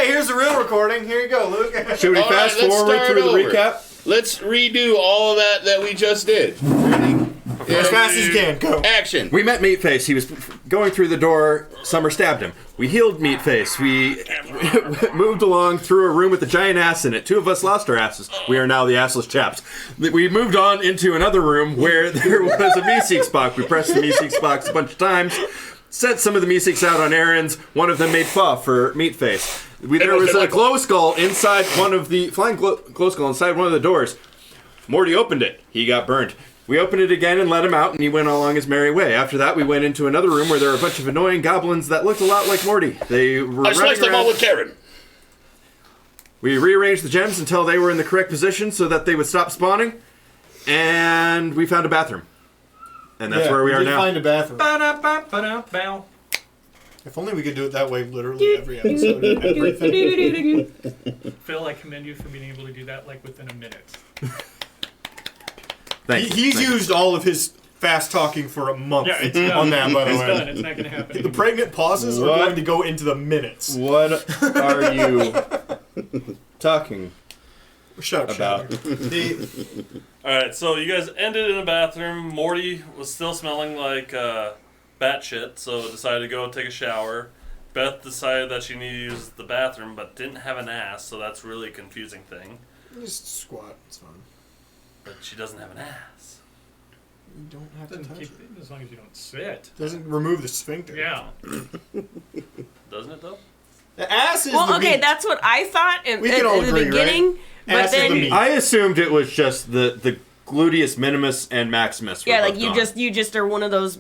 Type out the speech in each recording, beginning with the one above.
Okay, here's the real recording. Here you go, Luke. Should we fast forward through the recap? Let's redo all of that we just did. As fast as you can, go. Action. We met Meatface. He was going through the door. Summer stabbed him. We healed Meatface. We moved along through a room with a giant ass in it. 2 of us lost our asses. We are now the assless chaps. We moved on into another room where there was a Meeseeks box. We pressed the Meeseeks box a bunch of times. Sent some of the Meeseeks out on errands. One of them made pho for Meatface. There was a glow skull inside one of the flying glow skull inside one of the doors. Morty opened it. He got burned. We opened it again and let him out, and he went along his merry way. After that, we went into another room where there were a bunch of annoying goblins that looked a lot like Morty. They were I sliced them all with Karen. We rearranged the gems until they were in the correct position so that they would stop spawning, and we found a bathroom. And that's where we are now. Find a bathroom. Ba-da-ba-ba-da-bow. If only we could do it that way literally every episode and everything. Phil, I commend you for being able to do that like within a minute. He's used all of his fast talking for a month on that, by the way. It's done. It's not going to happen anymore. The pregnant pauses are going to go into the minutes. What are you talking Shut up, about? Alright, so you guys ended in a bathroom. Morty was still smelling like bat shit, so decided to go take a shower. Beth decided that she needed to use the bathroom, but didn't have an ass, so that's really a confusing thing. Just squat, it's fine. But she doesn't have an ass. You don't have to touch it. As long as you don't sit. Doesn't remove the sphincter. Yeah. Doesn't it, though? The ass is well, the okay, meat. that's what I thought in We can all the agree, beginning. right? But Ass is the then, meat. I assumed it was just the gluteus minimus and maximus. yeah, like you just are one of those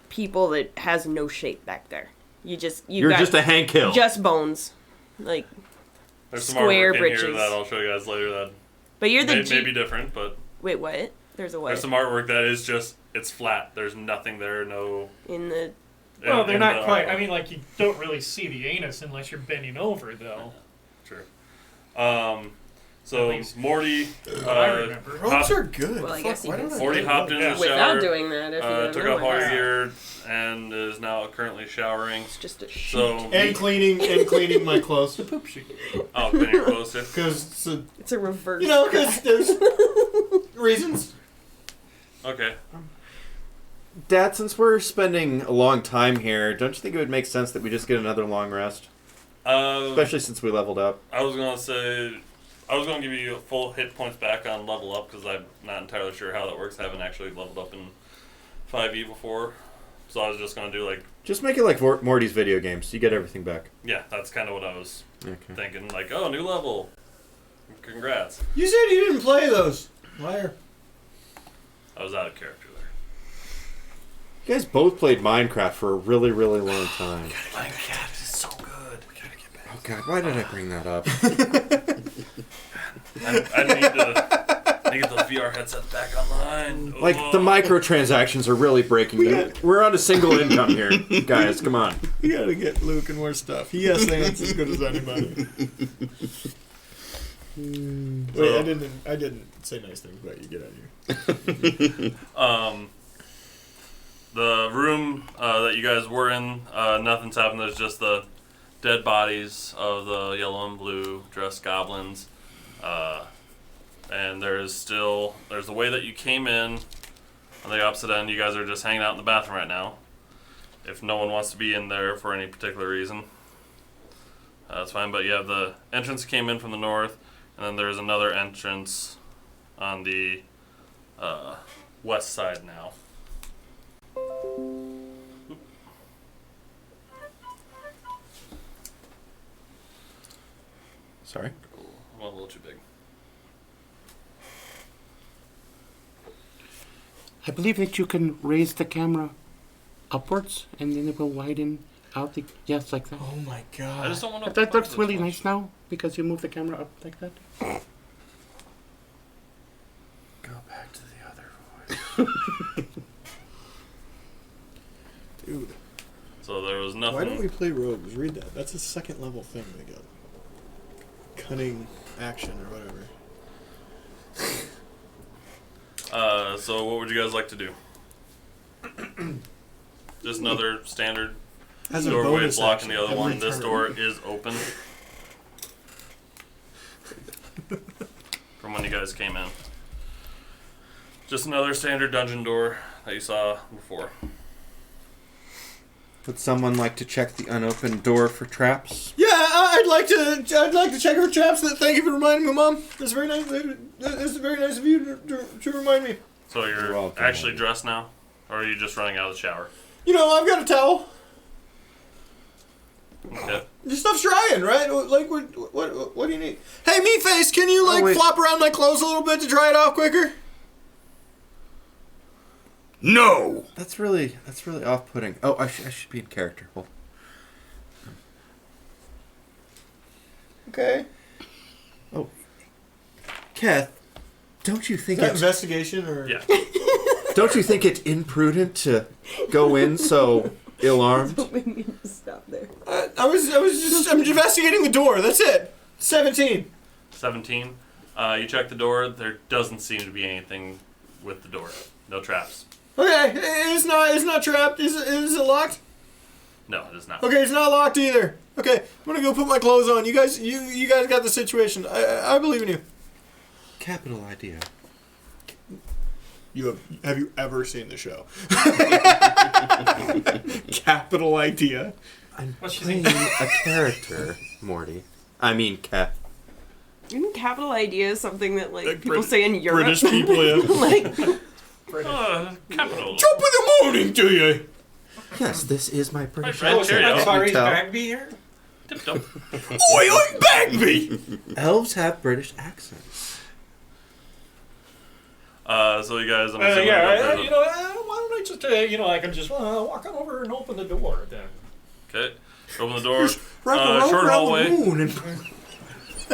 people that has no shape back there. You're got just a Hank Hill. Just bones, like There's some square artwork britches. in here that I'll show you guys later that But you're the may be different, but wait, what? There's a what? there's some artwork that is just, it's flat. There's nothing there, no... In the... Well, they're not quite... artwork. I mean, like, you don't really see the anus unless you're bending over, though. True. So At least Morty... I remember. Robes are good. Well, I guess you can see Morty hopped in the without shower, doing that. If you took don't off know all your it. gear, and is now currently showering. It's just a sheet. So And cleaning my clothes. The poop sheet. oh, cleaning your clothes too. Because, It's a reverse. because there's reasons. Okay. Dad, since we're spending a long time here, don't you think it would make sense that we just get another long rest? Especially since we leveled up. I was gonna give you full hit points back on level up because I'm not entirely sure how that works. I haven't actually leveled up in 5e before, so I was just gonna do like. Just make it like Morty's video games. You get everything back. Yeah, that's kind of what I was Okay. thinking. Like, oh, new level. Congrats. You said you didn't play those. Liar. I was out of character there. You guys both played Minecraft for a really, really long time. Minecraft is so good. We gotta get back. Oh God, why did I bring that up? I need to get those VR headsets back online. Like, the microtransactions are really breaking me. We're on a single income here, guys. Come on. You gotta get Luke and more stuff. He has things as good as anybody. Wait, I didn't say nice things about you. Get out of here. The room that you guys were in, nothing's happened. There's just the dead bodies of the yellow and blue dressed goblins. And there's the way that you came in on the opposite end. You guys are just hanging out in the bathroom right now. If no one wants to be in there for any particular reason, that's fine. But you have the entrance came in from the north, and then there's another entrance on the west side now. Sorry? Well, a little too big. I believe that you can raise the camera upwards and then it will widen out the... Yes, like that. Oh my I god. just don't want to... That looks really nice now because you move the camera up like that. Go back to the other voice. Dude. So there was nothing... Why don't we play rogues? Read that. That's a second level thing they got. Cunning action or whatever. So what would you guys like to do? Just another standard As a doorway bonus blocking action, the other every one. This turn. door is open. you guys came in. Just another standard dungeon door that you saw before. Would someone like to check the unopened door for traps? Yeah, I'd like to check her traps. Thank you for reminding me, Mom. That's very nice. That's very nice of you to remind me. So you're welcome. actually dressed now? Or are you just running out of the shower? You know, I've got a towel. Okay. Your stuff's drying, right? Like, what do you need? Hey, Meatface, can you wait. flop around my clothes a little bit to dry it off quicker? No! That's really off-putting. Oh, I should be in character. Hold on. Okay. Oh. Kath, don't you think Is that it's investigation or? Yeah. don't you think it's imprudent to go in so ill-armed? Hoping you to stop there. I'm investigating the door. That's it. 17. 17. You check the door. There doesn't seem to be anything with the door. No traps. Okay, it's not trapped. Is it locked? No, it is not. Okay, it's not locked either. Okay, I'm gonna go put my clothes on. You guys got the situation. I believe in you. Capital idea. Have you ever seen the show? Capital idea. I'm What's she playing a character, Morty. I mean, Kath. Isn't capital idea something that like people Brit- say in Europe? British people, yeah. Like, Capital. Top of the morning to you. Yes, this is my British Right, accent. cheerio. Can't Sorry, you tell? Bagby here. Tip-top. Oi, oi, Bagby! Elves have British accents. So you guys, I'm assuming go through the- Why don't I just, I can just walk on over and open the door then. Okay. Open the door. Wrap a rope Short around hallway. the moon and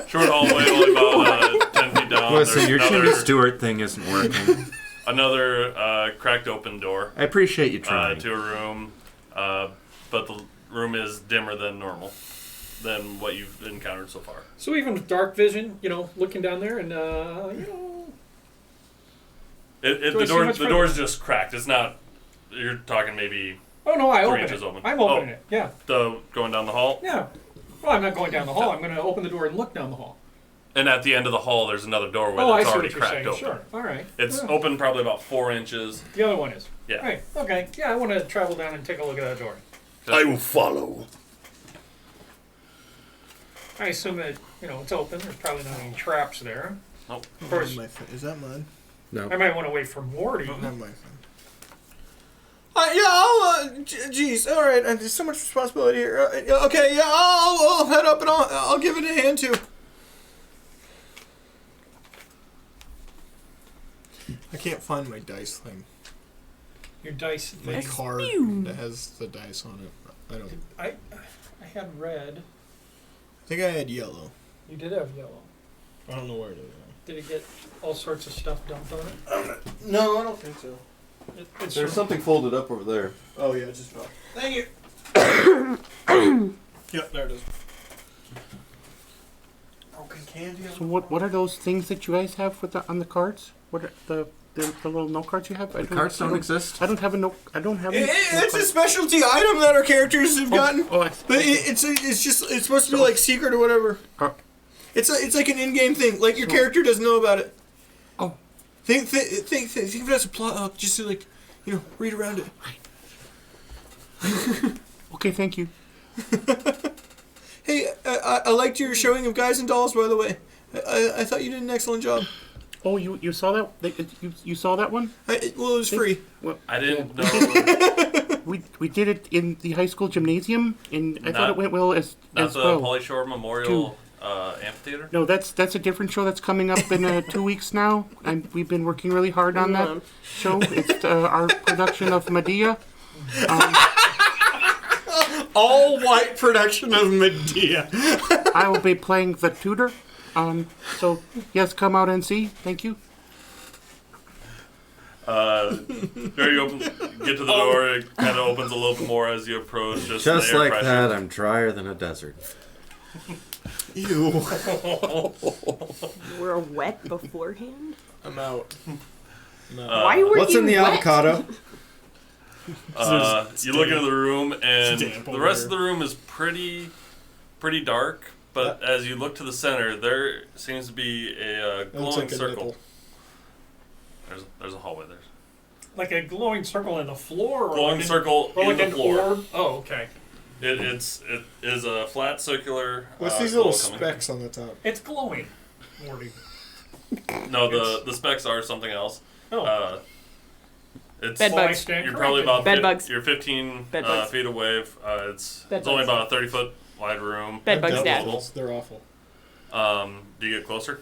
Short hallway, only about 10 feet down. Listen, There's your Jimmy another, Stewart thing isn't working. another cracked open door I appreciate you trying. to a room, but the room is dimmer than normal, than what you've encountered so far. So even with dark vision, looking down there and, Do I The see door, much the further? door's just cracked. It's not. You're talking maybe Oh, no, I 3 open inches it. open. I'm opening Oh. it, yeah. the going down the hall. Yeah. Well, I'm not going down the hall. I'm going to open the door and look down the hall. And at the end of the hall, there's another doorway Oh, I that's see already what you're cracked saying. open. Sure. All right. It's Yeah. open probably about 4 inches. The other one is. Yeah. Right. Okay. Yeah, I want to travel down and take a look at that door. I will follow. I assume that, it's open. There's probably not any traps there. Nope. Of course, Is that mine? No. I might want to wait for Morty. Not my friend. Yeah, I'll. Geez, all right. There's so much responsibility here. Okay, yeah, I'll head up and I'll give it a hand too. I can't find my dice thing. Your dice. My thing. card that has the dice on it. I don't. I had red. I think I had yellow. You did have yellow. I don't know where it is. Did it get all sorts of stuff dumped on it? No, I don't think so. It's There's something folded up over there. Oh yeah, it just fell. Thank you. Yep, there it is. Okay, candy. So what are those things that you guys have on the cards? What are the little note cards you have? The cards don't exist. I don't have a note. I don't have. It's a specialty item that our characters have gotten. Oh, But it's supposed to be like secret or whatever. It's like an in-game thing. Like your character doesn't know about it. Oh. Think of it as a plot, just to like, read around it. okay, thank you. Hey, I liked your showing of Guys and Dolls, by the way. I thought you did an excellent job. Oh, you saw that? You saw that one? Well, it was free. Well, I didn't know. we did it in the high school gymnasium, and I thought it went well as Not the well. Pauly Shore Memorial Amphitheater. No, that's a different show that's coming up in 2 weeks now. We've been working really hard on that show. It's our production of Medea. All white production of Medea. I will be playing the tutor. So yes, come out and see. Thank you. There you open, get to the door. It kind of opens a little bit more as you approach. Just the air like pressure. that, I'm drier than a desert. Ew. you were wet beforehand? I'm out. Why were What's you in the wet? avocado? You look into the room, and damp the over rest here. of the room is pretty dark. But as you look to the center, there seems to be a It looks glowing like a circle. nipple. There's a hallway there. Like a glowing circle in the floor? Or Glowing like circle or in like the an floor. orb? Oh, okay. It is a flat circular. What's these glow little coming. specks on the top? It's glowing, Morty. No, the specs are something else. Oh. It's Bed Well, I bugs. stand You're probably corrected. about Bed bugs. You're 15 Bed bugs. feet away. It's Bed only bugs. about a 30-foot wide room. Bed bugs, Devil Dad. balls, they're awful. Do you get closer?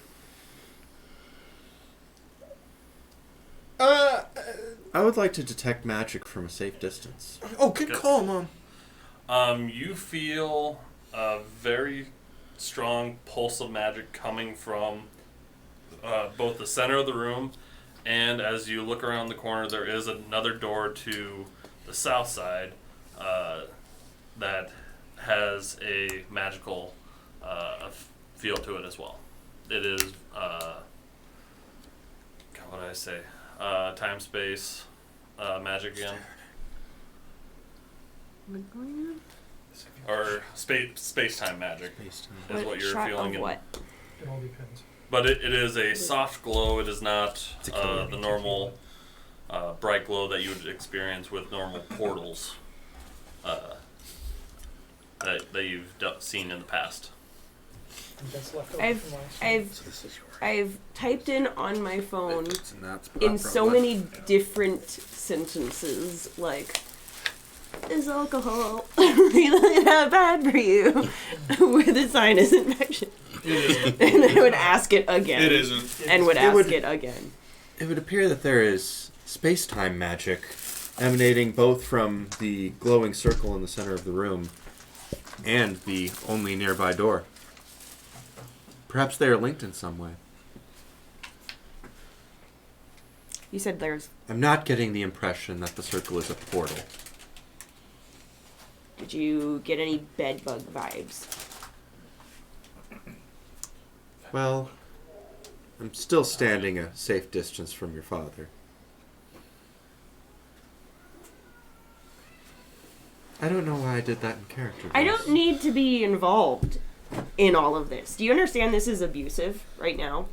I would like to detect magic from a safe distance. Oh, good call, Mom. You feel a very strong pulse of magic coming from both the center of the room, and as you look around the corner, there is another door to the south side that has a magical feel to it as well. It is, God, what did I say? Time, space, magic again. Or space-time magic is what you're shot feeling. Of in- what? It all depends. But it is a soft glow. It is not the normal bright glow that you would experience with normal portals that you've seen in the past. That's left over from last night. I've typed in on my phone And that's in so many different sentences, like, is alcohol really that bad for you? With a sinus infection. It isn't. And I would ask it again. It isn't. And would ask it again. It would appear that there is space-time magic emanating both from the glowing circle in the center of the room and the only nearby door. Perhaps they are linked in some way. You said there's... I'm not getting the impression that the circle is a portal. Did you get any bedbug vibes? Well, I'm still standing a safe distance from your father. I don't know why I did that in character. I voice. don't need to be involved in all of this. Do you understand this is abusive right now?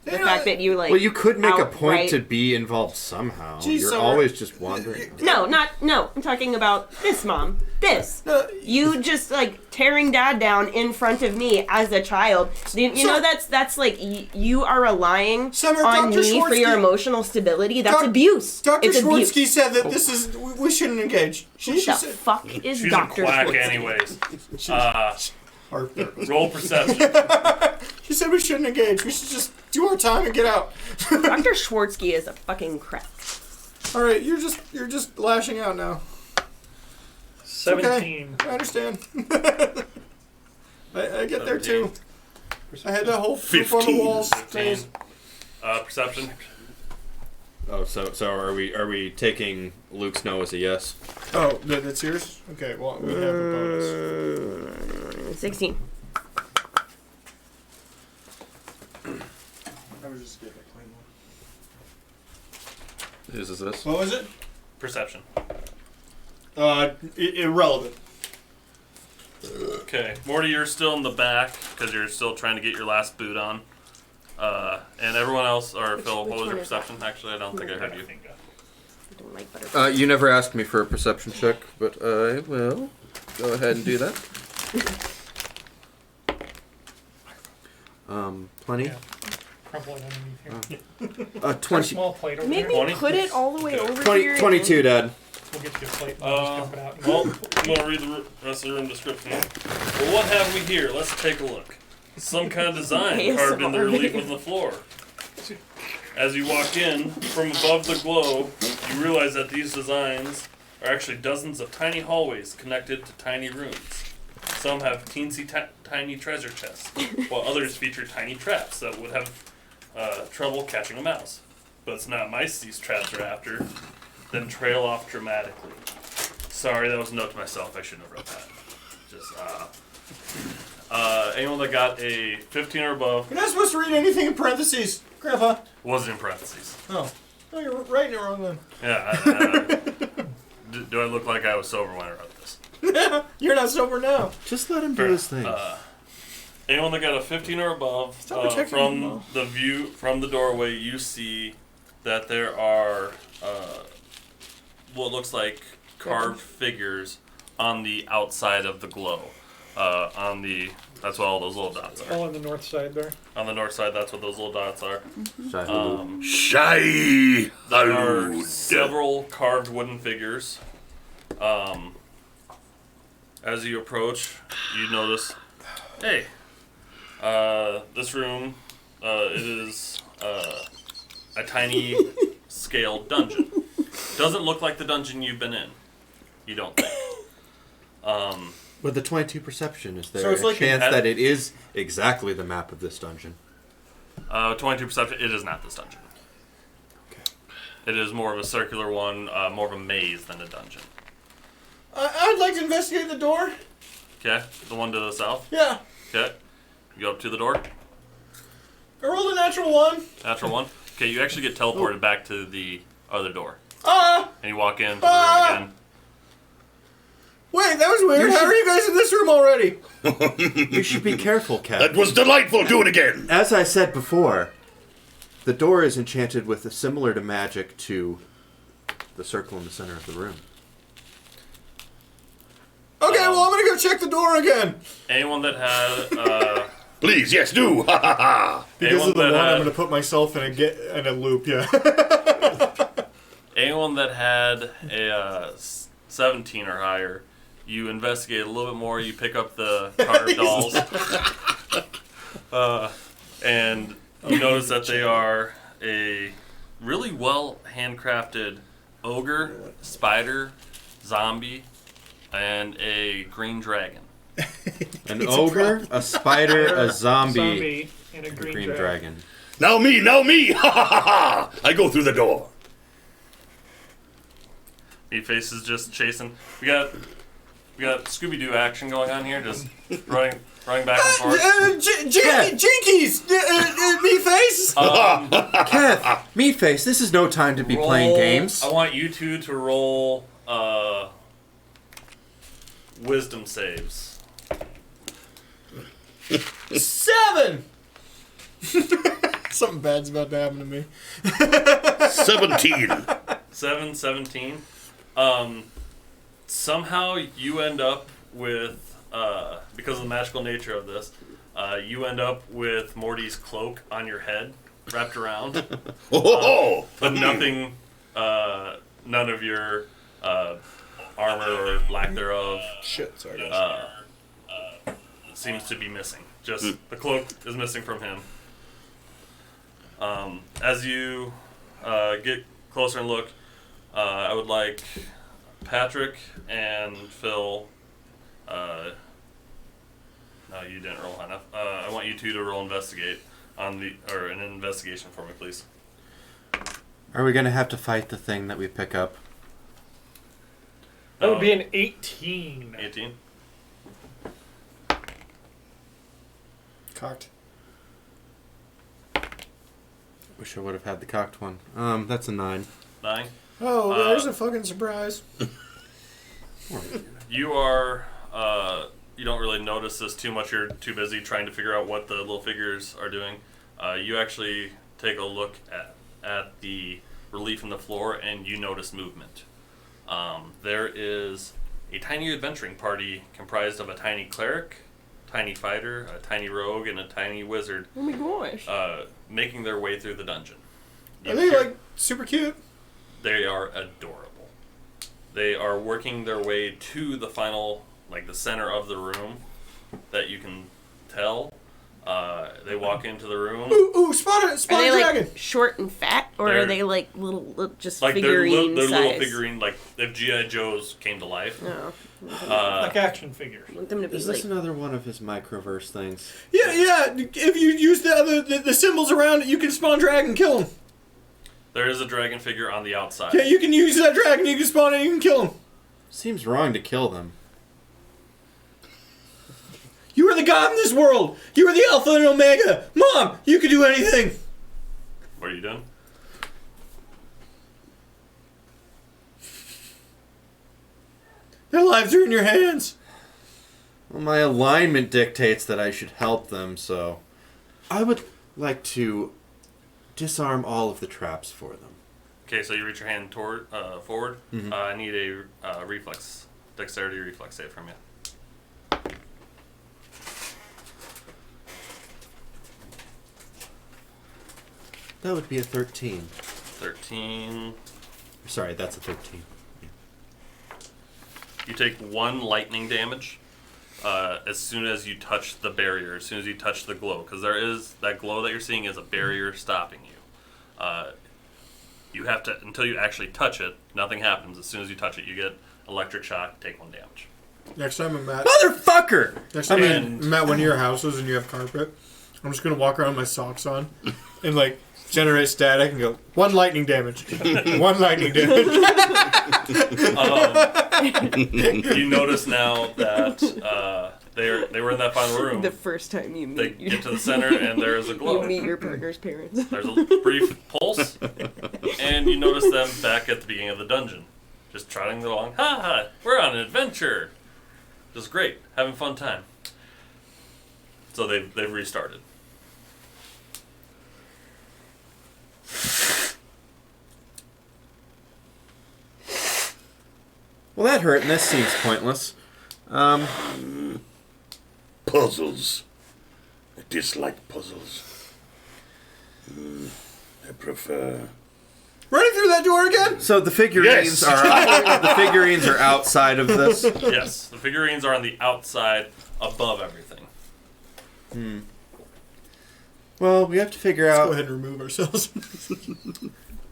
The fact that you, like... Well, you could make a point outright- to be involved somehow. Geez, You're Summer. always just wandering. No, I'm talking about this, Mom. This. No, You just, like, tearing Dad down in front of me as a child. You know, that's like, you are relying Summer, on Dr. me for your Schwartzky- emotional stability. That's abuse. Dr. It's Schwartzky abuse. said that this is we shouldn't engage. Who the said fuck is She's Dr. a quack Schwartzky? anyways. our therapist. Roll perception. She said we shouldn't engage. We should just do our time and get out. Dr. Schwartzky is a fucking crack. All right, you're just lashing out now. 17. I understand. I get there too. I had that whole group on the 15. walls. 15. Perception. Oh, so are we taking Luke's no as a yes? Oh, that's yours? Okay, well, we have a bonus. 16. I was just getting a plain one. Whose is this? What was it? Perception. Irrelevant. Okay, Morty, you're still in the back because you're still trying to get your last boot on. And everyone else, or Phil, which what was one your is that? perception? Actually, I don't think I heard you. I don't like butter. You never asked me for a perception check, but I will go ahead and do that. Plenty. Yeah. Crumpling underneath here. 20, Small plate over Maybe there. 20? put it all the way over 20 here. 22, Dad. We'll get you a plate and just dump it out. Well, I'm gonna read the rest of the room description. Well, what have we here? Let's take a look. Some kind of design carved in the relief of the floor. As you walk in, from above the glow, you realize that these designs are actually dozens of tiny hallways connected to tiny rooms. Some have teensy tiny treasure chests, while others feature tiny traps that would have trouble catching a mouse. But it's not mice these traps are after, then trail off dramatically. Sorry, that was a note to myself. I shouldn't have wrote that. Just, anyone that got a 15 or above You're not supposed to read anything in parentheses, Grandpa. wasn't in parentheses. Oh. No, you're writing it wrong then. Yeah. Do I look like I was sober when I wrote this? You're not sober now. Just let him do his thing. Anyone that got a 15 or above, Stop protecting from them. the view, from the doorway, you see that there are what looks like carved figures on the outside of the glow. That's what all those little dots are. All on the north side there. On the north side, that's what those little dots are. Shy There are allude. several carved wooden figures. As you approach, you notice, hey, this room, it is a tiny scaled dungeon. Doesn't look like the dungeon you've been in. You don't think. With the 22 perception, is there So it's a like chance an- that it is exactly the map of this dungeon? 22 perception, it is not this dungeon. Okay. It is more of a circular one, more of a maze than a dungeon. I'd like to investigate the door. Okay, the one to the south. Yeah. Okay, you go up to the door. I rolled a natural 1. Natural one. Okay, you actually get teleported back to the other door, and you walk into the room again. Wait, that was weird. How are you guys in this room already? You should be careful, Cat. That was delightful. Do it again. As I said before, the door is enchanted with a similar to magic to the circle in the center of the room. Okay, well, I'm gonna go check the door again. Anyone that had Please, yes, do. Ha ha ha. Because anyone of the that one, I'm had, gonna put myself in a loop, yeah. anyone that had a 17 or higher, you investigate a little bit more. You pick up the carved dolls, and you notice that they are a really well handcrafted ogre, spider, zombie, and a green dragon. An ogre, a spider, a zombie, Zombie and a and a green, green dragon. dragon. Now me, now me. Ha ha ha ha. I go through the door. Meat Face is just chasing. We got Scooby-Doo action going on here, just running back and forth. Jinkies! Me face? Kev, Meatface, this is no time to be playing games. I want you two to roll wisdom saves. 7! Something bad's about to happen to me. 17. 17. Somehow you end up with, because of the magical nature of this, you end up with Morty's cloak on your head, wrapped around. Oh, But nothing, none of your armor or lack thereof Shit, sorry. seems to be missing. Just the cloak is missing from him. As you get closer and look, I would like Patrick and Phil. No, you didn't roll high enough. I want you two to roll investigate an investigation for me, please. Are we gonna have to fight the thing that we pick up? That would be an 18. 18. Cocked. Wish I would have had the cocked one. That's a 9. 9. Oh, there's a fucking surprise. You are, you don't really notice this too much. You're too busy trying to figure out what the little figures are doing. You actually take a look at the relief in the floor and you notice movement. There is a tiny adventuring party comprised of a tiny cleric, tiny fighter, a tiny rogue, and a tiny wizard Oh my gosh. making their way through the dungeon. Are they, like, super cute? They are adorable. They are working their way to the final, like the center of the room that you can tell. They walk into the room. Ooh, spot Are a they dragon! like short and fat, or They're- are they like little, just Like they're figurine little size? figurine, like if G.I. Joe's came to life. No, Like action figures. I want them to be Is like. this another one of his microverse things? Yeah. If you use the symbols around it, you can spawn dragon, kill him. There is a dragon figure on the outside. Yeah, you can use that dragon, you can spawn it, you can kill him. Seems wrong to kill them. You are the god in this world. You are the Alpha and Omega. Mom, you can do anything. What are you doing? Their lives are in your hands. Well, my alignment dictates that I should help them, so I would like to disarm all of the traps for them. Okay, so you reach your hand toward forward. Mhm. I need a dexterity reflex save from you. That would be a 13. 13. Sorry, that's a 13. You take 1 lightning damage as soon as you touch the barrier, as soon as you touch the glow, because there is that glow that you're seeing is a barrier stopping you. You have to, until you actually touch it, nothing happens. As soon as you touch it, you get electric shock, take 1 damage. Next time I'm at Motherfucker! I'm at one of your houses and you have carpet, I'm just gonna walk around with my socks on and like generate static and go 1 lightning damage, 1 lightning damage. You notice now that they were in that final room. The first time you They meet get to the center and there is a glow. you meet your partner's parents. There's a brief pulse, and you notice them back at the beginning of the dungeon, just trotting along. Ha ha! We're on an adventure. Just great, having fun time. So they've restarted. Well, that hurt, and this seems pointless. Puzzles. I dislike puzzles. I prefer... Running through that door again? So the figurines Yes. the figurines are outside of this. Yes, the figurines are on the outside, above everything. Well, we have to figure Let's out. go ahead and remove ourselves.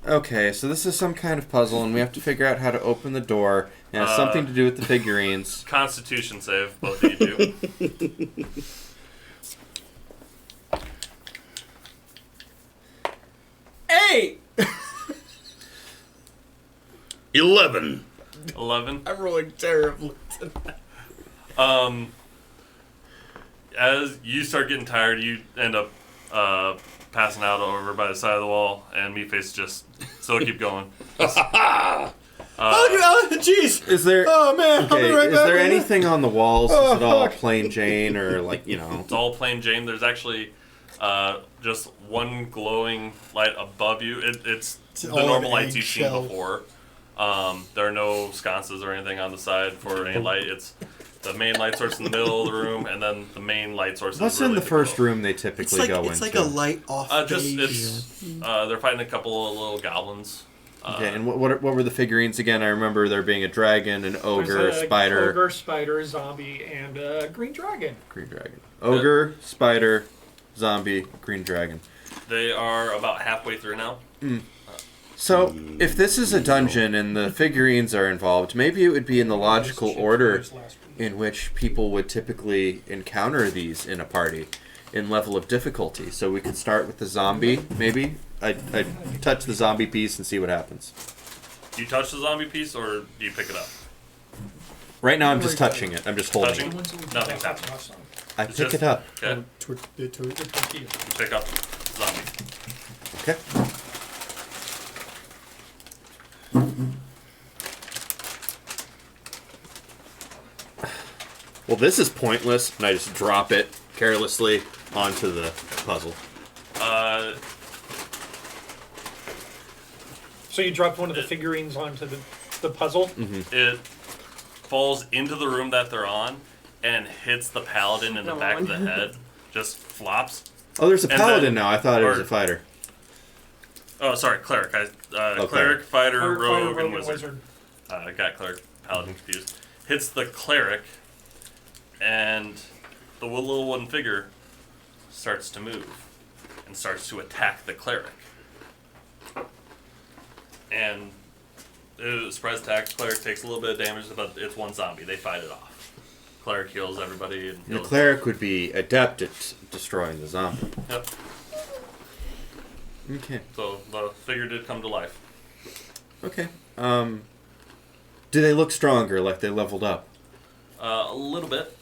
Okay, so this is some kind of puzzle, and we have to figure out how to open the door. And it has something to do with the figurines. Constitution save, both of you do. Hey! 11. 11. I'm rolling terribly. As you start getting tired, you end up passing out over by the side of the wall, and Meatface just still keep going. Oh, jeez! Is there? Oh, man, I'll Okay, be right is back. there with you. anything on the walls? Oh, Is it all fuck. plain Jane, or like It's all plain Jane. There's actually just one glowing light above you. It's the all normal an lights you've seen eggshell. before. There are no sconces or anything on the side for any light. It's the main light source in the middle of the room, and then the main light source. What's is really in the first glow. room they typically go It's into? like a light off Just beige. they're fighting a couple of little goblins. Okay, and what were the figurines again? I remember there being a dragon, an ogre, There's a spider, ogre, spider, zombie, and a green dragon. green dragon. Ogre, spider, zombie, green dragon. They are about halfway through now. So, if this is a dungeon and the figurines are involved, maybe it would be in the logical order in which people would typically encounter these in a party, in level of difficulty. So we could start with the zombie, maybe. I'd touch the zombie piece and see what happens. Do you touch the zombie piece, or do you pick it up? Right now I'm just touching it. I'm just holding Touching? it. Nothing's happening. I It's pick just- it up. Okay, you pick up zombie. Okay. Well, this is pointless, and I just drop it carelessly onto the puzzle. So you dropped one of the figurines onto the puzzle. It falls into the room that they're on and hits the paladin in the Go back of on. the head. Just flops. Oh, there's a And paladin then- now. I thought it was or- a fighter. Oh, sorry, cleric. Okay. Cleric, fighter, Or rogue, fighter, and wizard. I got cleric, paladin confused. Hits the cleric, and the little wooden figure starts to move and starts to attack the cleric. And surprise attack. Cleric takes a little bit of damage, but it's one zombie. They fight it off. Cleric heals everybody and The heals. cleric would be adept at destroying the zombie. Yep. Okay. So the figure did come to life. Okay. Do they look stronger, like they leveled up? A little bit.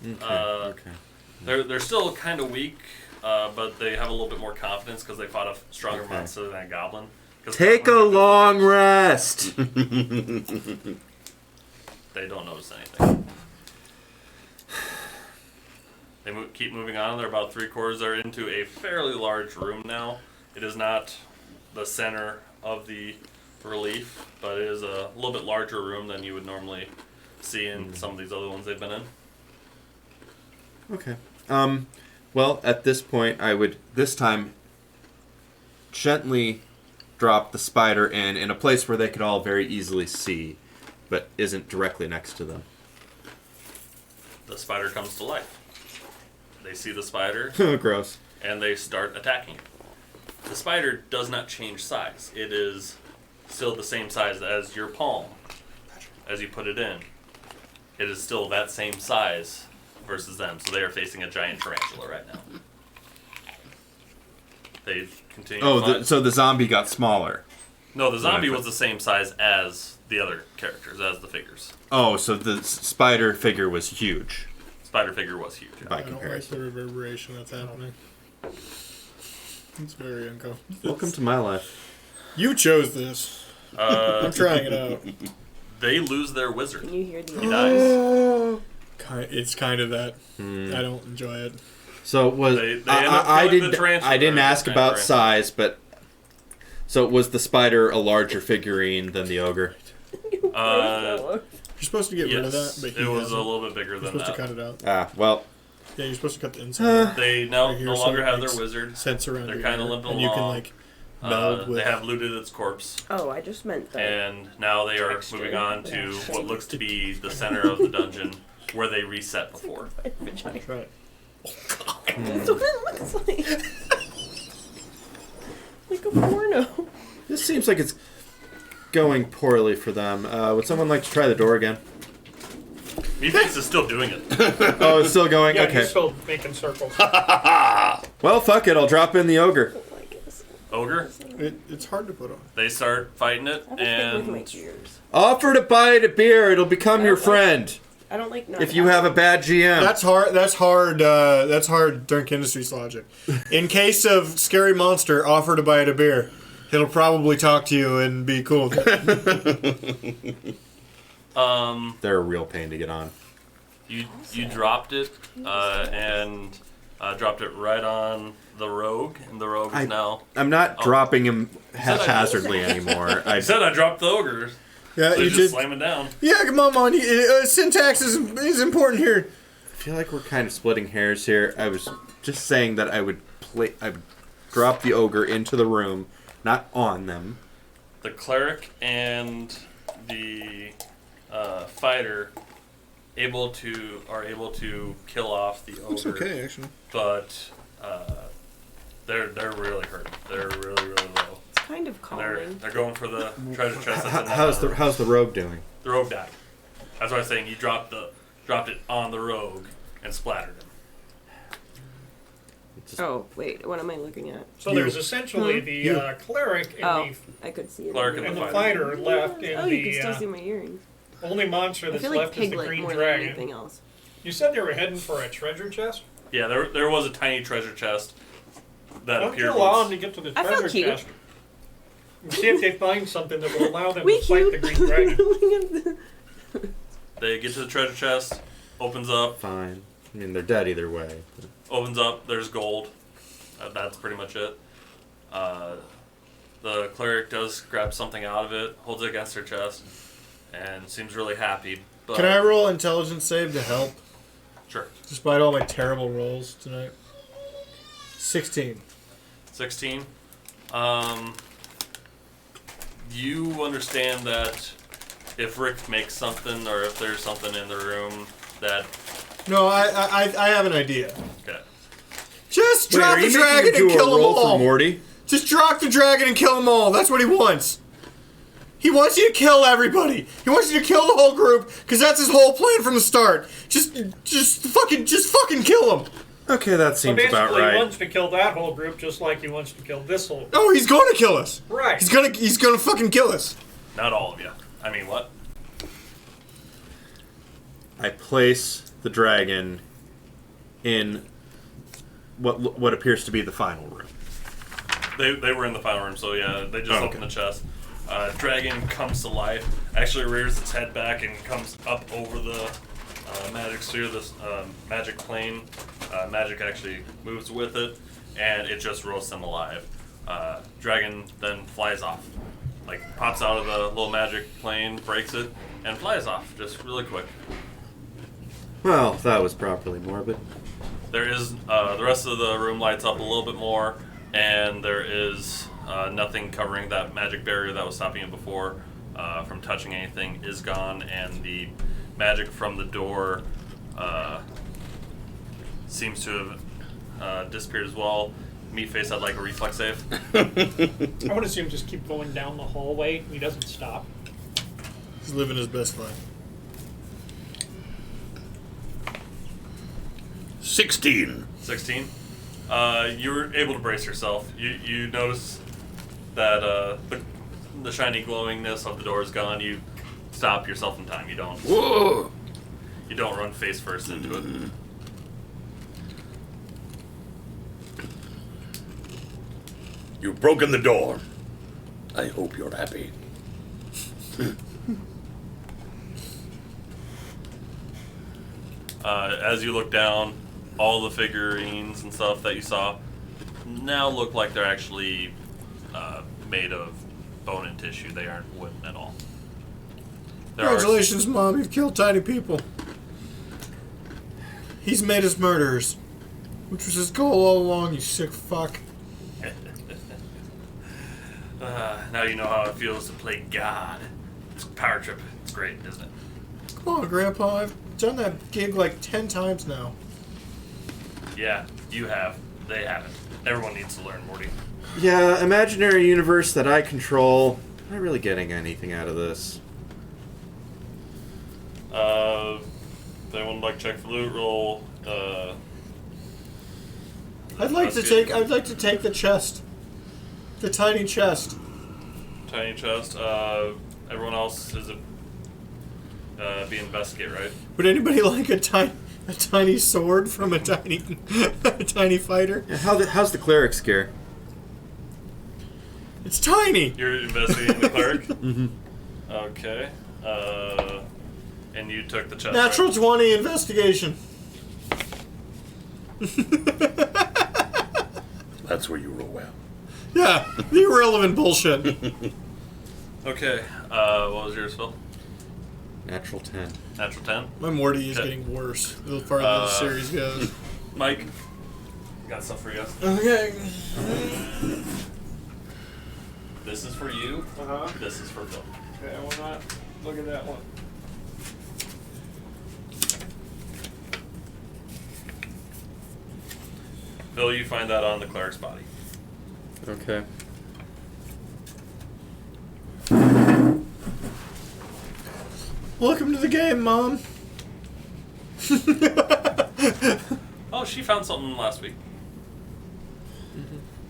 Okay. Okay. They're still kind of weak, but they have a little bit more confidence because they fought a stronger Okay. monster than a goblin. 'Cause Take a goblins are long rest. They don't notice anything. They keep moving on. They're about 3/4. They're into a fairly large room now. It is not the center of the relief, but it is a little bit larger room than you would normally see in some of these other ones they've been in. Okay. Well, at this point, I would this time gently drop the spider in a place where they could all very easily see, but isn't directly next to them. The spider comes to life. They see the spider, Gross. and they start attacking it. The spider does not change size. It is still the same size as your palm as you put it in. It is still that same size versus them, so they are facing a giant tarantula right now. They continue to fight. So the zombie got smaller. No, the zombie was the same size as the other characters, as the figures. Oh, so the spider figure was huge Spider figure was huge. by I don't like comparison. the reverberation that's happening. It's very uncomfortable. Welcome to my life. You chose this. I'm trying it out. They lose their wizard. Can you hear the He dies. It's kind of that. I don't enjoy it. So was They end up I killing the didn't tarantula, I didn't or ask the about tarantula. size, but so was the spider a larger figurine than the ogre? You're supposed to get rid of Yes, that, but it was a hasn't. little bit bigger You're than supposed that. to cut it out. Ah, well, Yeah, you're supposed to cut the inside. They now Right here, no so longer it have their makes wizard. sense around They're your kind of ear, limping and you can along. like meld with. They have looted its corpse, Oh, I just meant the. and now they are Texture. moving on to what looks to be the center of the dungeon where they reset before. Vagina. Right. That's what it looks like. Like a porno. this seems like it's going poorly for them. Would someone like to try the door again? Meatface is still doing it. Oh, it's still going. Yeah, Okay. he's still making circles. Well, fuck it. I'll drop in the ogre. Ogre, It's hard to put on. they start fighting it, I have to with my and ears. Offer to buy it a beer. It'll become your friend I don't like. if you have a bad GM. That's hard. That's hard. That's hard. Drink Industries logic. In case of scary monster, offer to buy it a beer. It'll probably talk to you and be cool. with it. They're a real pain to get on. you dropped it, and dropped it right on the rogue, and the rogue is now. I'm not dropping him haphazardly anymore. I said I dropped the ogre. Yeah, So you just just. slam it down. Yeah, come on. Syntax is important here. I feel like we're kind of splitting hairs here. I was just saying that I would drop the ogre into the room, not on them. The cleric and the fighter are able to kill off the ogre. Looks okay, actually. But they're really hurt. They're really low. It's kind of And they're calming. going for the treasure chest. That's in that How's the rogue doing? the rogue died. That's what I was saying. You dropped it on the rogue and splattered him. Oh wait, what am I looking at? So there's essentially the cleric and Oh, I could see it. Cleric the, and the the fighter. fighter left, and Oh, you can the still see my earrings. only monster I that's feel like left is the Piglet green more than dragon. anything else. You said they were heading for a treasure chest? Yeah, there was a tiny treasure chest that Why don't appeared you allow them once. to get to the I felt treasure cute. chest? And see if they find something that will allow them We to fight the cute. green dragon. They get to the treasure chest, opens up, Fine. I mean, they're dead either way. there's gold. That's pretty much it. The cleric does grab something out of it, holds it against her chest, and seems really happy. But Can I roll intelligence save to help? Sure. Despite all my terrible rolls tonight. 16. 16. You understand that if Rick makes something, or if there's something in the room that... No, I have an idea. Okay. Just Wait, drop are the you dragon making and him do kill a them roll all. for Morty? Just drop the dragon and kill them all. That's what he wants. He wants you to kill everybody. He wants you to kill the whole group because that's his whole plan from the start. Just fucking kill them. Okay, that So seems basically, about he right. wants to kill that whole group just like he wants to kill this whole group. Oh, he's going to kill us. Right. He's gonna fucking kill us. Not all of you. I mean, what? I place the dragon in what appears to be the final room. They were in the final room, so yeah, they just opened the chest. Dragon comes to life, actually rears its head back and comes up over the magic sphere, this magic plane, magic actually moves with it, and it just roasts them alive. Dragon then flies off. Like, pops out of the little magic plane, breaks it, and flies off, just really quick. Well, that was properly morbid. There is, the rest of the room lights up a little bit more, and there is nothing covering that magic barrier that was stopping it before from touching anything is gone, and the magic from the door seems to have disappeared as well. Meatface had like a reflex save. I would assume just keep going down the hallway. He doesn't stop. He's living his best life. 16. 16. You were able to brace yourself. You notice that the shiny glowingness of the door is gone. You stop yourself in time. You don't. Whoa! You don't run face first into it. You've broken the door. I hope you're happy. As you look down, all the figurines and stuff that you saw now look like they're actually made of bone and tissue. They aren't wooden at all. Congratulations, Mom. You've killed tiny people. He's made us murderers. Which was his goal all along, you sick fuck. Now you know how it feels to play God. It's a power trip. It's great, isn't it? Come on, Grandpa. I've done that gig like 10 times now. Yeah, you have. They haven't. Everyone needs to learn, Morty. Yeah, imaginary universe that I control. I'm not really getting anything out of this. If anyone would like to check for loot, roll. I'd like to take the chest. The tiny chest. Tiny chest. Everyone else is be investigate, right? Would anybody like a tiny sword from a tiny fighter? Yeah, how's the cleric's gear? It's tiny. You're investigating the cleric. Mm-hmm. Okay. And you took the chest. Natural right? 20 investigation. That's where you roll well. Yeah, the irrelevant bullshit. Okay. What was yours, Phil? Natural 10. Natural 10. My Morty is Okay. getting worse the farther the series goes. Mike, got stuff for you. Okay. This is for you. This is for Phil. Okay, I will not look at that one. Phil, you find that on the cleric's body. Okay. Welcome to the game, Mom. Oh, she found something last week.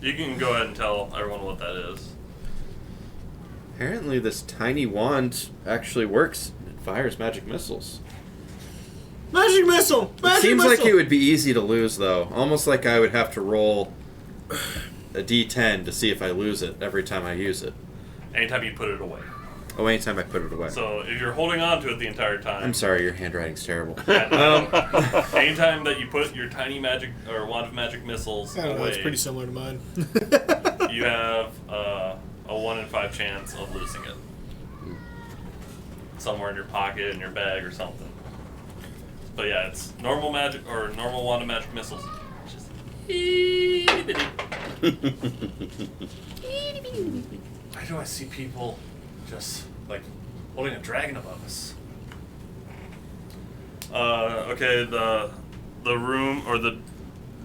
You can go ahead and tell everyone what that is. Apparently this tiny wand actually works. It fires magic missiles. Magic missile! Magic It seems missile! like it would be easy to lose, though. Almost like I would have to roll a d10 to see if I lose it every time I use it. Anytime you put it away. Oh, anytime I put it away. So if you're holding on to it the entire time. I'm sorry, your handwriting's terrible. Anytime that you put your tiny magic or wand of magic missiles I don't know, away, it's pretty similar to mine. you have a 1 in 5 chance of losing it. Somewhere in your pocket, in your bag, or something. But yeah, it's normal magic or normal wand of magic missiles. Just why do I see people just like holding a dragon above us? Okay, the room or the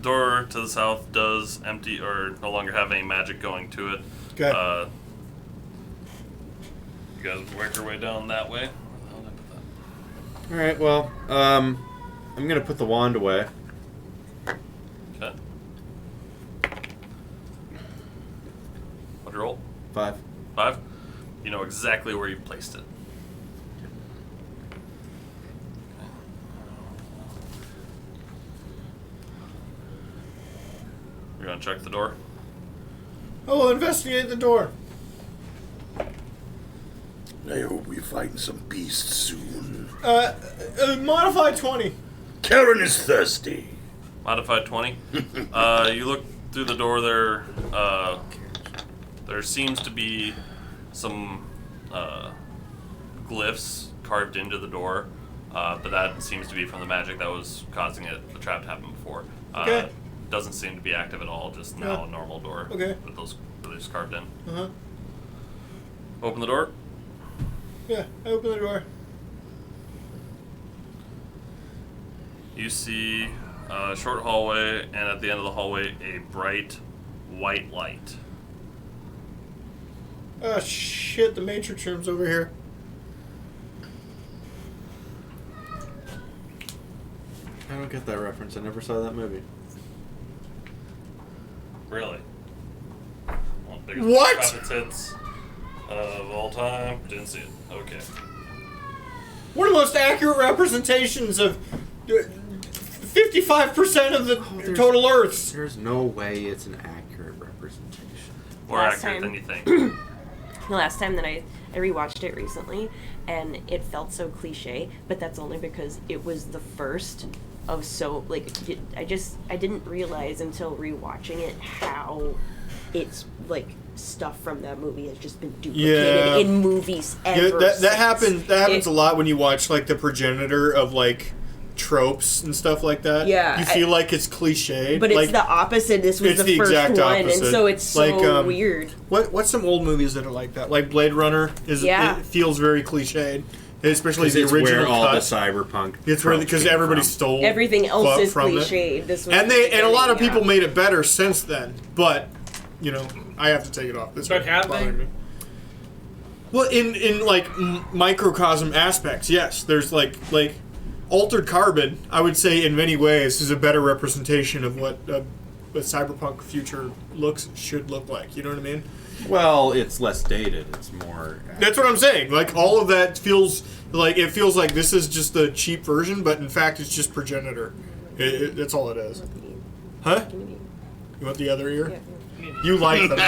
door to the south does empty or no longer have any magic going to it. Okay. You guys work your way down that way. Alright, well, I'm gonna put the wand away. Okay. What'd you roll? 5. 5? You know exactly where you placed it. You're gonna check the door? Oh, investigate the door. I hope we find some beasts soon. Modify 20. Karen is thirsty. Modified 20. You look through the door there. There seems to be some glyphs carved into the door, but that seems to be from the magic that was causing the trap to happen before. Okay. Doesn't seem to be active at all, just now a normal door. Okay. With those glyphs carved in. Uh-huh. Open the door. Yeah, I open the door. You see a short hallway, and at the end of the hallway, a bright white light. Oh shit, the Matrix room's over here. I don't get that reference. I never saw that movie. Really? One of the biggest What? profits hits of all time. Didn't see it. Okay. One of the most accurate representations of 55% of the total Earths. There's no way it's an accurate representation. More Last accurate time. than you think. The last time that I rewatched it recently, and it felt so cliche, but that's only because it was the first of so, like, I didn't realize until rewatching it how it's, like, stuff from that movie has just been duplicated in movies ever that since. happens a lot when you watch, like, the progenitor of, like, tropes and stuff like that. Yeah, You feel like it's cliched. But it's like, the opposite. This was it's the the first exact one, opposite. and so it's so Like, weird. What's some old movies that are like that? Like Blade Runner Yeah. It feels very cliched, especially the It's original where all cut. the cyberpunk. It's where because came everybody from. stole Everything else is from it. cliched. This was And the a lot of beginning, people made it better since then. But I have to take it off. This But have they? bothering me. Well, in like microcosm aspects, yes. There's like Altered Carbon, I would say in many ways is a better representation of what a cyberpunk future should look like. You know what I mean? Well, it's less dated. It's more. That's what I'm saying. Like all of that feels like this is just the cheap version, but in fact it's just progenitor. That's all it is. Huh? You want the other ear? Yeah. You like them.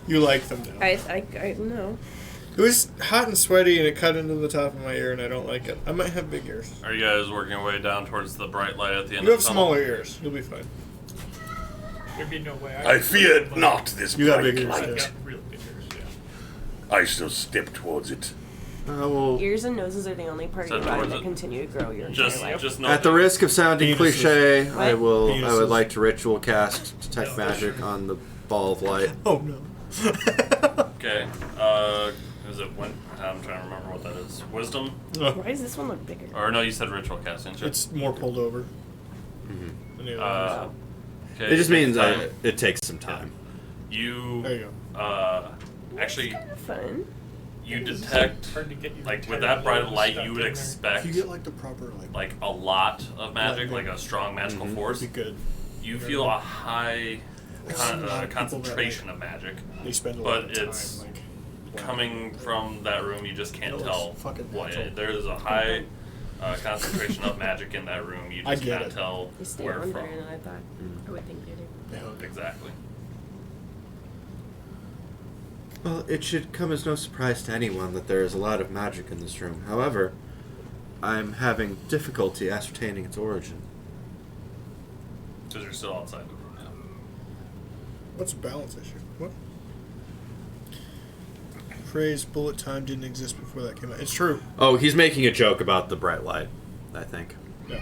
You like them now. I know. It was hot and sweaty, and it cut into the top of my ear, and I don't like it. I might have big ears. Are you guys working your way down towards the bright light at the end You of have the tunnel? smaller ears. You'll be fine. There'd be no way. I fear not this You got bright big ears, I've light. got real big ears, yeah. I shall step towards it. Well, Ears and noses are the only part of your Step body towards that it. continue to grow your Just, entire life. just know at the risk of sounding Penises. cliche, I What? would Penises. like to ritual cast detect magic on the ball of light. Oh no. Okay. Is it when? I'm trying to remember what that is. Wisdom? Why does this one look bigger? Or no, you said ritual casting. Sure. It's more pulled over. Mm-hmm. Anyway, Okay, It just means time. it takes some time. there You you go. actually Fun. you detect Hard to get your like with entire that bright load light stuck you would in there. expect If you get like the proper like a lot of magic, Lightning. like a strong magical Mhm. force. be good. You feel a high There's a lot of people that, concentration of magic. They spend a But lot of time it's like coming from that room. You just can't No, it's tell fucking what natural. there is a high concentration of magic in that room. You I just get can't it. tell They stay where under, from. and I thought I would think they do. Exactly. Well, it should come as no surprise to anyone that there is a lot of magic in this room. However, I'm having difficulty ascertaining its origin. Because you're still outside the room now. What's a balance issue? What? Phrase bullet time didn't exist before that came out. It's true. Oh, he's making a joke about the bright light, I think. Yeah.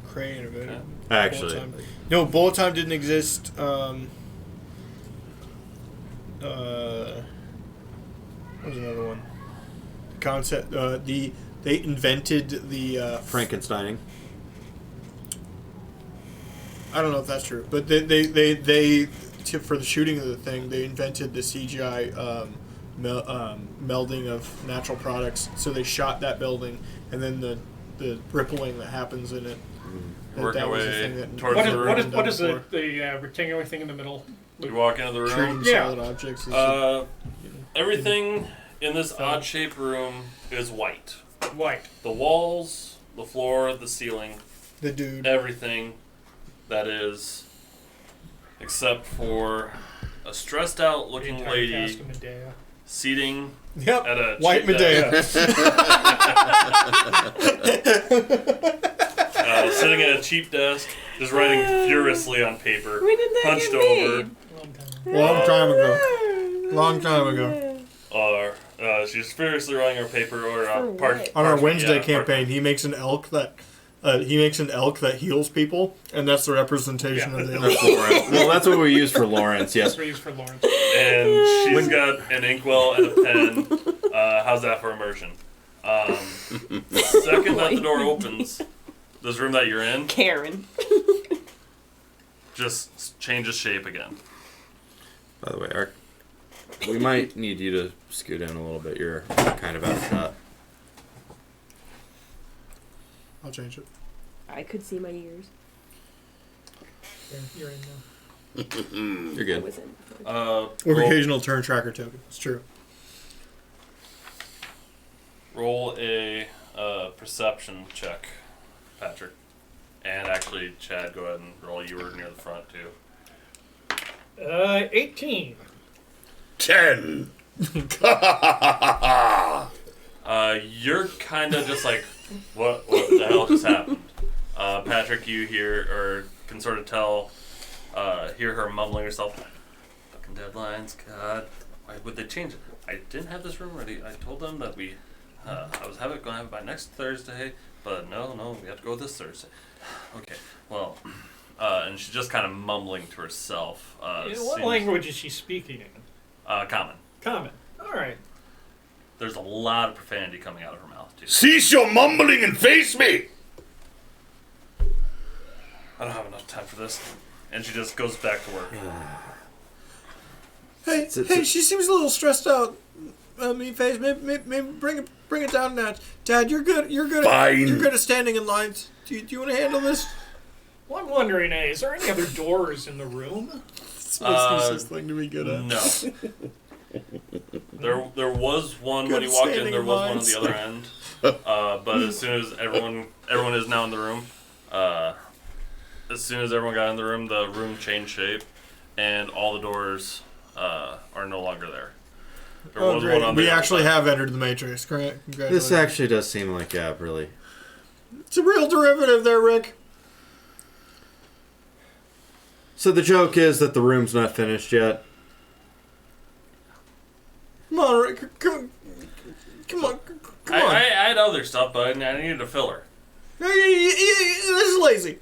Cray innovated. Okay. Actually. Bullet time. No, bullet time didn't exist. What was another one? The concept. They invented the. Frankensteining. I don't know if that's true, but they for the shooting of the thing, they invented the CGI melding of natural products. So they shot that building, and then the rippling that happens in it. Work your was the way thing that towards What the is, room. what is, done what is before. the rectangular thing in the middle? You walk into the Treating room. Yeah. solid objects. Is Everything in this odd-shaped room is white. White. The walls, the floor, the ceiling, the dude. everything that is, except for a stressed-out-looking The entire lady cast of Medea. seating Yep. at a White cheap Medea. sitting at a cheap desk, just writing furiously on paper, When did that hunched get over. made? Long time ago. Or she's furiously writing her paper, or what? On our Wednesday campaign, he makes an elk that heals people, and that's the representation of the elk. That's Lawrence. Well, that's what we use for Lawrence. Yes. That's what I use for Lawrence. and she's got an inkwell and a pen. How's that for immersion? Second that the door opens, this room that you're in Karen. just changes shape again. By the way, we might need you to scoot in a little bit. You're kind of out of shot. I'll change it. I could see my ears. You're in now. You're I good. was in. Or Roll, occasional turn tracker token. It's true. roll a perception check, Patrick. And actually, Chad, go ahead and roll. You were near the front, too. 18. 10. You're kind of just like, what the hell just happened? Patrick, you hear, or can sort of hear her mumbling herself, fucking deadlines, God, why would they change it? I didn't have this room ready. I told them that I was going to have it by next Thursday, but no, we have to go this Thursday. Okay, well, and she's just kind of mumbling to herself. What language is she speaking in? Common. Common. All right. There's a lot of profanity coming out of her mouth, too. Cease your mumbling and face me. I don't have enough time for this. And she just goes back to work. Hey, she seems a little stressed out. Meatface, maybe bring it down a notch. Dad, you're good. Fine. You're good at standing in lines. Do you want to handle this? Well, I'm wondering, is there any other doors in the room? It's the most useless thing to be good at. No. There was one Good when he walked in. standing There in was one on lines. the other end. But as soon as everyone is now in the room, as soon as everyone got in the room changed shape, and all the doors are no longer there. There was one on the We actually outside. have entered the Matrix. Congratulations. This actually does seem like really. It's a real derivative there, Rick. So the joke is that the room's not finished yet. Come on, Rick. Come on. I had other stuff, but I needed a filler. This is lazy.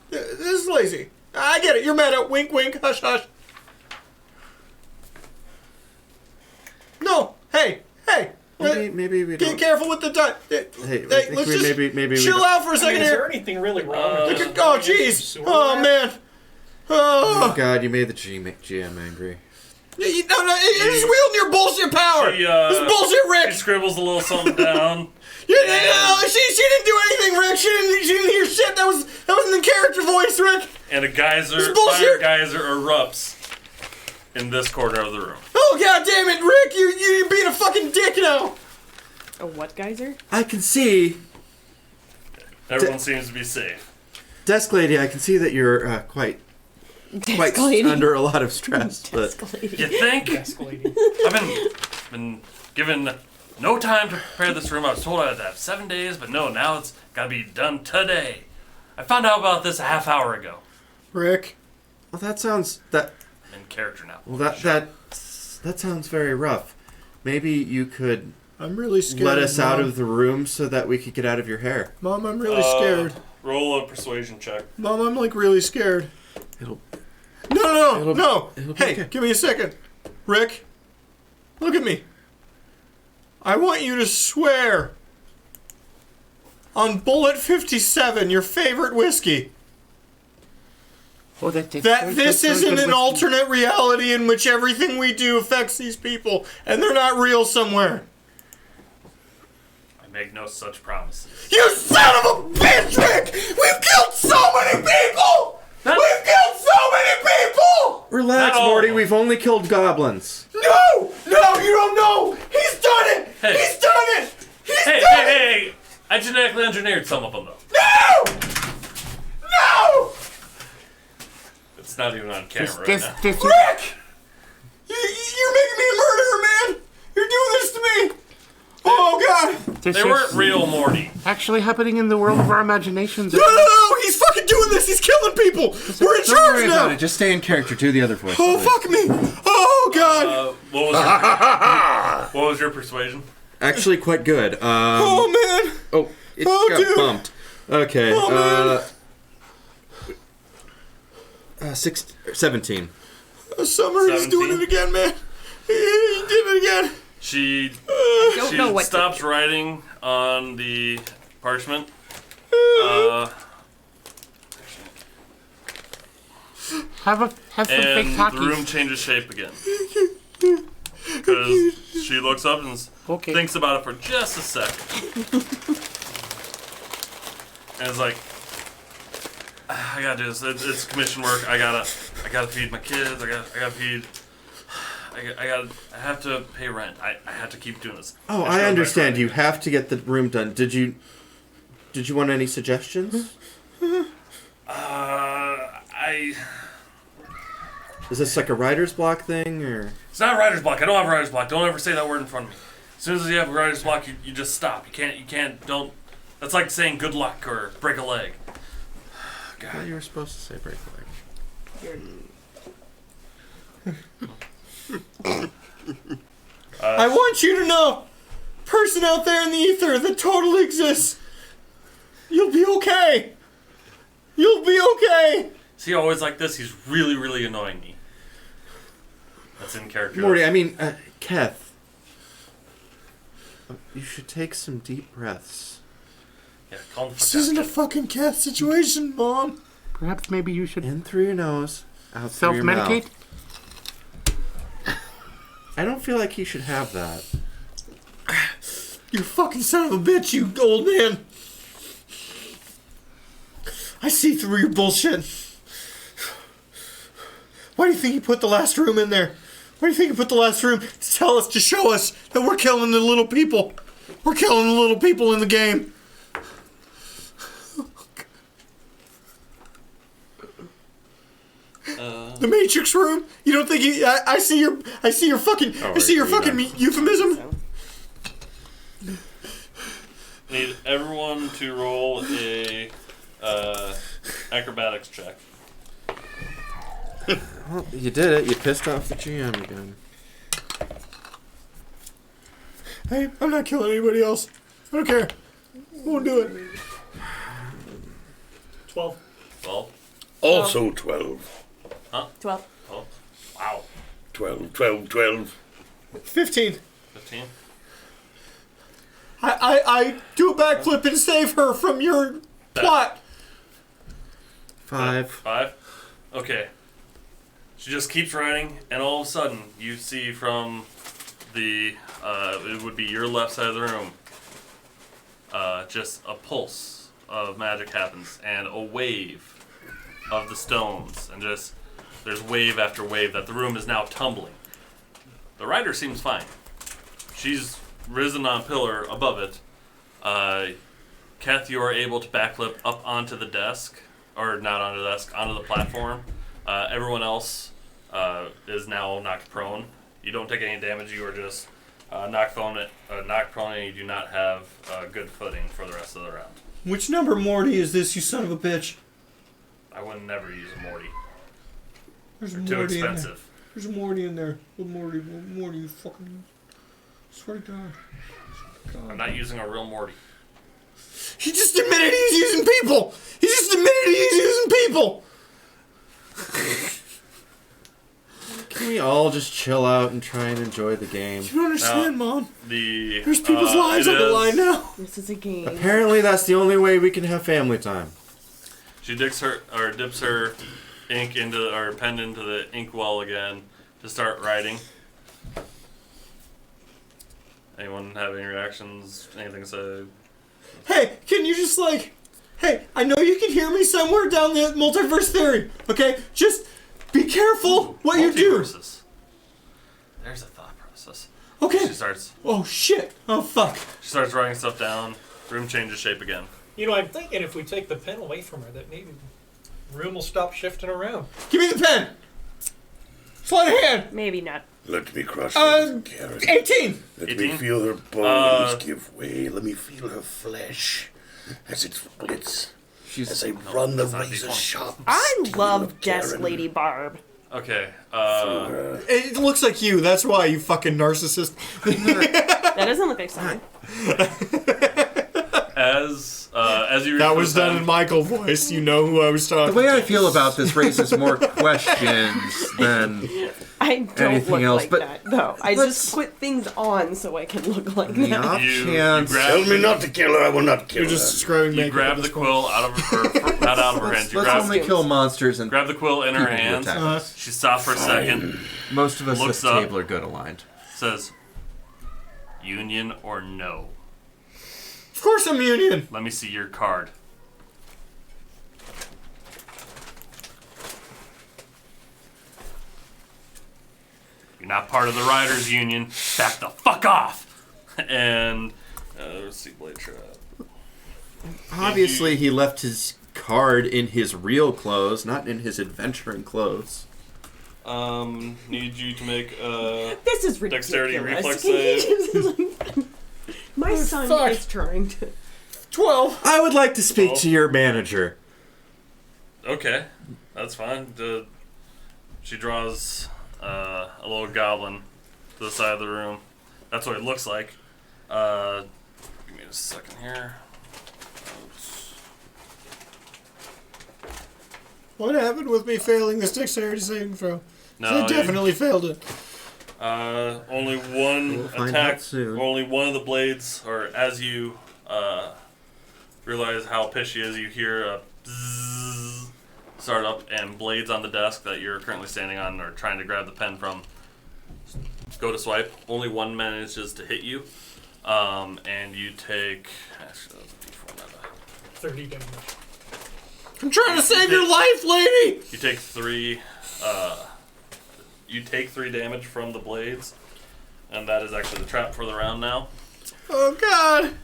This is lazy. I get it. You're mad at wink, wink, hush, hush. No. Hey. Maybe we Get don't. careful with the time. Hey, I think let's we just maybe chill we out for a I mean, second is there here. anything really wrong with this? Oh, jeez. Oh, man. Oh Oh. God, you made the GM angry. No, you're just wielding your bullshit power. This is bullshit, She Rick. scribbles a little something down. She didn't do anything, Rick. She didn't hear shit. That was in the character voice, Rick. And a This is fire bullshit. geyser erupts in this corner of the room. Oh, God damn it, Rick. You're being a fucking dick now. A what geyser? I can see, Everyone seems to be safe. Desk Lady. I can see that you're quite Desk lady. under a lot of stress. But Desk lady. You think? Desk lady. I've been given no time to prepare this room. I was told I'd have 7 days, but no, now it's got to be done today. I found out about this a half hour ago. Rick. well, that sounds that. I'm in character now. Well, that sounds very rough. Maybe you could I'm really scared. let us out Mom. of the room so that we could get out of your hair. Mom, I'm really scared. Roll a persuasion check. Mom, I'm like really scared. It'll. No. it'll be Hey, okay. give me a second. Rick, look at me. I want you to swear on Bullet 57, your favorite whiskey, Oh, that this isn't an alternate reality in which everything we do affects these people and they're not real somewhere. I make no such promises. You son of a bitch, Rick! We've killed so many people! We've killed so many people! Relax, Not all. Morty. We've only killed goblins. No, you don't know! He's done it! Hey. He's done it! He's Hey, done it! hey! I genetically engineered some of them, though. No! It's not even on camera right This, now. this, Rick! You're making me a murderer, man! You're me! Oh god! This They is weren't real Morty. actually happening in the world of our imaginations. No! He's fucking doing this! He's killing people! We're in Don't charge worry about now! it. Just stay in character. Do the other voice. Oh, fuck me! Oh god! What was your persuasion? Actually, quite good. Oh man! Oh, it Oh, got dude. bumped. Okay. Oh, 17. Summer, he's doing 17? it again, man. He did it again. She Don't know what stops to do. writing on the parchment. Have some fake And the room talkies. changes shape again. Because she looks up and Okay. thinks about it for just a second. And it's like, I gotta do this. It's commission work. I gotta feed my kids. I gotta feed. I have to pay rent. I have to keep doing this. Oh, And she I goes understand. back You have to get the room done. Did you want any suggestions? Is this like a writer's block thing, or? It's not writer's block. I don't have writer's block. Don't ever say that word in front of me. As soon as you have writer's block, you just stop. You can't, don't. That's like saying good luck or break a leg. I thought you were supposed to say break leg. I want you to know, person out there in the ether that totally exists, you'll be okay. You'll be okay. Is he always like this? He's really, really annoying me. That's in character. Morty, I mean, Keth. You should take some deep breaths. Yeah, calm the fuck This down. isn't a fucking cat situation, Mom. Perhaps maybe you should In through your nose, out through your mouth. self-medicate. I don't feel like he should have that. You fucking son of a bitch, you old man. I see through your bullshit. Why do you think he put the last room in there? Why do you think he put the last room to tell us, to show us that we're killing the little people? We're killing the little people in the game. The Matrix room? You don't think he? I see your fucking euphemism. Need everyone to roll a acrobatics check. Well, you did it. You pissed off the GM again. Hey, I'm not killing anybody else. I don't care. Won't do it. 12. 12. Also 12. 12. Oh, wow. 12. 15. 15. I do a backflip and save her from your plot. 5. 5. Okay. She just keeps writing, and all of a sudden, you see from the, it would be your left side of the room, just a pulse of magic happens, and a wave of the stones, and just, there's wave after wave that the room is now tumbling. The writer seems fine. She's risen on a pillar above it. Kath, you are able to backflip up onto the desk, or not onto the desk, onto the platform. Everyone else is now knocked prone. You don't take any damage. You are just knocked prone, and you do not have good footing for the rest of the round. Which number Morty is this, you son of a bitch? I would never use a Morty. There's They're too Morty in there. expensive. There's a Morty in there. Morty, you fucking... Swear to God. I'm not using a real Morty. He just admitted he's using people! He just admitted he's using people! Can we all just chill out and try and enjoy the game? You don't understand, Mom. There's people's lives on the line now. This is a game. Apparently, that's the only way we can have family time. She dips her ink into, or pen into the ink well again to start writing. Anyone have any reactions? Anything to say? Hey, can you just hey, I know you can hear me somewhere down the multiverse theory, okay? Just be careful what you do. Multiverses. There's a thought process. Okay. She starts Oh, shit. Oh, fuck. writing stuff down. Room changes shape again. You know, I'm thinking if we take the pen away from her, that maybe the room will stop shifting around. Give me the pen. Sleight of hand. Maybe not. Let me crush her, Karen. 18. Let 18? me feel her bones give way. Let me feel her flesh as it splits. As I run the that's not razor D20. sharp. I steel love of Desk Karen Lady Barb. Okay. It looks like you. That's why, you fucking narcissist. That doesn't look like someone. As you reach That for was the done pen, in Michael voice. You know who I was talking The way to. I feel about this raises more questions than I don't anything look else, like but that, though. I let's- just put things on so I can look like the that. off You chance. grab- Tell me not to kill her. I will not kill You're her. just describing You makeup grab at the this point. quill out of her, not out of her hands. You Let's grab, only kill monsters and grab the quill in her people who hands. attack us. She stops for a second. Most of us at Looks the up. table are good aligned. Says, "Union or no? Of course I'm Union. Let me see your card." You're not part of the Riders Union. Back the fuck off! And let's see, Blade Trap. Obviously, he left his card in his real clothes, not in his adventuring clothes. Need you to make This is ridiculous. Dexterity reflex Can you save. just- My son fuck? is trying to. 12. I would like to speak to your manager. Okay, that's fine. She draws a little goblin to the side of the room. That's what it looks like. Give me a second here. Oops. What happened with me failing this dexterity saving throw? No, I definitely failed it. only one We'll find attack. out soon. Only one of the blades, or as you realize how pissed she is, you hear a bzzz start up, and blades on the desk that you're currently standing on or trying to grab the pen from go to swipe. Only one manages to hit you, and you take. Actually, that's a D4, not a- 30 damage. I'm trying to save your life, lady! You take 3. You take 3 damage from the blades, and that is actually the trap for the round now. Oh, God.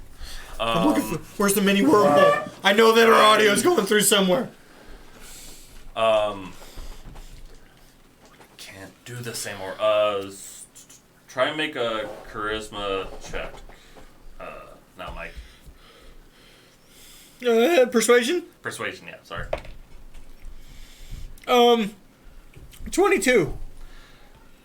I'm looking for, where's the mini wormhole? I know that our audio is going through somewhere. Can't do this anymore. Try and make a charisma check. Now, Mike. Persuasion? Persuasion, yeah, sorry. 22.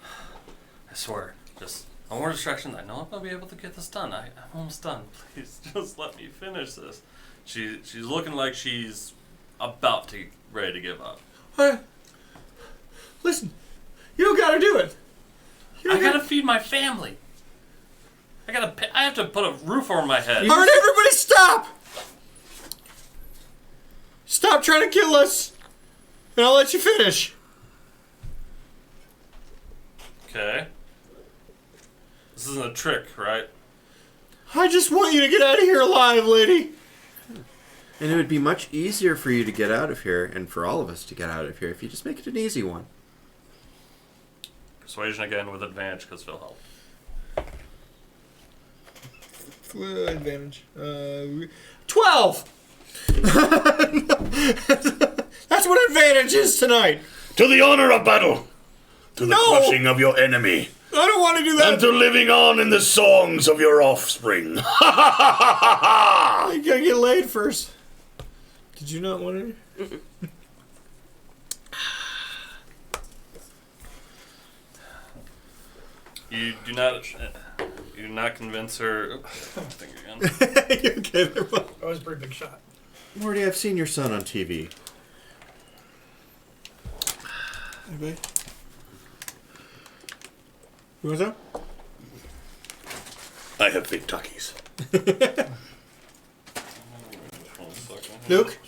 I swear, just no more distractions. I know I'm gonna be able to get this done. I'm almost done. Please, just let me finish this. She's looking like she's about to ready to give up. Listen, you don't gotta do it. I gotta feed my family. I have to put a roof over my head. Alright, everybody stop! Stop trying to kill us, and I'll let you finish. Okay. This isn't a trick, right? I just want you to get out of here alive, lady. And it would be much easier for you to get out of here, and for all of us to get out of here, if you just make it an easy one. Persuasion again with advantage because Phil helped. Advantage. 12! That's what advantage is tonight. To the honor of battle. To the No! crushing of your enemy. I don't want to do And that. to living on in the songs of your offspring. I gotta get laid first. Did you not want to? You do not convince her. Oops, finger again. You okay there, bud? That was a pretty big shot. Morty, I've seen your son on TV. Okay. You want some? I have big tuckies. 1 second. Luke?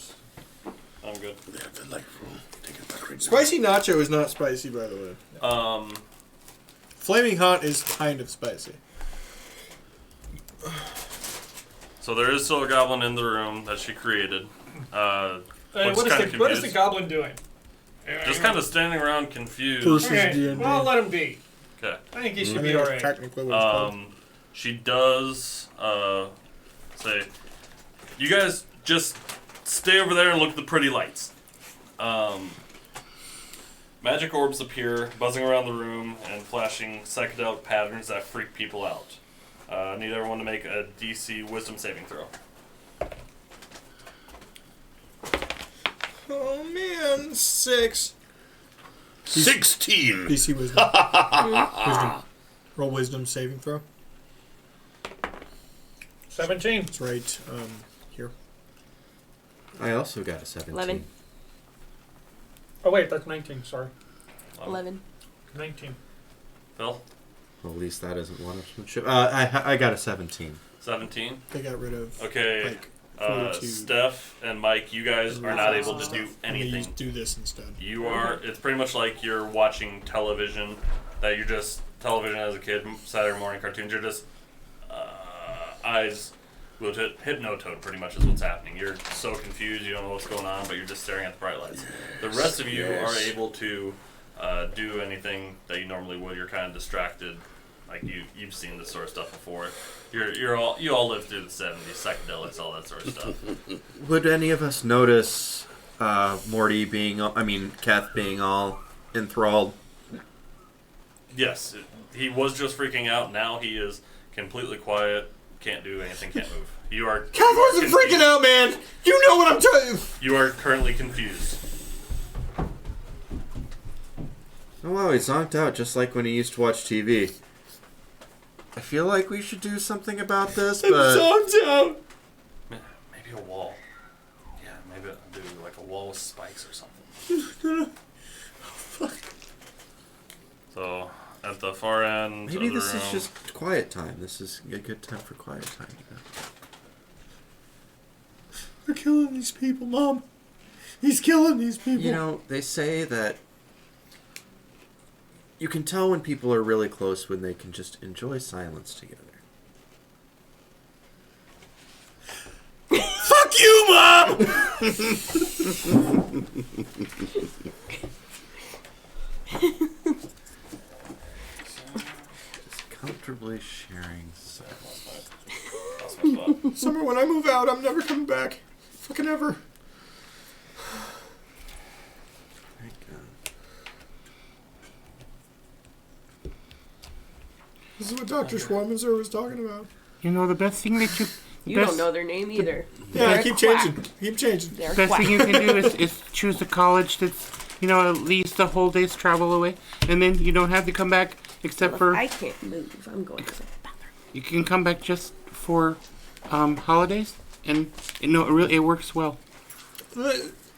I'm good. They have delightful. Take it back right now. Spicy nacho is not spicy, by the way. Flaming hot is kind of spicy. So there is still a goblin in the room that she created. Hey, Looks what is kinda the what is the confused. goblin doing? Just kind of standing around confused. Versus Okay, D&D. well, let him be. Okay. I think he should I be mean, that's alright. technically what it's called. She does say, "You guys just stay over there and look at the pretty lights." Magic orbs appear, buzzing around the room and flashing psychedelic patterns that freak people out. I need everyone to make a DC Wisdom saving throw. Oh man, 6. 16. DC wisdom. Wisdom. Roll wisdom saving throw. 17. That's right. Here. I also got a 17. 11. Oh, wait, that's 19. Sorry. 11. 19. Phil? Well, at least that isn't one-upsmanship. I got a 17. 17. They got rid of. Okay. Like, 42. Steph and Mike, you guys are not able to stuff. do I'm gonna anything. do this instead. You are. It's pretty much like you're watching television. That you're just television as a kid, Saturday morning cartoons. You're just eyes with hypnotoad. Pretty much is what's happening. You're so confused. You don't know what's going on, but you're just staring at the bright lights. The rest of you are able to do anything that you normally would. You're kind of distracted. Like you've seen this sort of stuff before. You all lived through the 70s, psychedelics, all that sort of stuff. Would any of us notice Morty Kath being all enthralled? Yes, he was just freaking out. Now he is completely quiet. Can't do anything. Can't move. You are. Kath wasn't freaking out, man. You know what I'm telling you. You are currently confused. Oh wow, he zonked out just like when he used to watch TV. I feel like we should do something about this, but... I'm zonked out. Maybe a wall. Yeah, maybe I'll do like a wall with spikes or something. Fuck. So, at the far end Maybe of the this room, is just quiet time. This is a good time for quiet time. They're killing these people, Mom. He's killing these people. You know, they say that you can tell when people are really close when they can just enjoy silence together. Fuck you, Mom! Just comfortably sharing silence. that's my spot. Summer, when I move out, I'm never coming back. Fucking ever. Thank God. This is what Dr. Schwarmanzer was talking about. You know, the best thing that you... You don't know their name either. Yeah, They're keep quack. changing. Keep changing. They're Best quack. thing you can do is choose a college that's, you know, at least a whole day's travel away. And then you don't have to come back except Well, for... if I can't move. I'm going to the bathroom. You can come back just for holidays. And, you know, it works well.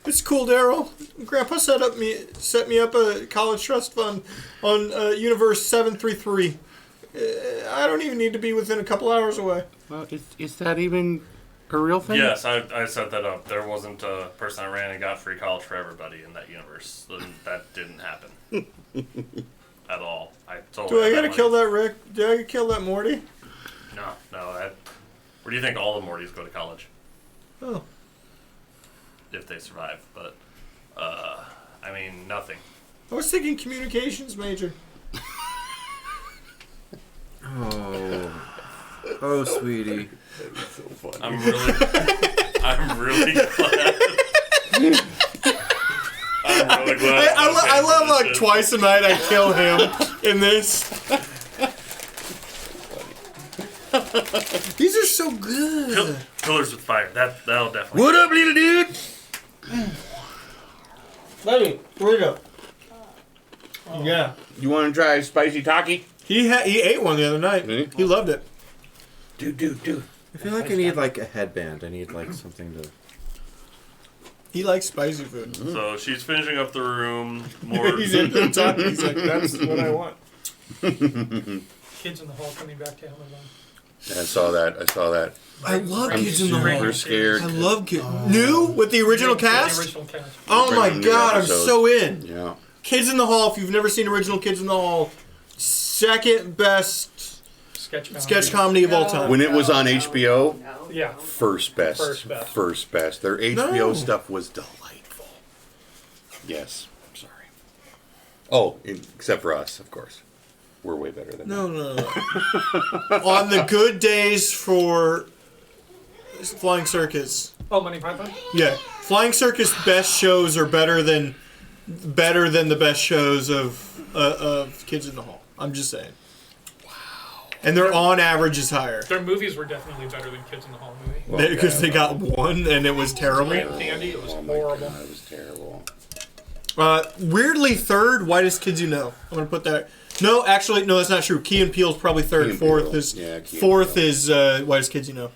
It's cool, Daryl. Grandpa set me up a college trust fund on Universe 733. I don't even need to be within a couple hours away. Well, is that even a real thing? Yes, I set that up. There wasn't a person that ran and got free college for everybody in that universe. That didn't happen. At all. Do I gotta kill that Rick? Do I gotta kill that Morty? No. Where do you think all the Mortys go to college? Oh. If they survive, but I mean nothing. I was thinking communications major. Oh, sweetie. So funny. I'm really glad. I'm really glad. I love like twice a night I kill him in this. These are so good. Pillars with fire. That'll definitely. What up, little dude? Let me up. Yeah. You want to try spicy taki? He ate one the other night. Really? He loved it. Dude. I feel like I need like a headband. I need like something to... He likes spicy food. So she's finishing up the room. More. He's into the talk. He's like, that's what I want. Kids in the Hall coming back to Amazon. I saw that. I love I'm Kids in the super Hall. scared. I love Kids. New with the original The cast? original cast. Oh my Brand new god, I'm episode. so in. Yeah. Kids in the Hall, if you've never seen original Kids in the Hall, second best sketch comedy of all time. When it was on HBO, Yeah. first best. First best. Their HBO No. stuff was delightful. Yes. Sorry. Oh, except for us, of course. We're way better than No. On the good days for Flying Circus. Oh, Monty Python? Yeah. Flying Circus best shows are better than better than the best shows of Kids in the Hall. I'm just saying. And their on average is higher. Their movies were definitely better than Kids in the Hall movie. Because they got one and it was terrible. Andy, it was horrible. God, it was terrible. Weirdly, third, Whitest Kids You Know. I'm going to put that. No, actually, no, that's not true. Key and Peele's probably third. Key and Fourth Peele. is Yeah, Key and fourth Peele. is Whitest Kids You Know.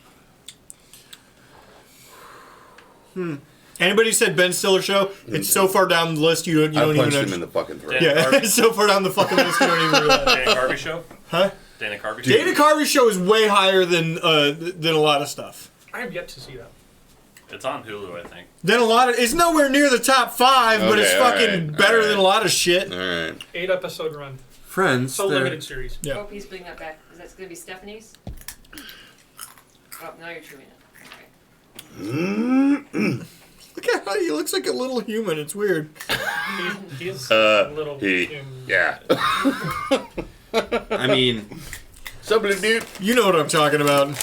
Anybody said Ben Stiller show? It's so far down the list you don't I even punched know. him in the fucking throat. Yeah, Carvey. it's so far down the fucking list you don't even realize. Dana Carvey show? Huh? Dana Carvey show? Dana Carvey's show is way higher than a lot of stuff. I have yet to see that. It's on Hulu, I think. Then a lot of it's nowhere near the top 5, but it's Okay, fucking alright, better alright. than a lot of shit. All right. 8-episode run. Friends, So they're- limited series. Yeah. Oh, he's bringing that back. Is that going to be Stephanie's? Oh, now you're chewing it. Okay. Look at how he looks like a little human. It's weird. He's a little. Yeah. I mean, Somebody, dude. You know what I'm talking about.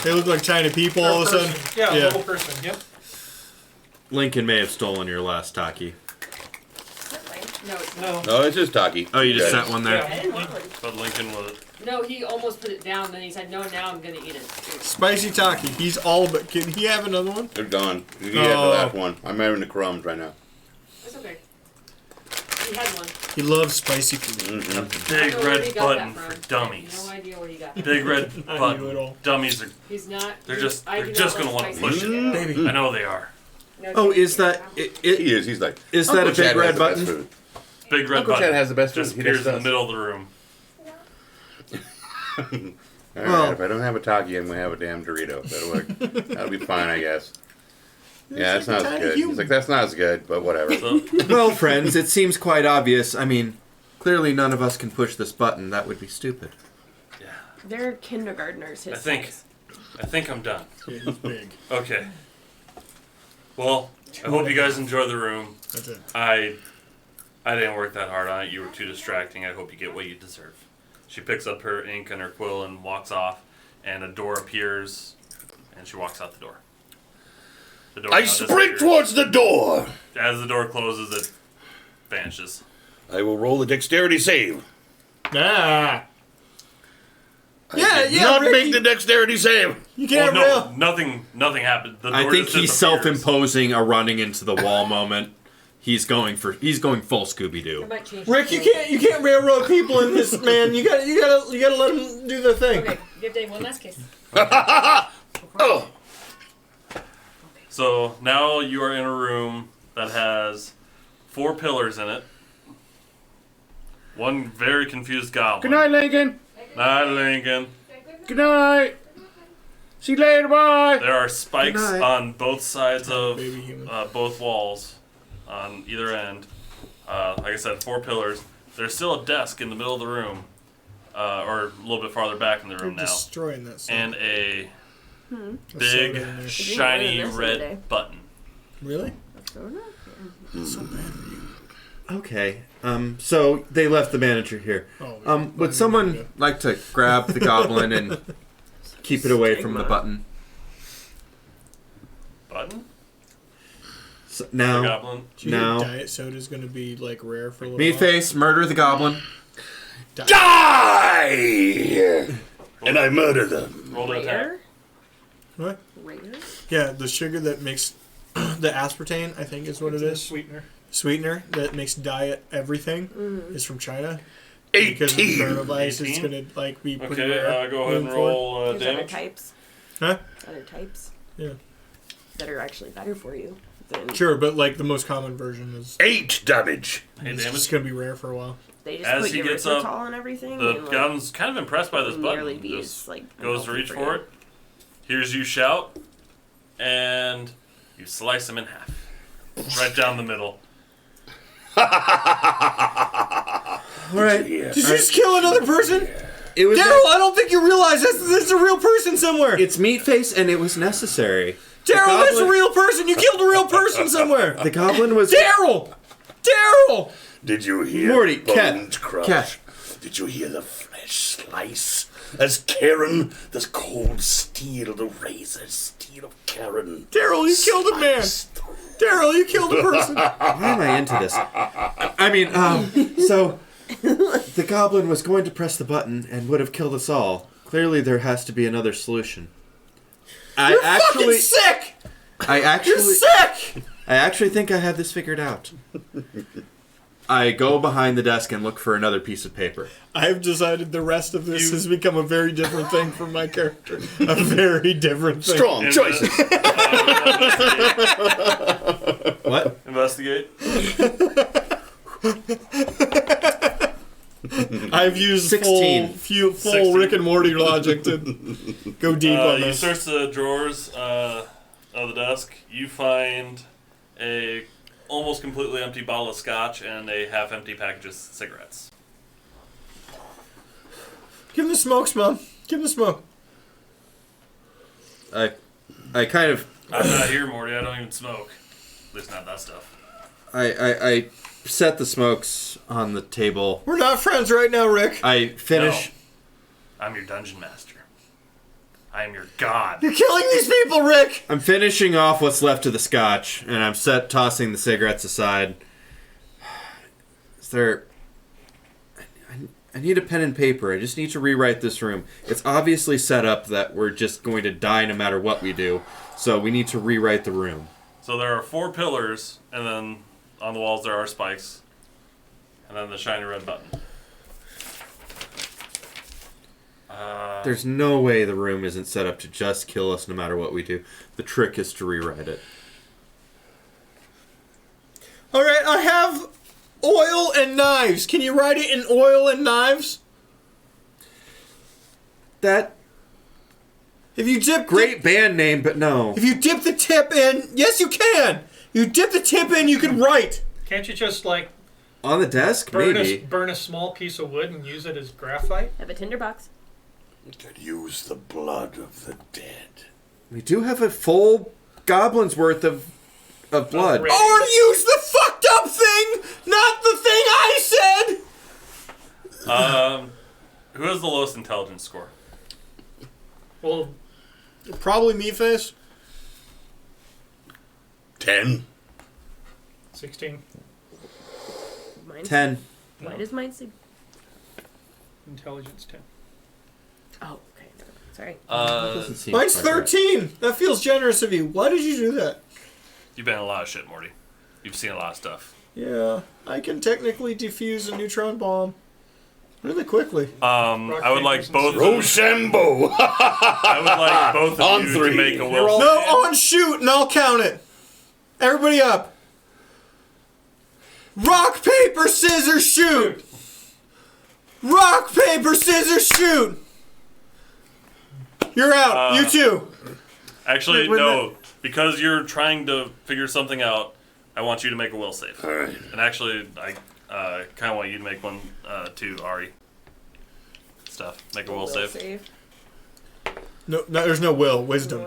They look like China people all of a sudden. Yeah, a little person. Yep. Lincoln may have stolen your last Taki. No, it's No. No, it's just Taki. Oh, you just Okay. sent one there? I didn't want one. But Lincoln was... No, he almost put it down, then he said, no, now I'm going to eat it. Spicy Taki. He's all about. Can he have another one? They're gone. You had the last one. I'm having the crumbs right now. It's okay. He had one. He loves spicy food. A I big don't know where he red got button that for from. dummies. No idea where he got that. Big red I knew it button. all. Dummies are... He's not. They're I just do not gonna like want to spicy push food. it. Baby. I know they are. No, Oh, he- is that it? He is. He's like. Is that a Uncle big Chad red has the best button? food. Big red Uncle button. Chad has the best food. Just He appears just in the does. middle of the room. All right, Well- if I don't have a Taki, I'm gonna have a damn Dorito. That'll work. That'll be fine, I guess. Yeah, that's not as tiny good. human. He's like, that's not as good, but whatever. So, Well, friends, it seems quite obvious. I mean, clearly none of us can push this button. That would be stupid. They're kindergartners. His I think- size. I think I'm done. Yeah, he's big. Okay. Well, I hope you guys enjoy the room. That's it. I didn't work that hard on it. You were too distracting. I hope you get what you deserve. She picks up her ink and her quill and walks off, and a door appears, and she walks out the door. The door I now sprint disappears. towards the door. As the door closes, it vanishes. I will roll the dexterity save. Ah. I Yeah, did yeah, not Ricky. make the dexterity save. You Well, can't no, nothing happened. The I door think just he's disappears. self-imposing a running into the wall moment. He's going full Scooby I Doo. might change Rick, the you can't railroad people in this, man. You gotta let them do their thing. Okay, give Dave one last kiss. Oh. So now you are in a room that has 4 pillars in it. One very confused goblin. Good night, Lincoln. Night, Lincoln. Good night. See you later. Bye. There are spikes Good night. on both sides of Baby human. both walls on either end. Like I said, 4 pillars. There's still a desk in the middle of the room, or a little bit farther back in the You're room now, destroying that stuff. and a A soda in big, there. shiny didn't learn this today. red button. Really? So So bad for you. Okay. So they left the manager here. Oh, Would someone like to grab the goblin and keep it away from the button? Button? So The now, goblin? Do you think now, diet soda's gonna be like rare for a little while? Meatface, murder the goblin. Die! And I murder them. Roll to attack. rare? What? Rare? Yeah, the sugar that makes the aspartame, I think is what it is. Sweetener. Sweetener that makes diet everything is from China. Because of the 18. coronavirus, it's 18? gonna like be pretty Okay, rare. go ahead and moving forward. roll There's other damage. types. Huh? Other types. Yeah. That are actually better for you. Than Sure, but like the most common version is 8 damage. Hey, it's damage. just gonna be rare for a while. they just As put he your gets up, erythritol and everything. The and, like, goblin's kind of impressed by this nearly button. be Just like goes to unhealthy reach for for you. it. Hears you shout, and you slice him in half. Right down the middle. All right. Did you just kill another person? It was. Daryl, I don't think you realize that's a real person somewhere. It's Meatface, and it was necessary. Daryl, the that's a goblin- real person. You killed a real person somewhere. The goblin was. Daryl! Daryl! Did you hear Morty, bones Cat, crush? Cat. Did you hear the flesh slice? As Karen, the cold steel, the razor steel of Karen. Daryl, you killed a man. sliced through Daryl, you killed a person. Why am I into this? So the goblin was going to press the button and would have killed us all. Clearly, there has to be another solution. You're fucking sick. You're sick. I actually think I have this figured out. I go behind the desk and look for another piece of paper. I've decided the rest of this has become a very different thing for my character. A very different thing. Strong choices. What? Investigate. I've used 16. full 16. Rick and Morty logic to go deep on You this. search the drawers of the desk. You find a almost completely empty bottle of scotch and a half-empty package of cigarettes. Give him the smokes, Mom. Give him the smoke. I kind of... I'm not here, Morty. I don't even smoke. At least not that stuff. I set the smokes on the table. We're not friends right now, Rick. I finish... No. I'm your dungeon master. I am your god. You're killing these people, Rick. I'm finishing off what's left of the scotch, and I'm tossing the cigarettes aside. Is there... I need a pen and paper. I just need to rewrite this room. It's obviously set up that we're just going to die no matter what we do, so we need to rewrite the room. So there are 4 pillars, and then on the walls there are spikes, and then the shiny red button. There's no way the room isn't set up to just kill us no matter what we do. The trick is to rewrite it. All right, I have oil and knives. Can you write it in oil and knives? That... If you dip... Great band name, but no. If you dip the tip in... Yes, you can. You dip the tip in, you can write. Can't you just, like, On the desk? Maybe. burn a small piece of wood and use it as graphite? Have a tinderbox. Could use the blood of the dead. We do have a full goblin's worth of blood. Already? Or use the fucked up thing, not the thing I said. Who has the lowest intelligence score? Well, Probably Meatface. 10. 16. Mine's, 10. Why does mine say... Intelligence 10. Oh, okay. Sorry. Doesn't seem Mine's quite right. 13. That feels generous of you. Why did you do that? You've been in a lot of shit, Morty. You've seen a lot of stuff. Yeah, I can technically defuse a neutron bomb really quickly. I would like both. Rochambeau. I would like both On of you 3. to make a You're will. all- No, on shoot, and I'll count it. Everybody up. Rock, paper, scissors, shoot. Rock, paper, scissors, shoot. You're out. You too. Actually, Wait, no. Because you're trying to figure something out, I want you to make a will save. All right. And actually, I kind of want you to make one too, Ari. Stuff. Make a will save. No, there's no will. Wisdom.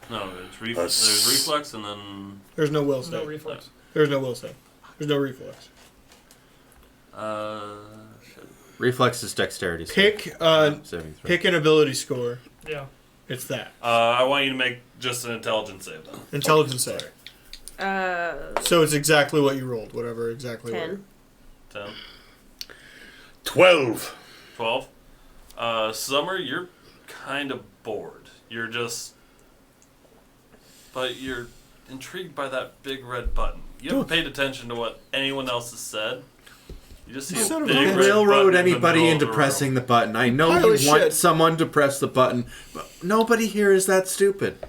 No, there's reflex and then... There's no will No save. reflex. There's no will save. There's no reflex. Shit. Reflex is dexterity. save. Saving throw. Pick an ability score. Yeah. It's that. I want you to make just an intelligence save, though. Intelligence save. So it's exactly what you rolled. Whatever exactly. 10. 10. 12. 12. Summer, you're kind of bored. You're just... But you're intrigued by that big red button. You haven't paid attention to what anyone else has said. You just see a Son of a big bitch. red Railroad button in the anybody middle of into the pressing room. the button. I know Pile you of want shit. someone to press the button, but nobody here is that stupid.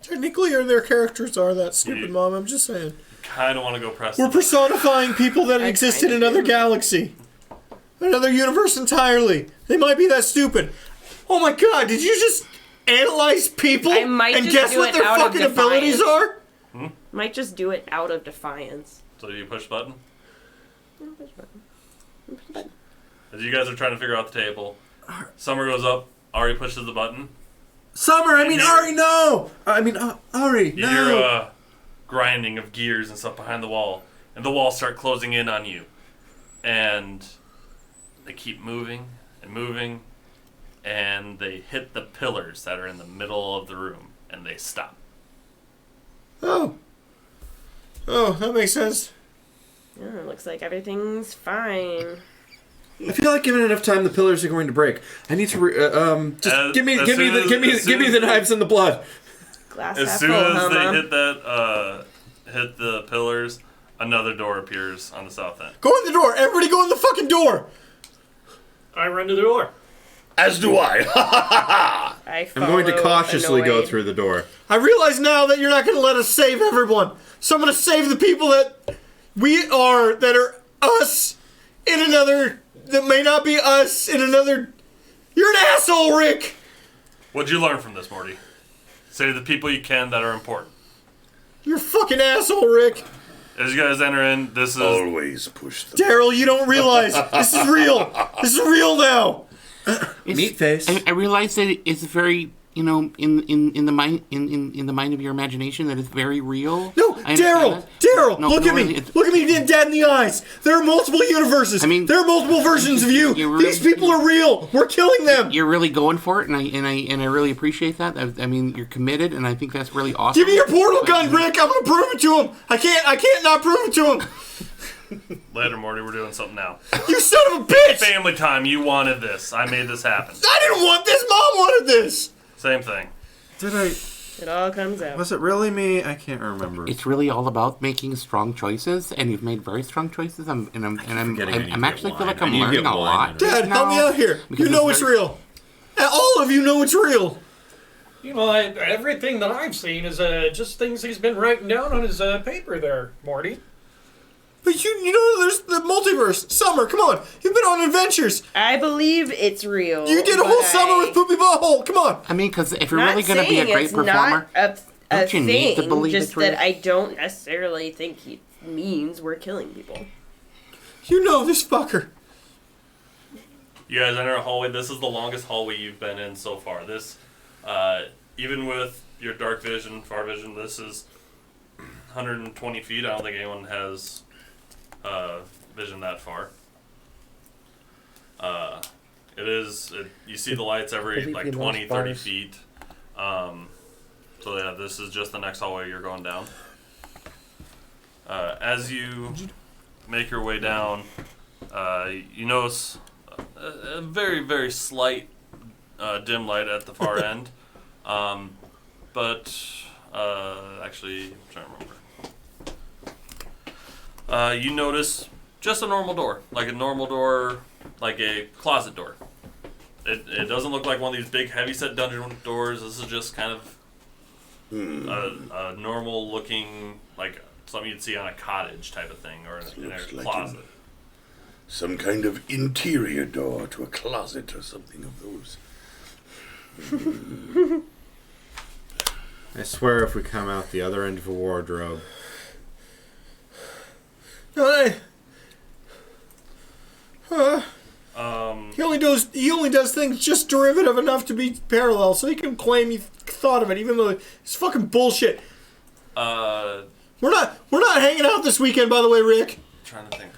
Technically, their characters are that stupid, You- Mom. I'm just saying. Kind of want to go press We're the button. personifying people that I exist in kinda another do. galaxy, another universe entirely. They might be that stupid. Oh my God! Did you just analyze people I might and just guess do what it their out of fucking abilities defiance. are? Might just do it out of defiance. So you push the button? As you guys are trying to figure out the table, Summer goes up, Ari pushes the button. Summer, I mean You- Ari, no! I mean Ari, You no! hear grinding of gears and stuff behind the wall, and the walls start closing in on you. And they keep moving and moving, and they hit the pillars that are in the middle of the room, and they stop. Oh, that makes sense. Oh, looks like everything's fine. I feel like given enough time, the pillars are going to break. I need to just give me the knives and the blood. Glass As half soon full, as huh, they Mom? hit the pillars, another door appears on the south end. Go in the door. Everybody go in the fucking door. I run to the door. As do I. I'm going to follow, cautiously go annoyed. through the door. I realize now that you're not going to let us save everyone. So I'm going to save the people that are us in another, that may not be us in another. You're an asshole, Rick. What'd you learn from this, Morty? Say the people you can that are important. You're a fucking asshole, Rick. As you guys enter in, this is... Always push the... Daryl, you don't realize. This is real. This is real now. Meat face. I realize that it's very, in the mind in the mind of your imagination that it's very real. No, I understand that. Daryl, No, look but at no, me. it's- Look at me dead in the eyes. There are multiple universes. I mean, there are multiple versions of you. you're really- These people are real. We're killing them. You're really going for it, and I really appreciate that. I mean, you're committed, and I think that's really awesome. Give me your portal gun, Rick. I'm gonna prove it to him. I can't not prove it to him. Later, Morty, we're doing something now. You son of a bitch. Family time, you wanted this. I made this happen. I didn't want this. Mom wanted this. Same thing. Did I? It all comes out. Was it really me? I can't remember. It's really all about making strong choices, and you've made very strong choices. I'm forgetting I need to actually get feel like wine. I'm I need to learning get a wine. lot. Dad, help me now, out here. because You know it's it's very- real. And all of you know it's real. You know, everything that I've seen is just things he's been writing down on his paper there, Morty. But you know there's the multiverse. Summer, come on. You've been on adventures. I believe it's real. You did a whole but summer with Poopy Butthole. Come on. I mean, because if you're Not really going to be a saying great it's performer, not a don't you need to thing, believe just it's real? that I don't necessarily think he means we're killing people. You know this fucker. You guys enter a hallway. This is the longest hallway you've been in so far. This, even with your dark vision, far vision, this is 120 feet. I don't think anyone has vision that far. You see the lights every like 20, 30 feet. So yeah, this is just the next hallway you're going down. As you make your way down, you notice a very, very slight dim light at the far end. Actually, I'm trying to remember. You notice just a normal door, like a closet door. It doesn't look like one of these big heavy-set dungeon doors. This is just kind of a normal looking, like something you'd see on a cottage type of thing, or in a Looks like closet. Some kind of interior door to a closet or something of those. I swear if we come out the other end of a wardrobe. No, Um, he only does things just derivative enough to be parallel, so he can claim he thought of it, even though it's fucking bullshit. uh, We're not hanging out this weekend, by the way, Rick. trying to think.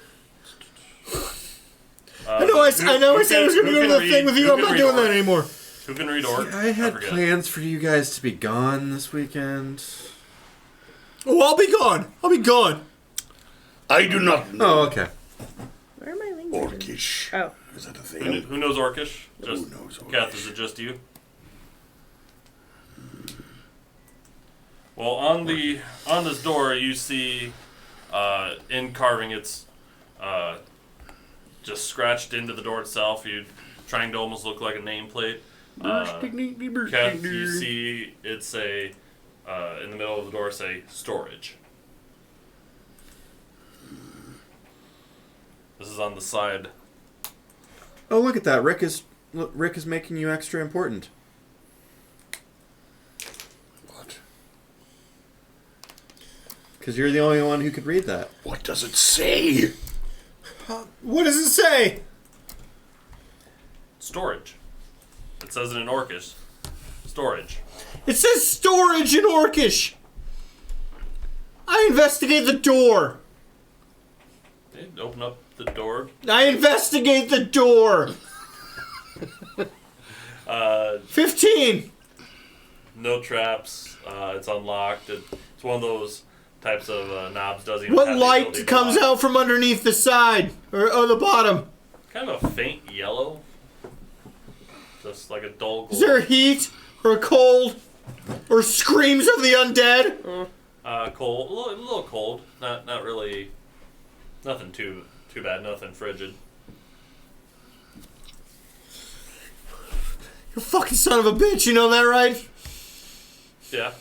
I know I said I was going to go to the thing with you. I'm not doing that anymore. Who can read orc? I had forget. plans for you guys to be gone this weekend. Oh, I'll be gone. I'll be gone. I do not know Oh, okay. Where are my languages? Orcish. Oh. Is that a thing? Who knows Orcish? Just Who knows Orcish? Kath, is it just you? Well, on this door you see in carving it's just scratched into the door itself. You trying to almost look like a nameplate. Kath, you see it's a in the middle of the door say storage. This is on the side. Oh, look at that. Rick is making you extra important. What? Because you're the only one who could read that. What does it say? What does it say? Storage. It says it in Orcish. Storage. It says storage in Orcish. I investigate the door. Okay, open up the door. I investigate the door. 15! No traps. It's unlocked. It's one of those types of knobs doesn't even What have the light ability to comes lock. out from underneath the side? Or the bottom? Kind of a faint yellow. Just like a dull glow. Is there a heat? Or a cold? Or screams of the undead? Cold. A little cold. Not really. Nothing too bad. Nothing frigid. You fucking son of a bitch, you know that, right? Yeah.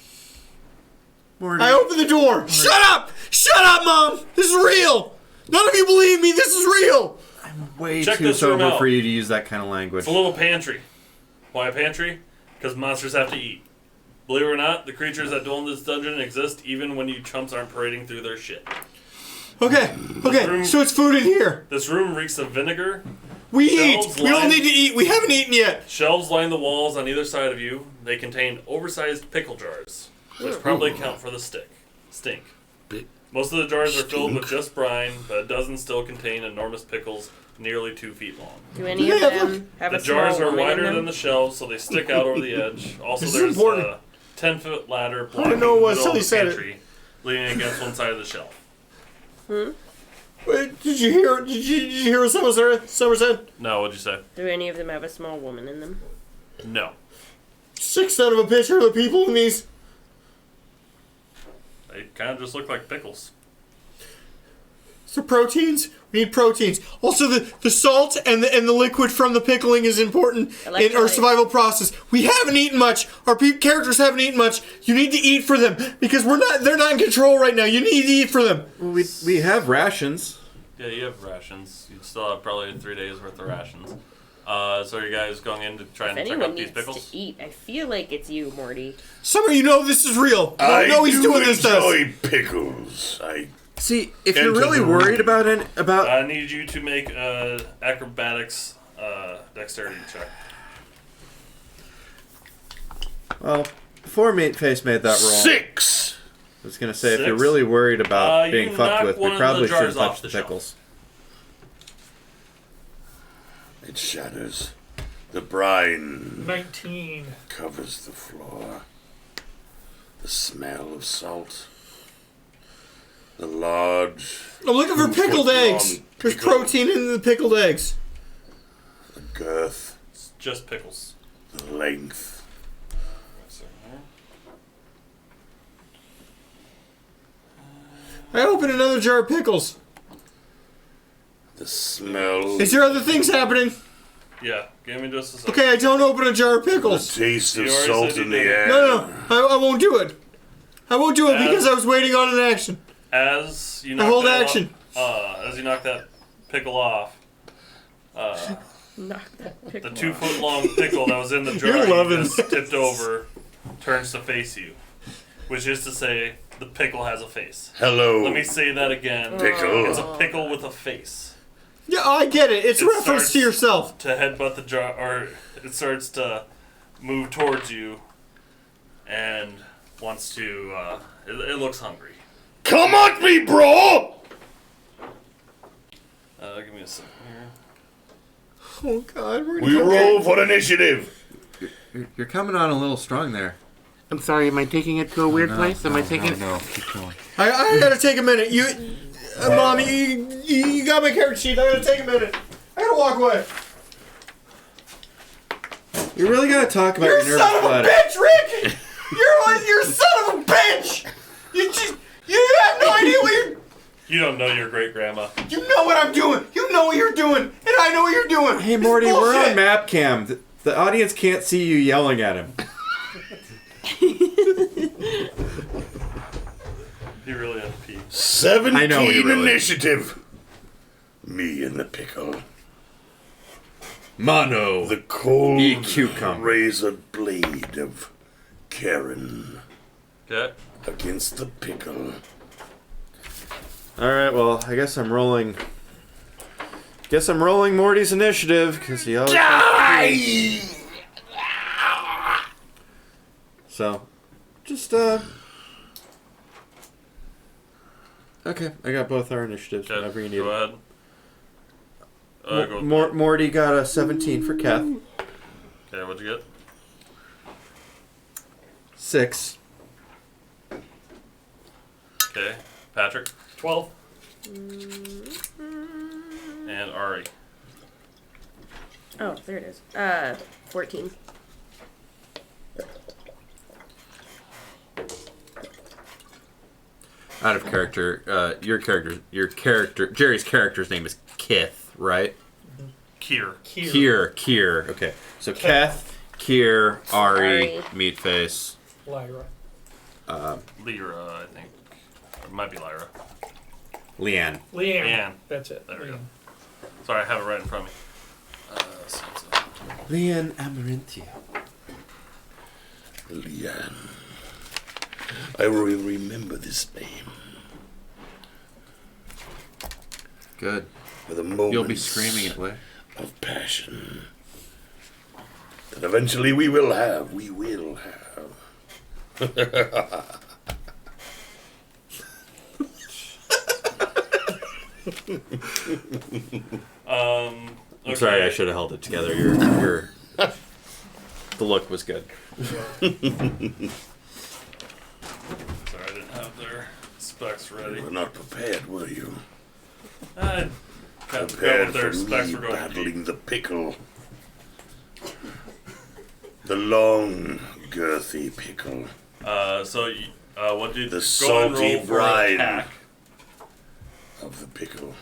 Morty. I open the door. Shut up! Shut up, Mom! This is real! None of you believe me, this is real! Way Check too this room sober out. for you to use that kind of language. It's a little pantry. Why a pantry? Because monsters have to eat. Believe it or not, the creatures that dwell in this dungeon exist even when you chumps aren't parading through their shit. Okay, so it's food in here. This room reeks of vinegar. We Shelves eat! We don't lined- need to eat, we haven't eaten yet! Shelves line the walls on either side of you. They contain oversized pickle jars, which probably account for the stink. Most of the jars are filled with just brine, but a dozen still contain enormous pickles nearly 2 feet long. Do any of them have The a small jars are woman in wider them? than the shelves, so they stick out over the edge. Also, This is there's important. a 10-foot ladder I blocking didn't know it was the till middle he of the said it. pantry, leaning against one side of the shelf. Wait, did you hear what Summer said? No, what'd you say? Do any of them have a small woman in them? No. Sick son of a bitch are the people in these. They kind of just look like pickles. So proteins? We need proteins. Also, the salt and the liquid from the pickling is important in our Electrolytes. survival process. We haven't eaten much. Our characters haven't eaten much. You need to eat for them because they're not in control right now. You need to eat for them. We have rations. Yeah, you have rations. You still have probably 3 days worth of rations. So are you guys going in to try If and check anyone out these needs pickles? to eat, I feel like it's you, Morty. Summer, you know this is real. I know he's do doing this to us. enjoy pickles. See, if you're Enter really the worried room. about I need you to make acrobatics dexterity check. well, before Meatface made that roll, 6. I was gonna say if you're 6? really worried about being you fucked knock with, one we of the probably jars shouldn't off touch the the shelf. pickles. It shatters. The brine 19. covers the floor. The smell of salt. The large, I'm looking for pickled eggs. long There's pickle. protein in the pickled eggs. the girth, It's just pickles. the length. I open another jar of pickles. The smell. Is there other things happening? Yeah, give me just a second. Okay, I don't open a jar of The pickles. taste of You already salt said you in the did it. air. No, I won't do it. I won't do it because I was waiting on an action. As you I knock hold that action. as you knock that pickle off, Knock that the pickle 2 off. foot long pickle that was in the jar You're you loving just tipped over turns to face you, which is to say the pickle has a face. Hello, Let me say that again. pickle. It's a pickle with a face. Yeah, I get it. It's a It reference starts to yourself. To headbutt the jar, or it starts to move towards you, and wants to. It looks hungry. Come at me, bro! Give me a second here. Oh God, we're We gonna roll for initiative. You're coming on a little strong there. I'm sorry, am I taking it to a weird place? Am I taking it? No, keep going. I gotta take a minute. Mom, you got my character sheet. I gotta take a minute. I gotta walk away. You really gotta talk about You're your a nervous son of a bladder. bitch, Rick. You're a son of a bitch. You have no idea what you're. You don't know your great grandma. You know what I'm doing. You know what you're doing, and I know what you're doing. Hey This is Morty, we're bullshit. on map cam. The audience can't see you yelling at him. You really have to pee. 17 I know he really- initiative. Me and the pickle. Mono. The cold E cucumber. razor blade of Karen Okay. against the pickle. Alright, well, I guess I'm rolling. Guess I'm rolling Morty's initiative, because he always has to be. So, just, okay, I got both our initiatives, Okay. whenever you need Go it. ahead. Go. Morty got a 17 for Kath. Okay, what'd you get? 6. Okay, Patrick 12. and Ari. Oh, there it is. 14. Out of character, your character, Jerry's character's name is Kith, right? Kier. Kier. Okay, so Keth, Kier, Ari, Meatface, Lyra. Lyra, I think. Or it might be Lyra. Leanne. Leanne. That's it. There we go. Sorry, I have it right in front of me. Leanne Amarantia. Leanne. I will remember this name. Good. For the moments You'll be screaming it later. of passion that eventually we will have. We will have. Okay. I'm sorry, I should have held it together. Your the look was good. Sorry, I didn't have their specs ready. You were not prepared, were you? I kind of forgot Prepared what their for specs me were going to be. battling the pickle. The long, girthy pickle. What did The go and salty roll for brine attack? of the pickle.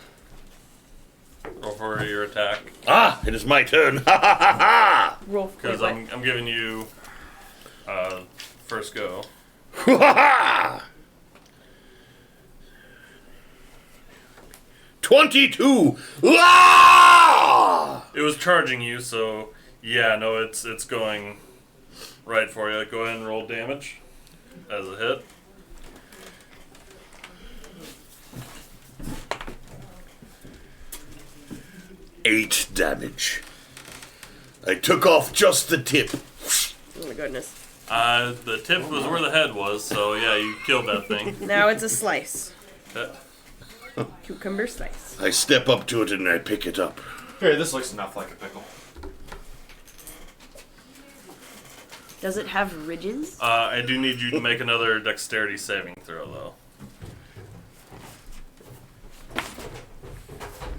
Roll for your attack. Ah, it is my turn. Ha ha ha ha! Roll for Because I'm giving you first go. Ha ha! 22! Ah! It was charging you, so yeah, no, it's going right for you. Go ahead and roll damage as a hit. Eight damage. I took off just the tip. Oh my goodness. The tip was where the head was, so yeah, you killed that thing. Now it's a slice. Okay. Cucumber slice. I step up to it and I pick it up. Here, this looks enough like a pickle. Does it have ridges? I do need you to make another dexterity saving throw, though.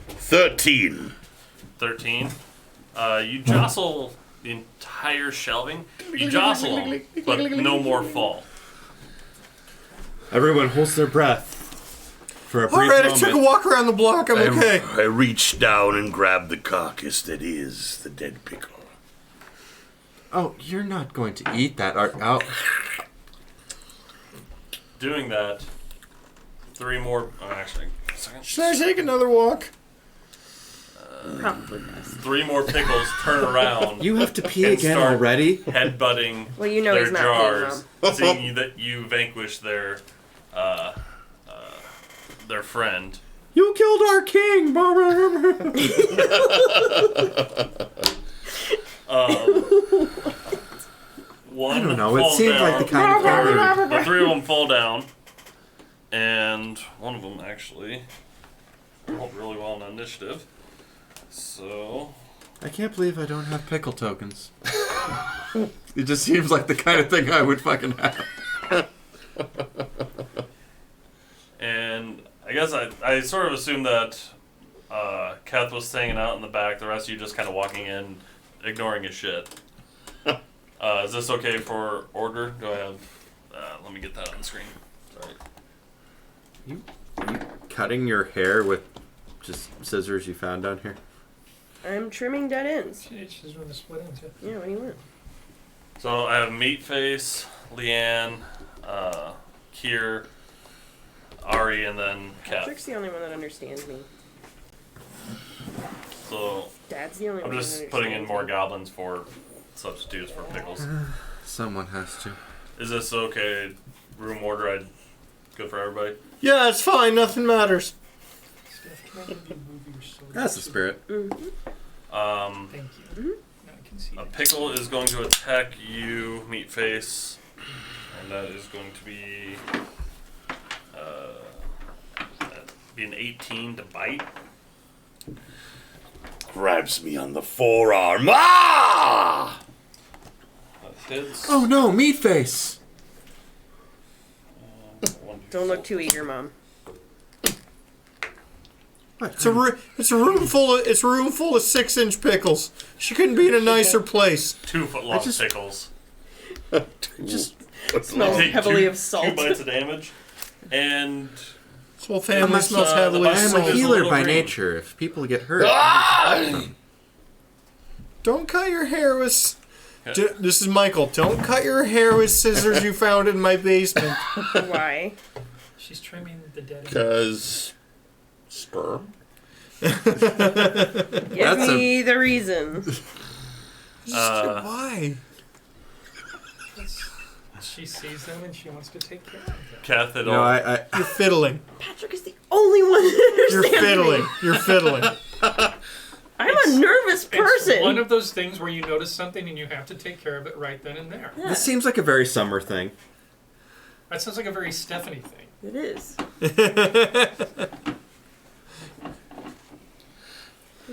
13. 13. You jostle the entire shelving. You jostle them, but no more fall. Everyone holds their breath for a brief Alright, I moment. took a walk around the block. I'm okay. I reach down and grab the carcass that is the dead pickle. Oh, you're not going to eat that. Oh. Doing that, 3 more. Oh, actually, a second. Should I take another walk? Probably best. 3 more pickles turn around. You have to pee and again start already? Headbutting Well, you know their he's not jars, peeing, seeing that you vanquish their friend. You killed our king! One I don't know, it falls seems down. like the kind of thing. The 3 of them fall down, and one of them actually rolled really well on initiative. So I can't believe I don't have pickle tokens. It just seems like the kind of thing I would fucking have. And I guess I sort of assumed that Kath was hanging out in the back, the rest of you just kind of walking in, ignoring his shit. Is this okay for order? Go ahead. Let me get that on the screen. Sorry. You cutting your hair with just scissors you found down here? I'm trimming dead ends. She's doing the split ends. Yeah, what do you want? So I have Meatface, Leanne, Kier, Ari, and then Kath. Patrick's the only one that understands me. So Dad's the only I'm one that just understands putting in more me. goblins for substitutes for pickles. Someone has to. Is this okay? Room order, good for everybody? Yeah, it's fine. Nothing matters. That's the spirit. Mm-hmm. Thank you. Now I can see A it. pickle is going to attack you, Meatface, and that is going to be an 18 to bite. Grabs me on the forearm. Ah! Kids. Oh no, meat face. Don't look too eager, Mom. It's a room full of 6-inch pickles. She couldn't be in a nicer place. 2 foot long pickles. Just Smells Take heavily two, of salt. 2 bites of damage, and This whole family smells heavily of the I'm salt. a is a healer little by green. nature. If people get hurt, Don't cut your hair with. This is Michael. Don't cut your hair with scissors you found in my basement. Why? She's trimming the dead. Because sperm. Give me the reason. Why? She sees them and she wants to take care of them. Kath had no, I You're fiddling. Patrick is the only one that You're understands fiddling. me. You're fiddling. I'm a nervous person. It's one of those things where you notice something and you have to take care of it right then and there. Yeah, this seems like a very summer thing. That sounds like a very Stephanie thing. it is.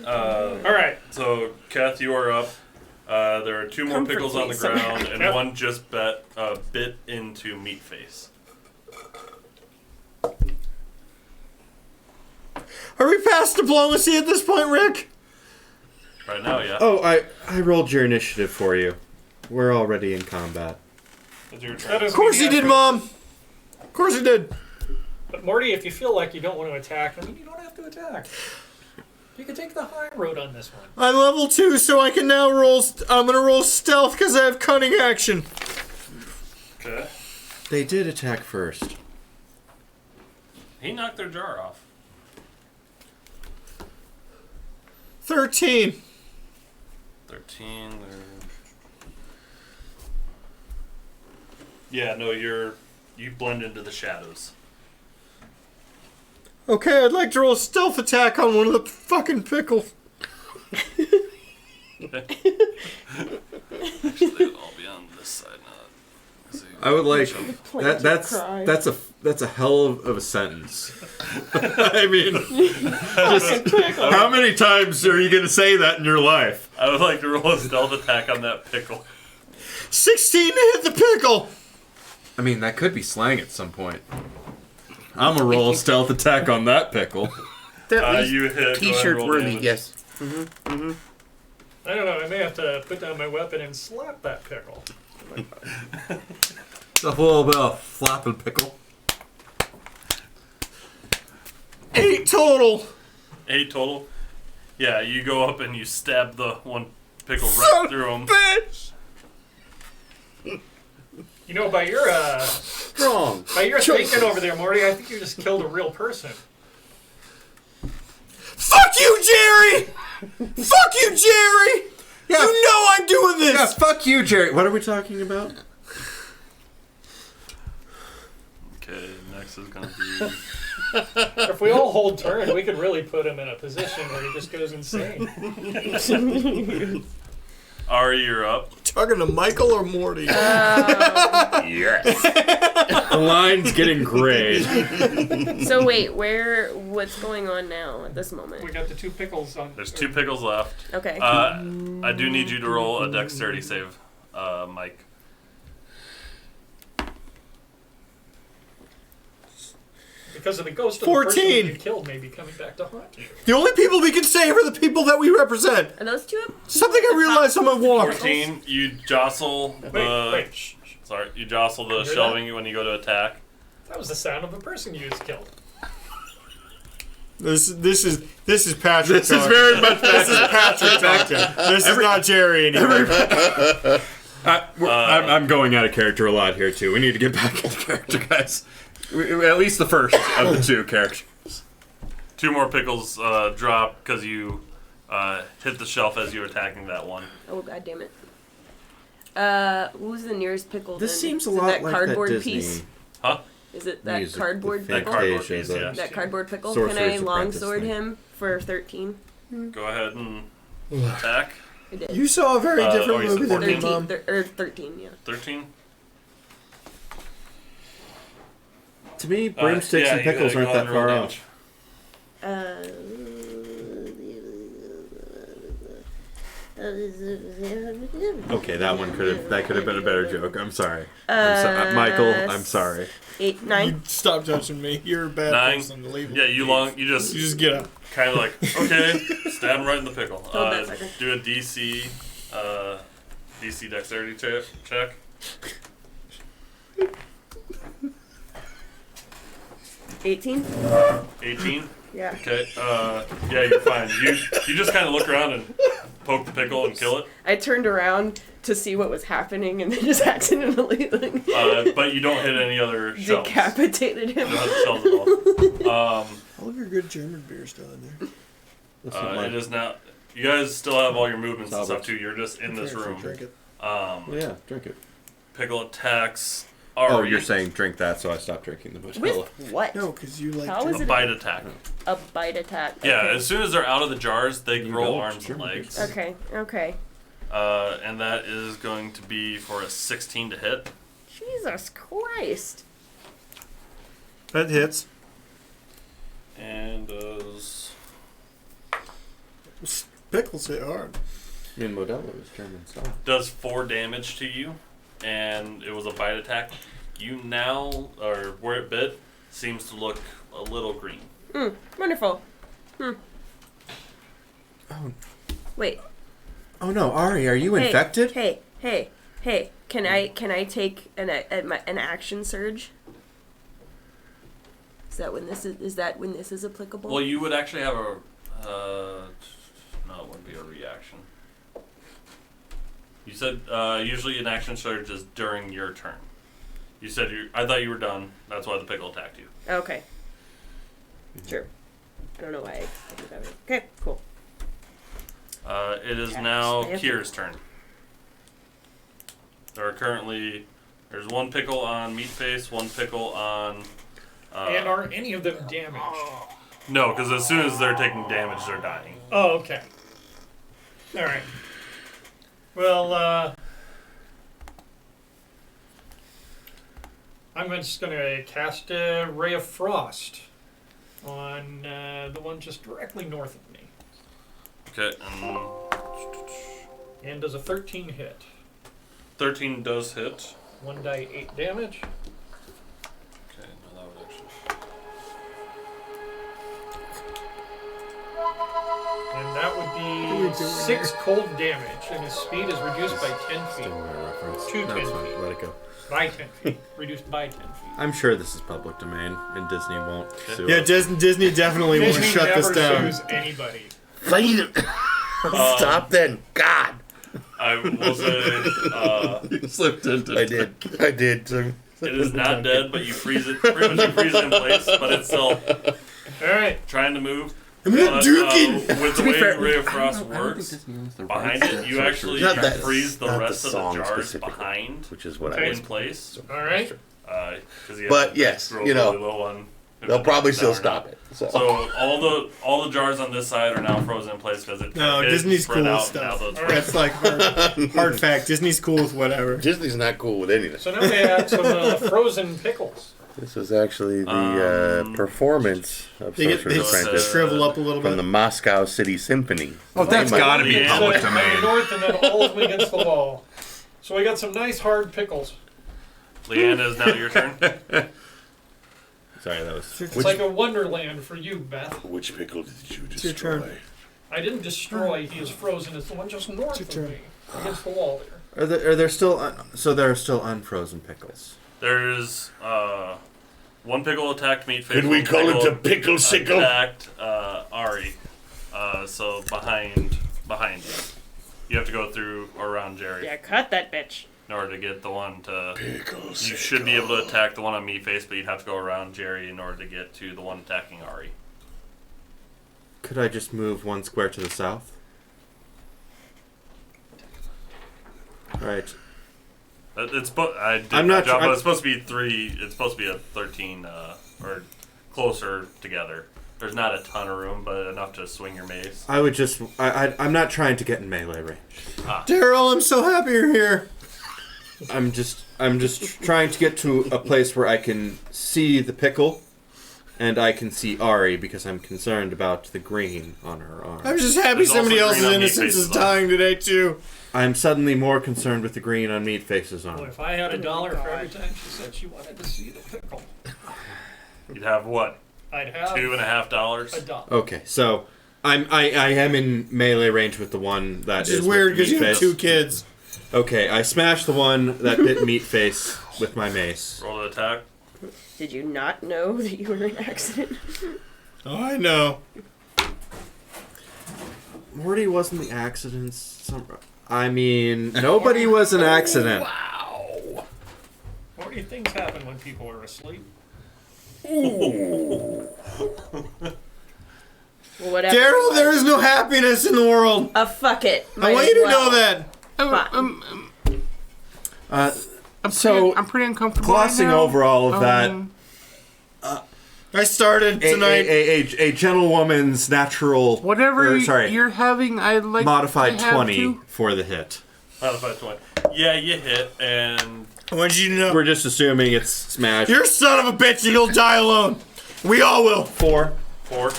All right. So, Kath, you are up. There are 2 more Comfort pickles on the me ground, and Yep. one just bit into meat face. Are we past diplomacy at this point, Rick? Right now, yeah. Oh, I rolled your initiative for you. We're already in combat. It's your That turn. is Of course he did, Mom. Of course he did. But Morty, if you feel like you don't want to attack, I mean, you don't have to attack. You can take the high road on this one. I'm level 2, so I can now roll. I'm gonna roll stealth because I have cunning action. Okay. They did attack first. He knocked their jar off. 13. 13. Yeah, no, you blend into the shadows. Okay, I'd like to roll a stealth attack on one of the fucking pickles. Actually, I'll be on this side now. I would like Plan to cry. that's a hell of a sentence. I mean, just how many times are you going to say that in your life? I would like to roll a stealth attack on that pickle. 16 to hit the pickle. I mean, that could be slang at some point. I'm gonna roll a stealth attack on that pickle. At least You hit. go ahead and T-shirt roll worthy, damage. yes. I don't know. I may have to put down my weapon and slap that pickle. A little bit of flopping pickle. 8 total. 8 total. Yeah, you go up and you stab the one pickle right through him. Bitch. You know, by your Strong. thinking over there, Morty, I think you just killed a real person. Fuck you, Jerry. Fuck you, Jerry. Yeah. You know I'm doing this. Yeah, fuck you, Jerry. What are we talking about? Okay, next is gonna be. If we all hold turn, we could really put him in a position where he just goes insane. Ari, you're up. Talking to Michael or Morty? Yes. The line's getting grayed. So wait, what's going on now at this moment? We got the 2 pickles on. There's 2 pickles left. Okay. I do need you to roll a dexterity save, Mike. Because of the ghost of 14. the person you killed may be coming back to haunt you. The only people we can save are the people that we represent. Are those 2? Something I realized on my walk. 14. You jostle the. Wait. Shh. Sorry, you jostle the Hear shelving when you go to attack. That was the sound of the person you just killed. This is Patrick. This is talking. very much This is Patrick talking. This is not Jerry anymore. I'm going out of character a lot here too. We need to get back into character, guys. At least the first of the 2 characters. 2 more pickles drop because you hit the shelf as you're attacking that one. Oh god damn it. Who's the nearest pickle? This then? seems a Is it lot that like cardboard that Disney piece? Huh? Is it that music, cardboard the That pickle? cardboard Fantasia, piece, the- yeah. That cardboard pickle? Can I Sorcerer's longsword Apprentice thing. him for 13? Go ahead and attack. I did. You saw a very different oh, you said movie than me, 13, Mom. 13, yeah. 13. To me, broomsticks yeah, and pickles go aren't ahead that and roll far damage. off. Okay, that could have been a better joke. I'm sorry. Michael, I'm sorry. 8, 9. You stop touching me. You're a bad 9. person to leave. Yeah, you just get up. Kind of like, okay, stab him right in the pickle. Hold that second. Do a DC dexterity check. 18. 18. Yeah. Okay. Yeah, you're fine. You just kind of look around and poke the pickle and kill it. I turned around to see what was happening and then just accidentally but you don't hit any other shells. decapitated him. You don't hit shells at all. All of your good German beer still in there. It is now. You guys still have all your movements and stuff too. You're just in this room. Drink it. Yeah, drink it. Pickle attacks. Oh, Ari. you're saying drink that, so I stopped drinking the With Botella. what? No, because you like. How to- is A it bite attack. a bite attack? Yeah, Okay. as soon as they're out of the jars, they grow go, arms and German legs. beers. Okay. And that is going to be for a 16 to hit. Jesus Christ. That hits. And does... Pickles hit hard. I mean, Modelo is German style. does 4 damage to you, and it was a bite attack. You now, or where it bit, seems to look a little green. Wonderful. Oh. Wait. Oh no, Ari, are you infected? Hey. Can I take an action surge? Is that when this is applicable? Well, you would actually have a... no, it wouldn't be a reaction. You said usually an action surge is during your turn. You said I thought you were done. That's why the pickle attacked you. Okay. Sure. I don't know why I did that. Okay, cool. It is now Kier's turn. There's one pickle on Meatface, one pickle on... And are any of them damaged? No, because as soon as they're taking damage, they're dying. Oh, okay. All right. Well, I'm just going to cast a Ray of Frost on the one just directly north of me. Okay, And does a 13 hit. 13 does hit. 1 die 8 damage. Okay, no, that would actually... And that would be 6 cold damage. And his speed is reduced by 10 feet. Reference. To No, it's 10 fine. feet. Let it go. By 10 feet. Reduced by 10 feet. I'm sure this is public domain, and Disney won't sue Yeah, us. Disney definitely won't Disney shut this never down. sues anybody. Fight it. Stop then. God. I will say, You slipped into I did. it is not dead, but you freeze it. Pretty much you freeze it in place, but it's still All right. trying to move. I'm not joking. With the way Ray of Frost I don't think works, Disney owns the behind rights it, to you that actually Not that- freeze the not the rest of the song jars specifically, behind which is what Okay. I in place. All right. Because But yes, you know, they'll probably still stop it. So. So all the jars on this side are now frozen in place because it No, it Disney's spread cool out stuff. now those- That's like hard fact. Disney's cool with whatever. Disney's not cool with anything. So now we have some frozen pickles. This is actually the performance of They Sorcerer's Apprentice shrivel up a little from bit. the Moscow City Symphony. Oh, that's They might- gotta be Yeah. public So, domain. north and then ultimately against the wall. So we got some nice hard pickles. Leanna, is now your turn. Sorry, that was... It's like a wonderland for you, Beth. Which pickle did you It's your turn. I didn't destroy. He is frozen. It's the one just north It's of your me, against the wall there. Are there still... so there are still unfrozen pickles. There's one pickle attacked Meatface. Could we one call it a pickle sickle? Attacked Ari. So behind you. You have to go through or around Jerry Yeah, cut that bitch. in order to get the one to. Pickle You sickle. should be able to attack the one on Meatface, but you'd have to go around Jerry in order to get to the one attacking Ari. Could I just move 1 square to the south? Right. I did I'm my not job, try- but it's supposed to be 3. It's supposed to be a 13 or closer together. There's not a ton of room, but enough to swing your mace. I would just... I'm not trying to get in melee range. Daryl, I'm so happy you're here. I'm just trying to get to a place where I can see the pickle And I can see Ari because I'm concerned about the green on her arm. I'm just happy There's somebody also else's green on innocence Meatface's is dying today, too. I'm suddenly more concerned with the green on Meatface's Well, arm. if I had $1 for every time she said she wanted to see the pickle, You'd have what? I'd have $2.50. $1. Okay, so I am in melee range with the one that Which is is weird with because you have Meatface. 2 kids. Okay, I smashed the one that bit Meatface with my mace. Roll to attack. Did you not know that you were in an accident? Oh, I know. Morty wasn't the accident. Nobody was an accident. Wow. Morty, things happen when people are asleep. Well, whatever. Daryl, there is no happiness in the world. Fuck it. I want you to know that. I'm pretty uncomfortable. Glossing right now. over all of that, I started tonight. a gentlewoman's natural. Whatever sorry, you're having, I'd like modified to have 20 to. for the hit. Modified 20. Yeah, you hit, and I want you to know. We're just assuming it's smashed. You're a son of a bitch and you'll die alone. We all will. 4. 4.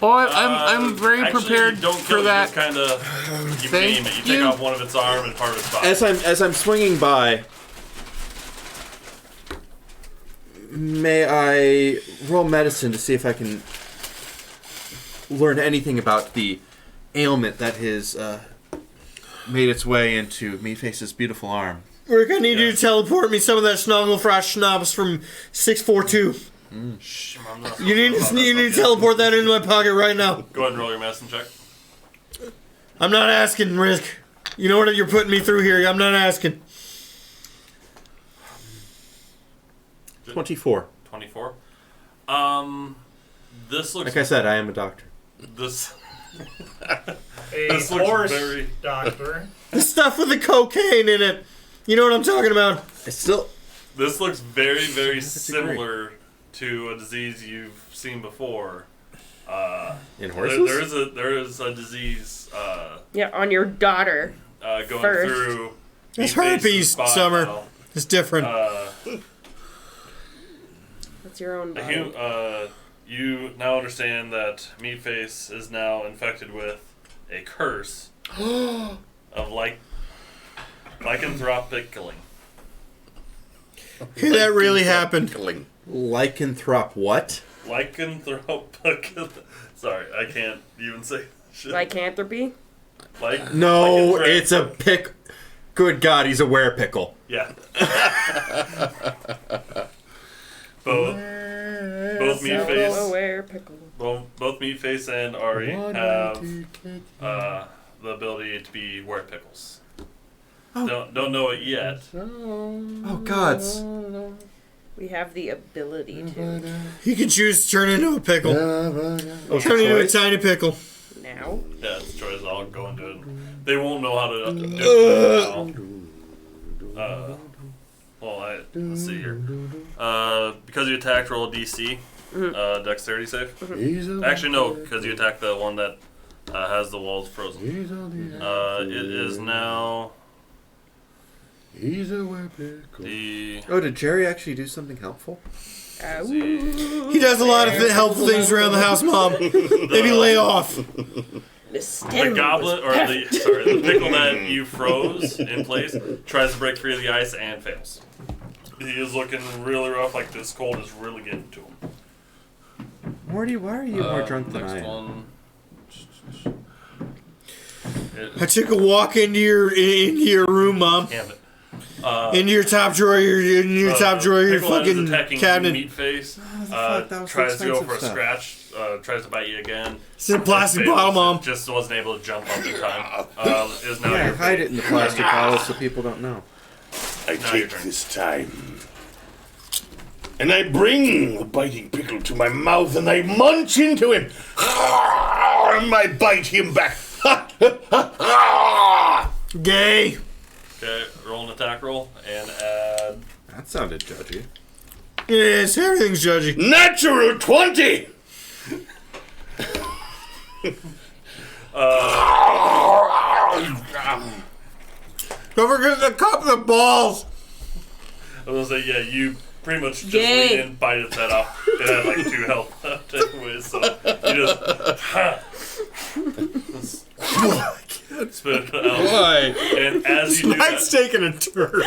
Oh, I'm very Actually, prepared you don't for kill that. You just kind of you Thank beam it. You take you. off one of its arm and part of its body. As I'm swinging by, may I roll medicine to see if I can learn anything about the ailment that has made its way into Meatface's beautiful arm? Rick, I need you to teleport me some of that Snogglefrost schnapps from 642. You need to teleport that into my pocket right now. Go ahead and roll your medicine check. I'm not asking, Rick. You know what you're putting me through here. I'm not asking. 24. 24. This looks Like I said, I am a doctor. this A This looks horse very- doctor. The stuff with the cocaine in it. You know what I'm talking about. It's still. this looks very very disagree. similar to a disease you've seen before. In horses? There is a disease Yeah, on your daughter. going First. through. That's Meatface's herpes, body Summer. now. It's different. That's your own The body. you now understand that Meatface is now infected with a curse of lycanthropic killing. Hey, that really happened. Killing. Lycanthrop what? Lycanthropic. Sorry, I can't even say shit. Lycanthropy? No, lycanthropic. it's a pick. Good God, he's a werepickle. Yeah. both Meatface, Where pickle. both Meatface and Ari have the ability to be werepickles. Don't know it yet. Oh, gods. We have the ability to. You can choose to turn into a pickle. Oh, Turn into a choice? tiny pickle. Now? Yeah, it's a choice. I'll go into it. They won't know how to do it now. Let's see here. Because you attacked, roll a DC. Dexterity save. Actually, no, because you attacked the one that has the walls frozen. It is now He's a werepickle. the. Oh, did Jerry actually do something helpful? He does a lot of helpful things around the house, Mom. Maybe lay off. The goblet, or the pickle that you froze in place, tries to break free of the ice and fails. He is looking really rough, like this cold is really getting to him. Morty, why are you more drunk than next I am? one. I took a walk into your room, Mom. Damn it. Into your top drawer, your top drawer, your pickle that is fucking attacking cabinet. Meat face. fuck? That was Tries to go for a expensive scratch. Tries to bite you again. It's in a plastic Fails. bottle, Mom. Just wasn't able to jump up in time. Is now Yeah, your hide fate. it in the plastic bottle so people don't know. I Now your take turn. this time, and I bring the biting pickle to my mouth, and I munch into him. And I bite him back. Gay. Okay, roll an attack roll and add. That sounded judgy. Yes, everything's judgy. Natural 20. Don't forget the cup of the balls. I was gonna say, yeah, you pretty much just Yay. lean in, bite its head off. It had like 2 health left anyways, so you just spit it out. Why? And as you do Mike's that, taking a turn.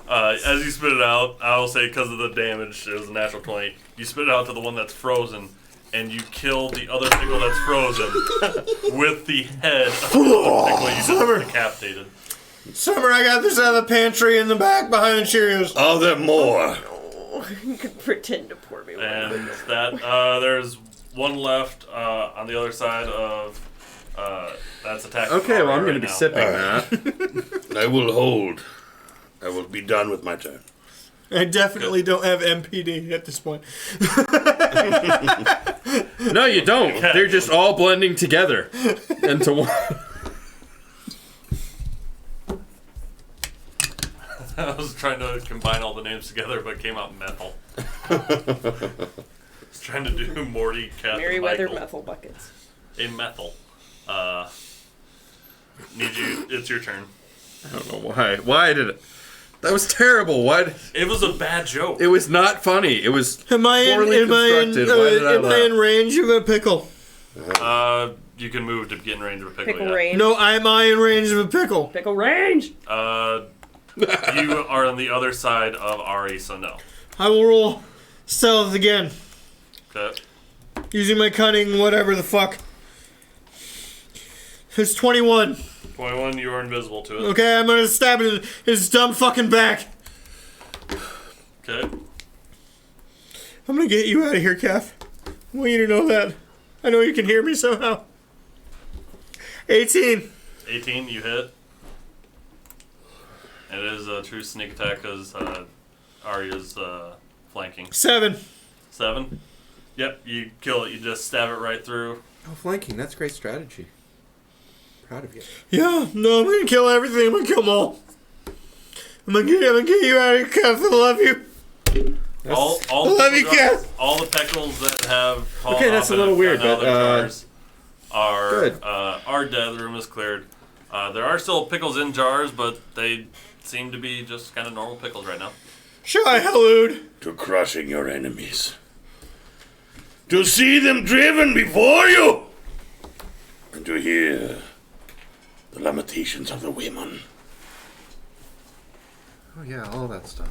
as you spit it out, I will say because of the damage, it was a natural 20. You spit it out to the one that's frozen, and you kill the other pickle that's frozen with the head of the pickle you just decapitated. Summer, I got this out of the pantry in the back behind the Cheerios. Are there more? You could pretend to pour me one. And that there's one left on the other side of that's attacking. Okay, well, I'm going to be now. sipping Alright. that. I will hold. I will be done with my turn. I definitely don't have MPD at this point. No, you don't. Okay. They're just all blending together into one. I was trying to combine all the names together, but it came out methyl. I was trying to do Morty, Kath, and Merryweather Michael. methyl buckets. A methyl. Need you? It's your turn. I don't know why. Why did it? That was terrible. Why? It was a bad joke. It was not funny. It was Am I poorly in, constructed. Why did I am I in laugh? range of a pickle? You can move to get in range of a pickle. Pickle yeah. range. No, am I in range of a pickle? Pickle range. You are on the other side of Ari, so no. I will roll stealth again. Okay. Using my cunning, whatever the fuck. It's 21. 21, you are invisible to it. Okay, I'm gonna stab it in his dumb fucking back. Okay. I'm gonna get you out of here, Kath. I want you to know that. I know you can hear me somehow. 18. 18, you hit. It is a true sneak attack because Arya's flanking. 7. 7. Yep, you kill it. You just stab it right through. Oh, flanking. That's great strategy. Proud of you. Yeah, no, I'm gonna kill everything. I'm gonna kill them all. I'm gonna get you out of here, Kath. I love you. All I the love you, pickles- Kath. all the pickles that have fallen Okay, that's off a little and weird, gotten out of but, their jars good. are dead. The room is cleared. There are still pickles in jars, but they seem to be just kind of normal pickles right now. Shy hallude. To crushing your enemies. To see them driven before you. And to hear the lamentations of the women. Oh yeah, all that stuff.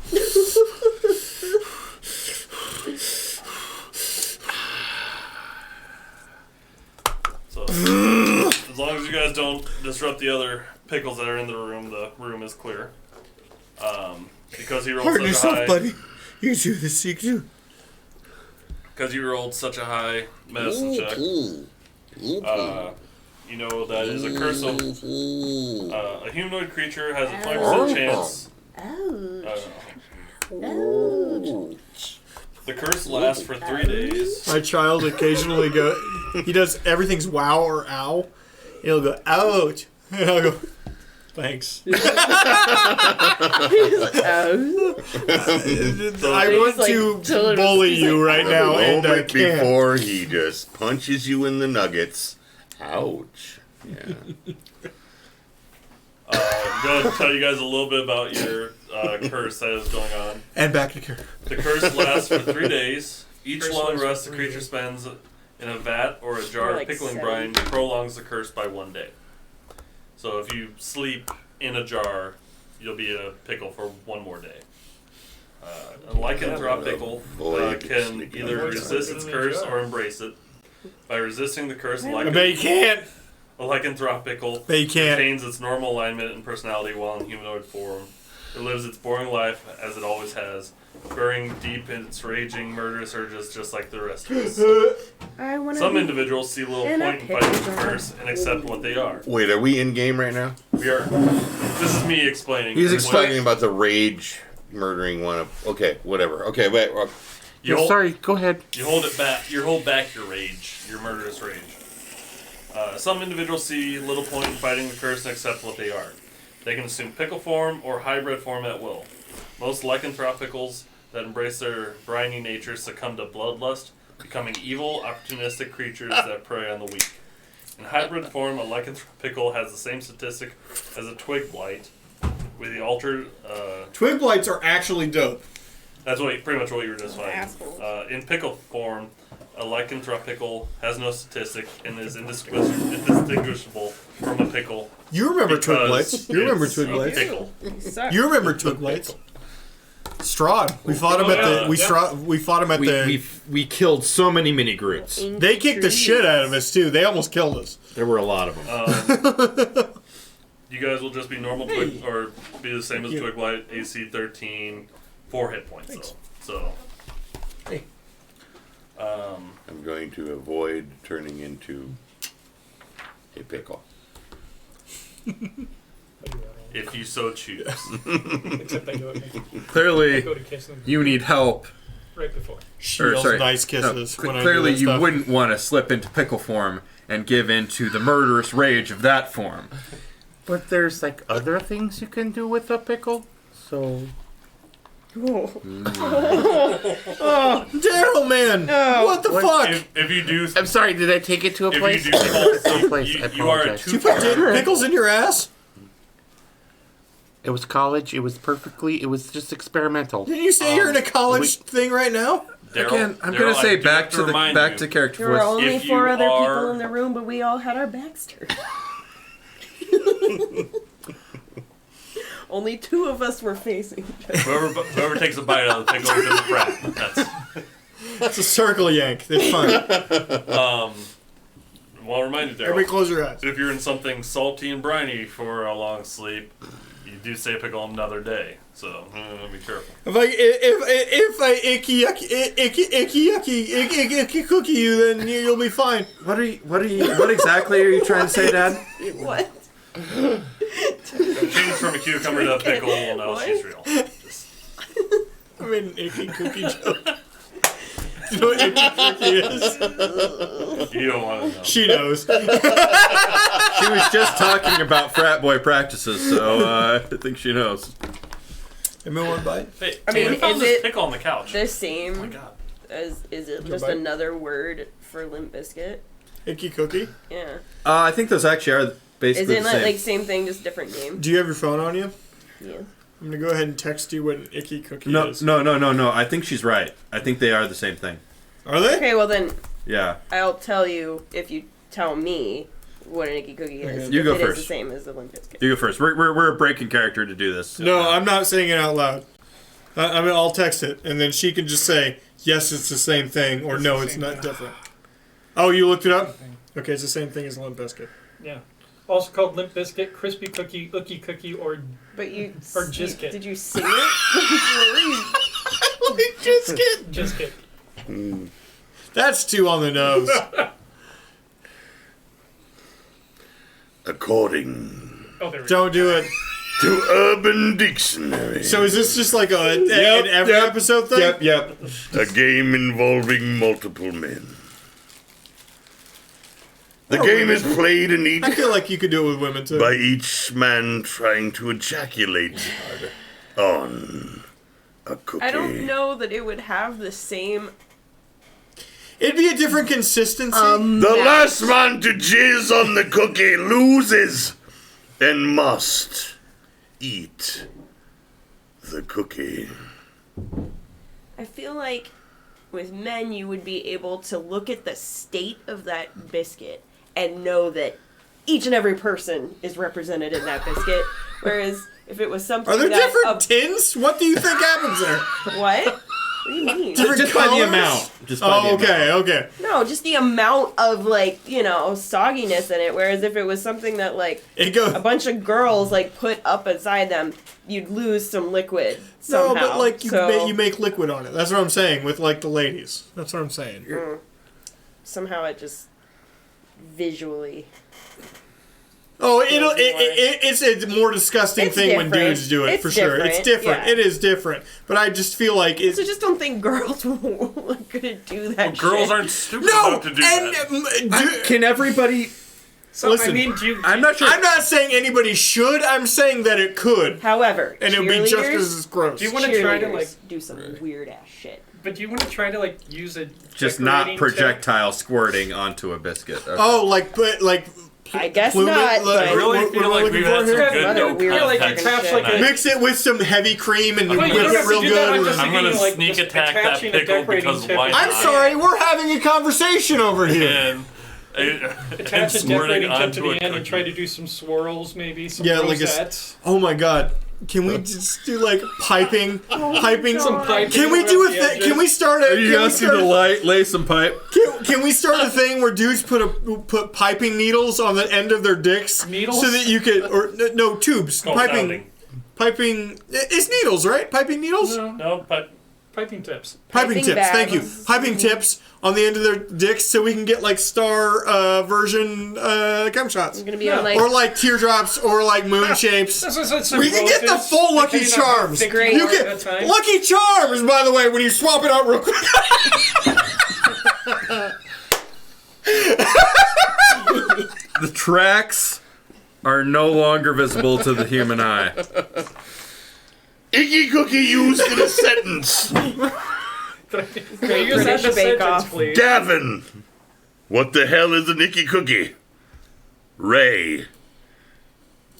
So, as long as you guys don't disrupt the other pickles that are in the room is clear. Because he rolled Harden such a yourself, high, buddy. You do this, you do. because you rolled such a high medicine check. You know that is a curse of a humanoid creature has a 20% chance. The curse lasts for 3 days. My child occasionally he does everything's wow or ow. He'll go, ouch. And I'll go, thanks. I want like, to totally- bully he's you like, right now, and I moment can't. before he just punches you in the nuggets. Ouch. Yeah. I'm going to tell you guys a little bit about your curse that is going on. And back to care. The curse lasts for 3 days. Each Curse long lasts for rest the 3 creature days. spends in a vat or a jar Or of like pickling 7. brine prolongs the curse by 1 day. So if you sleep in a jar, you'll be a pickle for 1 more day. A lycanthrope pickle can either resist its curse or embrace it. By resisting the curse, I bet you can't. a lycanthrope pickle But you can't. retains its normal alignment and personality while in humanoid form. It lives its boring life as it always has, burying deep in its raging, murderous urges just like the rest of us. I want Some individuals see little in a point in fighting the pickle jar. curse and accept what they are. Wait, are we in game right now? We are. This is me explaining. He's what- explaining about the rage murdering one of. Okay, whatever. Okay, wait. You hold, Sorry, go ahead. You hold it back. You hold back your rage, your murderous rage. Some individuals see little point in fighting the curse and accept what they are. They can assume pickle form or hybrid form at will. Most lycanthropicals that embrace their briny nature succumb to bloodlust, becoming evil, opportunistic creatures that prey on the weak. In hybrid form, a lycanthropical has the same statistic as a twig blight, with the altered. Twig blights are actually dope. That's pretty much what you were just finding. Assholes. In pickle form, a lycanthrope pickle has no statistic and is indistinguishable from a pickle. You remember twig because blights. You remember it's twig a blights. pickle. You remember twig blights. Strahd. We fought him at the. We fought him at the. We killed so many mini Groots. They kicked the shit out of us too. They almost killed us. There were a lot of them. You guys will just be normal twig, or be the same as twig blight. AC 13, 4 hit points though. So. Hey. I'm going to avoid turning into a pickle. If you so choose. Except I go Clearly, to kiss them you need help. right before. She Or, yells sorry, nice kisses. no, when I do clearly, that you stuff. wouldn't want to slip into pickle form and give in to the murderous rage of that form. But there's like other things you can do with a pickle. So Daryl, man. What the fuck? If you do, I'm sorry. Did I take it to a if place? you do Someplace. I you are a apologize. You put pickles in your ass? It was college. It was perfectly. It was just experimental. Didn't you say you're in a college thing right now? Again, I'm gonna say back to character There were voice. only if 4 you other are- people in the room, but we all had our backs turned. Only 2 of us were facing each other. Whoever takes a bite out of the pickle is in the frat. That's a circle yank. It's fun. Well, I'll remind you, Everybody Daryl. close your eyes. If you're in something salty and briny for a long sleep, you do say pickle another day. So be careful. If I icky cookie you, then you'll be fine. What exactly are you trying to say, Dad? What? Change from a cucumber to a pickle, well, now she's real. I made an icky cookie joke. You know what icky cookie is? You don't want to know. She knows. She was just talking about frat boy practices, so I think she knows. Give me one bite. Hey, I mean, we found is this it pickle on the couch. The Oh same my god. as is it just bite? another word for Limp Bizkit? Icky cookie. Yeah. I think those actually are basically Isn't the it same. like same thing, just different name? Do you have your phone on you? Yeah. I'm gonna go ahead and text you what an icky cookie No. is. I think she's right. I think they are the same thing. Are they? Okay, well then Yeah. I'll tell you if you tell me what an icky cookie is. You if go it is first. the same as the Limp Bizkit. You go first. We're breaking character to do this. So. No, I'm not saying it out loud. I mean, I'll text it, and then she can just say, yes, it's the same thing, or no, it's not different. Oh, you looked it up? Okay, it's the same thing as Limp Bizkit. Yeah. Also called Limp Biscuit, Crispy Cookie, Ookie Cookie, or But you Or Jiskit. Did you sing it? Jiskit. That's 2 on the nose. According Oh, there we go. Don't do it. to Urban Dictionary, So is this just like an every episode thing? Yep. a game involving multiple men. The game is played in each I feel like you could do it with women too. by each man trying to ejaculate on a cookie. I don't know that it would have the same. It'd be a different consistency. The last man to jizz on the cookie loses and must eat the cookie. I feel like with men, you would be able to look at the state of that biscuit and know that each and every person is represented in that biscuit. Whereas if it was something Are there that different tins? What do you think happens there? what? What do you mean? Different Just by the colors? amount. Just by Oh, the okay, amount. okay. No, just the amount of sogginess in it. Whereas if it was something that It a goes. bunch of girls put up inside them, you'd lose some liquid somehow. No, but So, you make liquid on it. That's what I'm saying with the ladies. That's what I'm saying. somehow it just visually. Oh, it's a more disgusting It's thing when different. dudes do it, It's for sure. It's different, different. yeah. It is different. But I just feel like it's... So just don't think girls are gonna do that. Girls shit. aren't stupid No! enough to do that. And... Can everybody? So, Listen, I mean, do you, I'm not sure. I'm not saying anybody should. I'm saying that it could. However, And it would be just cheerleaders- as gross. do you want to try to, cheerleaders do some weird ass shit? but do you want to try to, use a Just not decorating projectile squirting onto a biscuit. Okay. Oh, I guess Plume it, not. like, But I really What feel are we like looking we've for had some here? good Another no weird like context attach shit. like a- Mix it with some heavy cream and No, whip you don't it have to real do that. I'm good. just I'm thinking, gonna like, sneak just attack that attaching a pickle decorating because tip why and- not? I'm sorry, we're having a conversation over here. And, and Attach a squirting decorating tip to onto the a end and cookie. try to do some swirls, maybe some Yeah, like a rosettes. Oh my god. Can we just do like piping? Some piping Can we do a around the thing? Can edges. we start a? Are you Can we asking to start? lay some pipe? Can we start a thing where dudes put piping needles on the end of their dicks Needles? so that you could no tubes Called piping. It's needles, right? Piping needles. No, but Piping tips. Piping tips. Thank you. bags. Piping tips on the end of their dicks so we can get like star version cum shots. I'm gonna be on like Or like teardrops, or like moon shapes. We can get the full Lucky Charms. Great. You get Lucky Charms, by the way, when you swap it out real quick. The tracks are no longer visible to the human eye. Icky cookie used in a sentence. Can you British send a Bake sentence, Off. please? Gavin, what the hell is an icky cookie? Ray,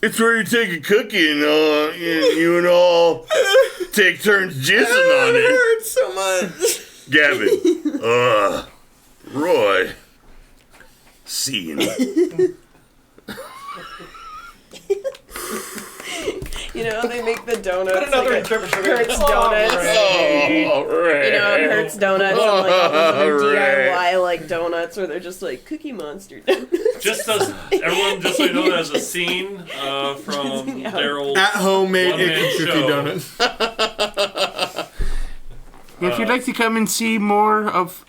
it's where you take a cookie and you and all take turns jizzing on it. hurts so much. Gavin, Roy, scene. you know they make the donuts. Put another like interpretation. Hurts donuts. Oh, Ray. You know, it hurts donuts and like all those other Ray. DIY like donuts where they're just like Cookie Monster donuts. just as everyone, just so you know, there's a scene from Daryl's At home made one-man icky cookie show. donuts. If you'd like to come and see more of,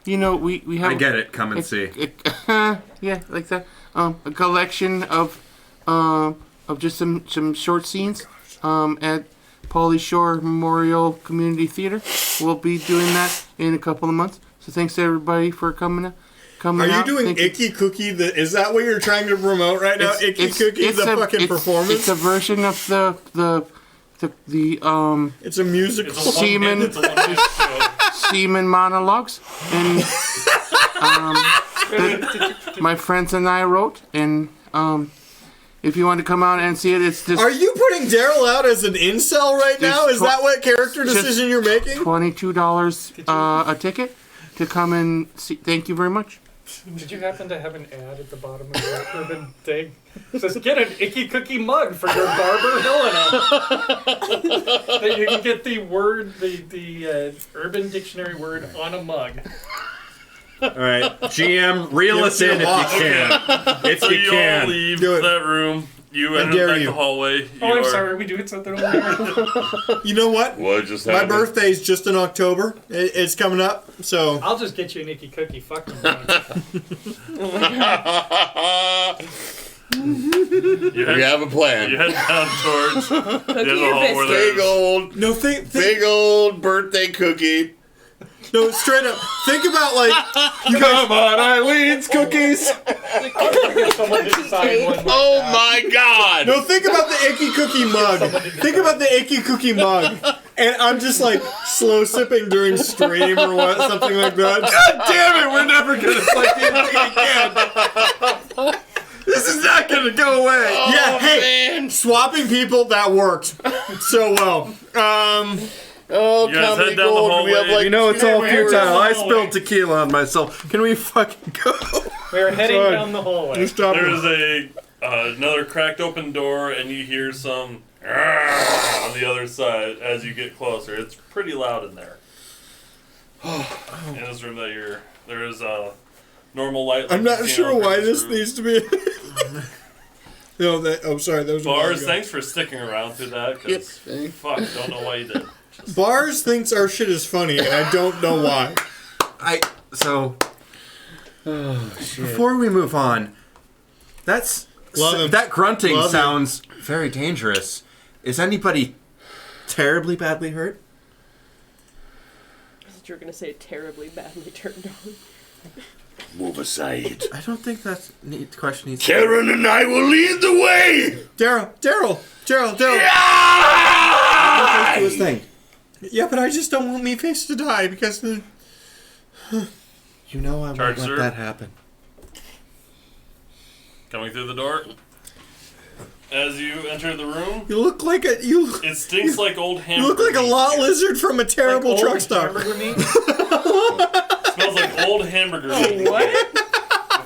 you know, we have. I get it. Come and see. Yeah, like that. A collection of just some short scenes at Pauly Shore Memorial Community Theater. We'll be doing that in a couple of months. So thanks to everybody for coming Are out. you doing Thank Icky Cookie? Is that what you're trying to promote right now? Icky Cookie, the fucking performance? It's a version of the It's a musical. It's a Semen. it's a one-man show. semen monologues, and my friends and I wrote, and if you want to come out and see it, it's just Are you putting Daryl out as an incel right now? Is tw- that what character just decision you're making? $22 a ticket to come and see. Thank you very much. Did you happen to have an ad at the bottom of your urban thing? It says, get an Icky Cookie mug for your Barber Helena. That you can get the word, the Urban Dictionary word on a mug. All right, GM, reel us in if you can. If So you you all can. leave Do it. that room. You I enter dare back you. the hallway. Oh, I'm You are- sorry, are we doing something over here? You know what? What just My happened? birthday's just in October. It's coming up, so I'll just get you an Icky Cookie. Fuck them. You We have a plan. You head down towards the end of the or hall where Big there's old, no think big old birthday cookie. no straight up. Think about like Come on, Eileen's cookies. Get someone to design one like Oh that. my God! no think about the Icky Cookie mug. Think about the Icky Cookie mug, and I'm just like slow sipping during stream or what, something like that. God damn it, we're never gonna play the again. This is not gonna go away. Yeah, hey, man. swapping people that worked so well. Oh, You guys comedy head down the gold. We have hallway. like You know it's all 2 hours. futile. I Hallway. spilled tequila on myself. Can we fucking go? We're heading Sorry. down the hallway. Stop. there's a another cracked open door, and you hear some on the other side as you get closer. It's pretty loud in there. In this room that there is a normal light. I'm like not you see sure in why Christmas this room. needs to be. No, that. Sorry. That was a while Bars, ago. thanks for sticking around through that. Cause fuck, don't know why you did. Bars thinks our shit is funny, and I don't know why. Before we move on, Love him. that grunting Love him. sounds very dangerous. Is anybody terribly badly hurt? I thought you were gonna say terribly badly turned on. Move aside. I don't think that question needs. Karen and I will lead the way. Daryl. to his thing. Yeah, but I just don't want Meatface to die because. You know I won't Charge, let sir. that happen. Coming through the door. As you enter the room, You look like a it stinks like old You hamburger. look like a meat. lot lizard from a terrible Old truck stop. hamburger meat? Smells like old hamburger meat. What?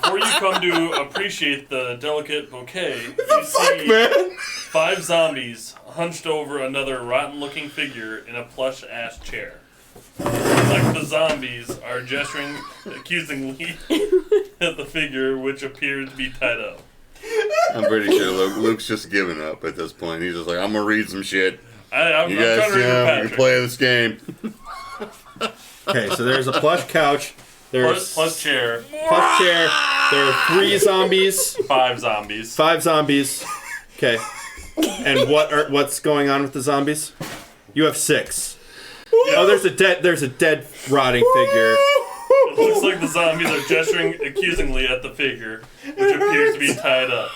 Before you come to appreciate the delicate bouquet, you see Man, 5 zombies hunched over another rotten-looking figure in a plush-ass chair. Like the zombies are gesturing accusingly at the figure, which appears to be tied up. I'm pretty sure Luke's just giving up at this point. He's just like, I'm gonna read some shit. I'm You trying guys, to read we Patrick. can play this game. Okay, so there's a plush couch. There's Plus chair, plush chair. There are 3 zombies. 5 zombies. 5 zombies. Okay. And what's going on with the zombies? You have 6. Oh, there's a dead rotting figure. It looks like the zombies are gesturing accusingly at the figure, which appears to be tied up.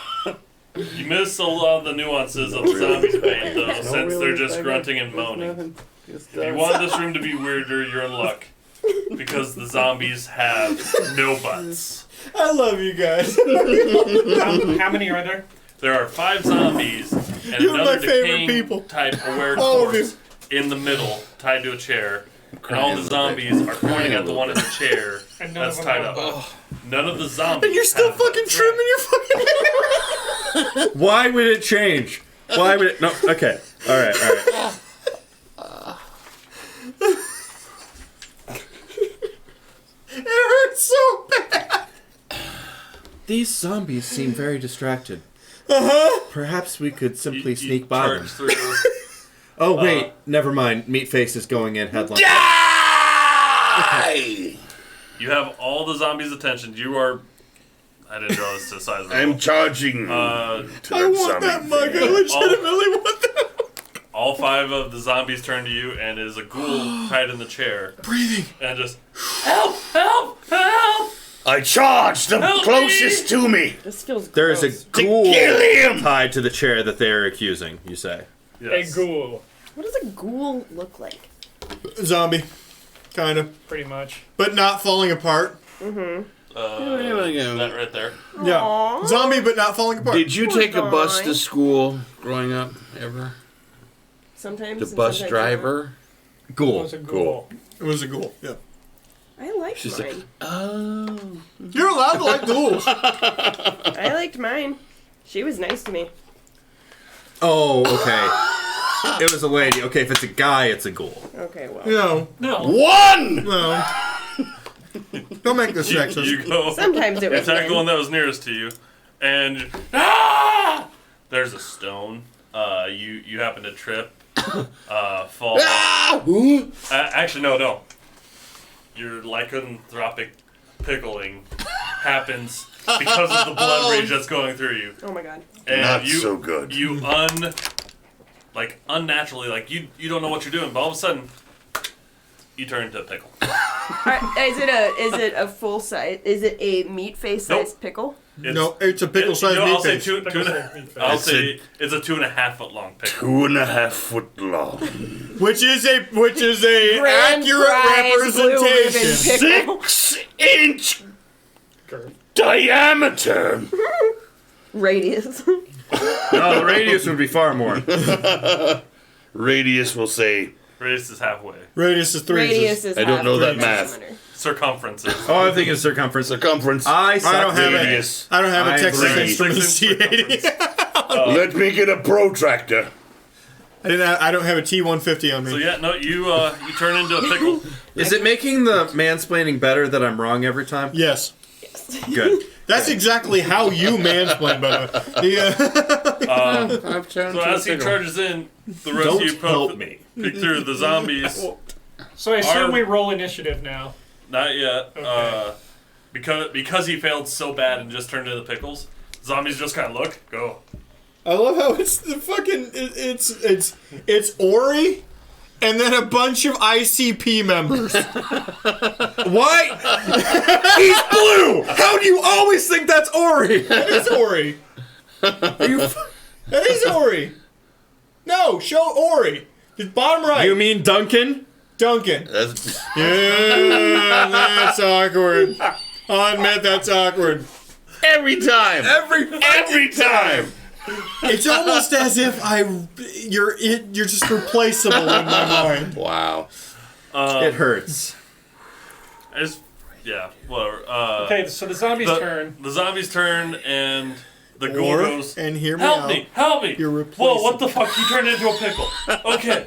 You miss a lot of the nuances of the zombies' pain, though, since they're just grunting and moaning. If you want this room to be weirder, you're in luck. Because the zombies have no butts. I love you guys. How many are there? There are 5 zombies and You're my another favorite decaying people. type aware All of corpse in the middle, tied to a chair. And all the zombies are pointing at the one in the chair And none that's of them tied have up. None of the zombies. And you're still have fucking butts. trimming your fucking hair. Why would it change? Why would it? No. Okay. All right. It hurts so bad. These zombies seem very distracted. Perhaps we could simply You sneak by them. charge through. Oh wait, never mind. Meatface is going in headlong. You have all the zombies' attention. You are. I didn't draw this to the size of the I'm roll. charging to I that want zombie that mug. I thing. legitimately want that. All 5 of the zombies turn to you, and is a ghoul tied in the chair, Breathing. and just help, help, help! I charge the Help closest to me This feels There is a gross. to ghoul kill him. tied to the chair that they are accusing. You say. Yes. A ghoul, What does a ghoul look like? Zombie. Kind of. pretty much. But not falling apart. That right there. Yeah. Aw. Zombie, but not falling apart. Did you take a bus guy. to school growing up ever? Sometimes The and bus sometimes driver? It Ghoul. was a ghoul. It was a ghoul. Yeah. not. I liked She's mine. like, oh. You're allowed to like ghouls. I liked mine. She was nice to me. Oh, okay. It was a lady. Okay, if it's a guy, it's a ghoul. Okay, well. No. No. One. No. Don't make this sexist. You go. Sometimes it was Attack the men. one that was nearest to you, and there's a stone. You happen to trip, fall. Actually, no. Your lycanthropic pickling happens because of the blood rage that's going through you, Oh my god. and Not you so good. you unnaturally you don't know what you're doing, but all of a sudden you turn into a pickle. Is it a full size? Is it a meat face sized pickle? No, it's a pickle-sized I'll meat say face. two and I'll say it's a 2.5 foot long pickle. 2.5 foot long. Which is a Grand accurate prize blue ribbon representation. pickle. 6-inch diameter. Radius. No, the radius would be far more. Radius will say. Radius is halfway. Radius is 3 Radius inches. is I don't know that half math. diameter. Circumference is. Oh, I think it's circumference. Circumference. I I don't have Radius. I don't have a I Texas agree. Instruments 6 inch T80. circumference. Let me get a protractor. I don't have a T150 on me. So yeah, no, you turn into a pickle. Is it making the mansplaining better that I'm wrong every time? Yes. Good. That's exactly how you mansplain, by the way. I've turned So to a as he pickle. charges in, the rest Don't of you help me. pick through the zombies. So I assume Our- we roll initiative now. Not yet. Okay. Because he failed so bad and just turned into pickles, zombies just kind of look, go. I love how it's the fucking it's Ori, and then a bunch of ICP members. Why? He's blue! How do you always think that's Ori? That is Ori. Are you That is Ori. No, show Ori. Just bottom right. You mean Duncan? Duncan. That's Yeah, that's awkward. I'll admit that's awkward. Every time. Every time. It's almost as if you're just replaceable in my mind. Wow. It hurts. Yeah, whatever. Okay, so the zombie's turn. The zombie's turn, and the ghoul goes, and hear me help out. me, help me. You're replaceable. Whoa, what the fuck? You turned into a pickle. Okay,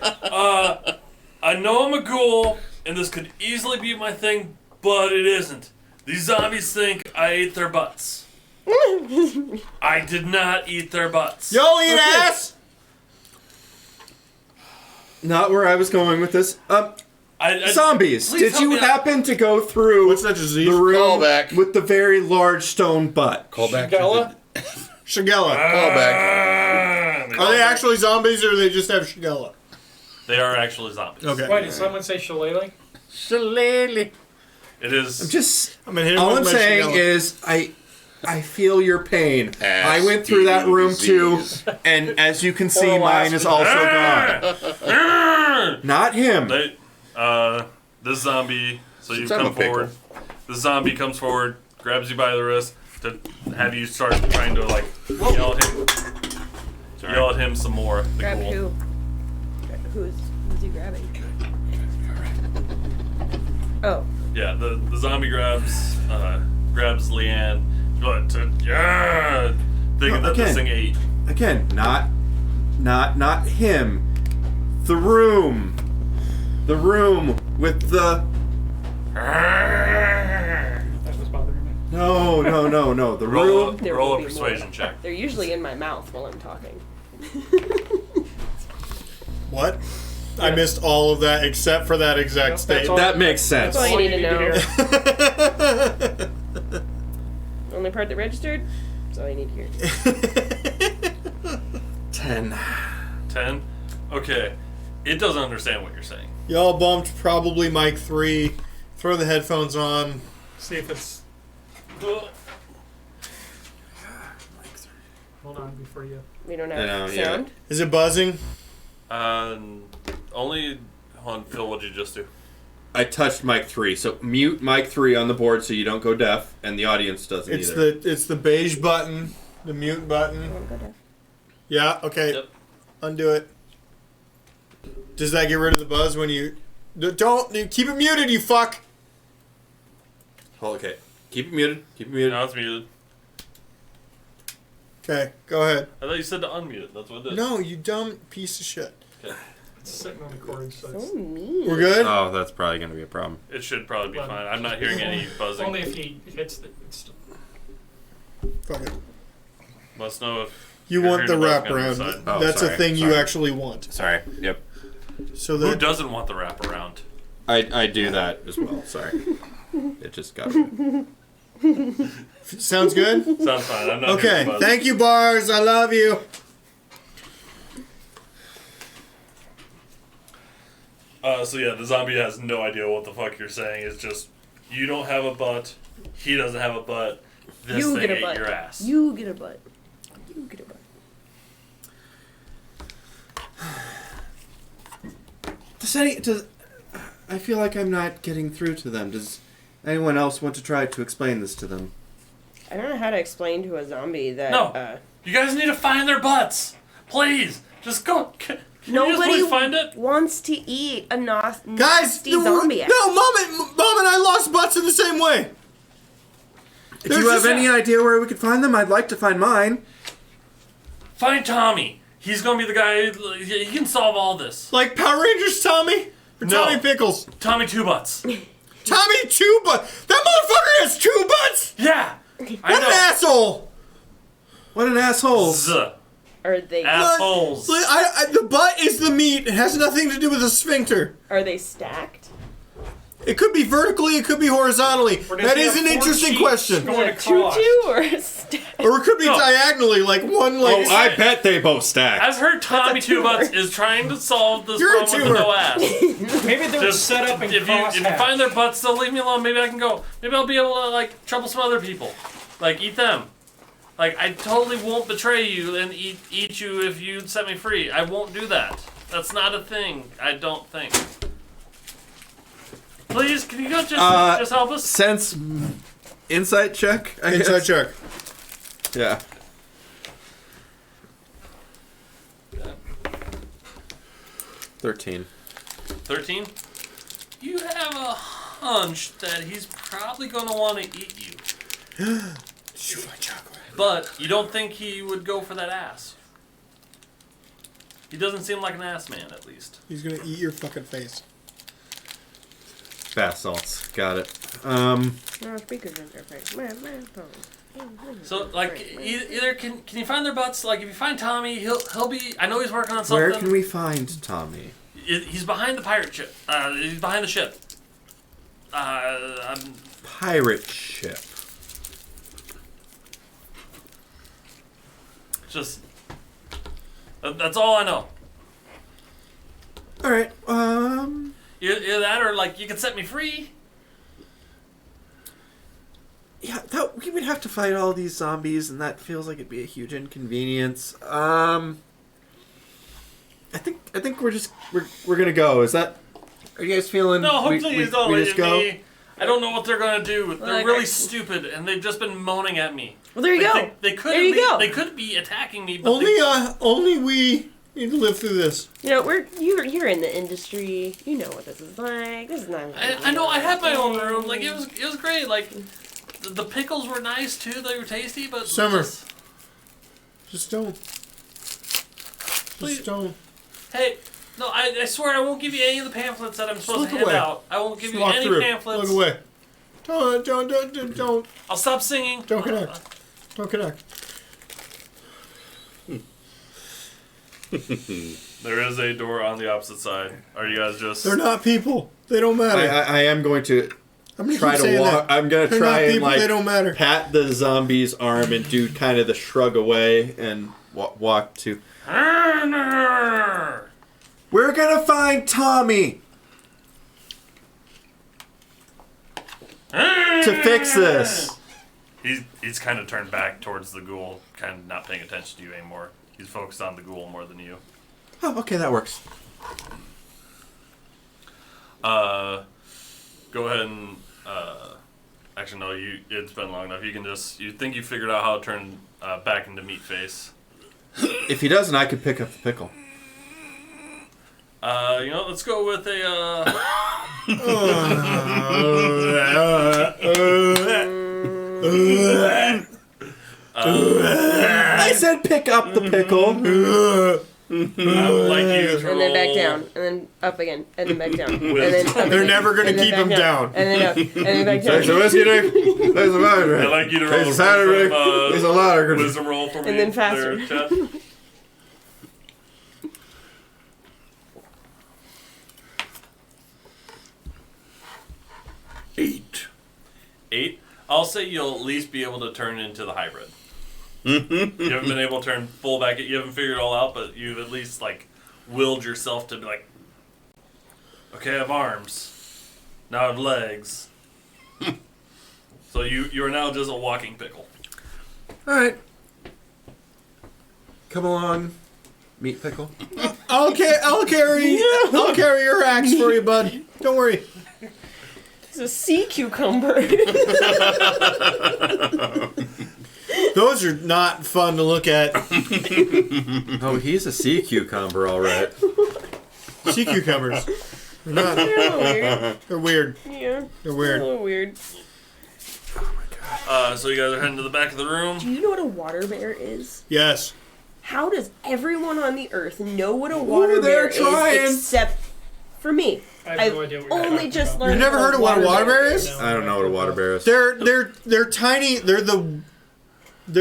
I know I'm a ghoul, and this could easily be my thing, but it isn't. These zombies think I ate their butts. I did not eat their butts. Y'all eat ass? Not where I was going with this. Zombies. please Did help you me out. happen to go through What's that disease? the room Callback. with the very large stone butt? Call back. Shigella? Shigella. Call back. Are they actually zombies or do they just have Shigella? They are actually zombies. Okay. Why, did someone say shillelagh? Shillelagh. It is. Just I'm gonna hit him all with I'm my saying Shigella. is I feel your pain. Ass I went through that room disease. too, and as you can see, Or mine is also gone. Not him. They, this zombie. So you Since I'm come a pickle. forward. The zombie comes forward, grabs you by the wrist to have you start trying to like yell at him some more. The Grab ghoul. who? Who's he grabbing? Oh. Yeah, the zombie grabs Leanne, thinking that this thing ate. Again, not him. The room with the. That was bothering me. No. The Roll room. There roll will a be persuasion more. check. They're usually in my mouth while I'm talking. What? I missed all of that except for that exact Nope, that's statement. all- That makes sense. That's all you need to know. hear. Only part that registered? That's all you need to hear. 10. 10. Okay, it doesn't understand what you're saying. Y'all bumped probably mic 3. Throw the headphones on. See if it's. Hold on before you. We don't I have know, yeah. sound. Is it buzzing? Only. Hold on, Phil, what'd you just do? I touched mic 3, so mute mic 3 on the board so you don't go deaf, and the audience doesn't either. It's the beige button, the mute button. Won't go deaf. Yeah. Okay. Yep. Undo it. Does that get rid of the buzz when you? Don't keep it muted, you fuck. Oh, okay. Keep it muted. Keep it muted. Now it's muted. Okay, go ahead. I thought you said to unmute it. That's what it did. No, you dumb piece of shit. Okay. It's sitting on the cord, so it's. So mean. We're good. Oh, that's probably going to be a problem. It should probably be Well, fine. I'm not hearing any buzzing. Only if he hits the. It's, Fuck it. Must know if You you're want the hearing buzzing on your wraparound. side. Oh, That's a sorry, thing you sorry. actually want. Sorry. Yep. So Who that doesn't want the wraparound? I do that as well. Sorry. It just got. sounds good. Sounds fine. I'm not Okay. hearing buzzing. Thank you, Bars. I love you. So yeah, the zombie has no idea what the fuck you're saying. It's just you don't have a butt. He doesn't have a butt. This You thing get a ate butt. your ass. You get a butt. You get a butt. I feel like I'm not getting through to them. Does anyone else want to try to explain this to them? I don't know how to explain to a zombie that. No. You guys need to find their butts. Please. Just go. Can you just Nobody please find it? wants to eat a Guys, nasty zombie. no, Mom and I lost butts in the same way. If you have any idea where we could find them, I'd like to find mine. Find Tommy. He's gonna be the guy. He can solve all this. Like Power Rangers Tommy? Or No. Tommy Pickles? Tommy Two Butts. Tommy Two Butts? That motherfucker has 2 butts? Yeah. I What know. an asshole! What an asshole. Z. Are they Assholes. The butt is the meat. It has nothing to do with the sphincter. are they stacked? It could be vertically, it could be horizontally. Or does That he is have an 4 interesting cheeks question. going Is it a across? choo-choo or a stack? Or it could be No. diagonally, like one like. Oh, I bet they both stack. I've heard Tommy Two tumor. Butts is trying to solve this You're a problem with tumor. no ass. Maybe they're Just set up in if you find their butts, they'll leave me alone. Maybe I can go. Maybe I'll be able to like trouble some other people, like eat them. Like I totally won't betray you and eat you if you set me free. I won't do that. That's not a thing. I don't think. Please, can you go just help us? Sense insight check. I Inside guess. check. Yeah. Yeah. 13. 13? You have a hunch that he's probably going to want to eat you. Shoot my chocolate. But you don't think he would go for that ass. He doesn't seem like an ass man, at least. He's gonna eat your fucking face. Bath salts. Got it. So, like, either can you find their butts? Like, if you find Tommy, he'll be. I know he's working on something. Where can we find Tommy? He's behind the pirate ship. He's behind the ship. Pirate ship. Just. That's all I know. All right. Either that or, like, you can set me free. Yeah, we would have to fight all these zombies, and that feels like it'd be a huge inconvenience. I think we're gonna go. Is that? Are you guys feeling? No, please don't we leave just go? me. I don't know what they're gonna do. They're Like, really stupid, and they've just been moaning at me. Well, there you go. They could There you go. They could be attacking me, but Only we need to live through this. You know, you're in the industry. You know what this is like. This is not. I know. I had my own room. Like, it was great. Like, the pickles were nice too. They were tasty, but Summer. just don't. Please. Just don't. hey, no, I swear I won't give you any of the pamphlets that I'm supposed look to hand away. out. I won't give Just you walk any through. pamphlets. Look away. Don't. I'll stop singing. Don't connect. Don't connect. There is a door on the opposite side. Are you guys just? They're not people. They don't matter. I am going to I'm gonna try keep to saying walk. that. I'm gonna They're try not and people, like they don't matter. pat the zombie's arm and do kind of the shrug away and walk to. We're gonna find Tommy to fix this. He's kind of turned back towards the ghoul, kind of not paying attention to you anymore. He's focused on the ghoul more than you. Oh, okay, that works. Go ahead and actually no, it's been long enough. You think you figured out how to turn back into meat face. If he doesn't, I could pick up the pickle. Let's go with a I said pick up the pickle. I would like you to And then back roll- down, and then up again, and then back down, and then up They're again, never gonna and then keep back him down. and then up, and then back There's a down, whiskey drink. There's a wine drink. I'd like you to roll There's a a cider drink. wisdom, There's a lager. wisdom roll for me. and then faster. there, chat. Eight. I'll say you'll at least be able to turn into the hybrid. You haven't been able to turn full back. You haven't figured it all out, but you've at least like willed yourself to be like, okay, I have arms. Now I have legs. So you are now just a walking pickle. All right. Come along, meat pickle. I'll carry your axe for you, bud. Don't worry. It's a sea cucumber. Those are not fun to look at. Oh, he's a sea cucumber, all right. Sea cucumbers. They're not. They're a little weird. They're weird. Yeah, They're a weird. little weird. So you guys are heading to the back of the room. Do you know what a water bear is? Yes. How does everyone on the earth know what a water they're bear trying. is except for me? I have no idea what you're only talking just about. learned. You've never heard of what a water bear is? I don't know what a water bear is. They're tiny. They're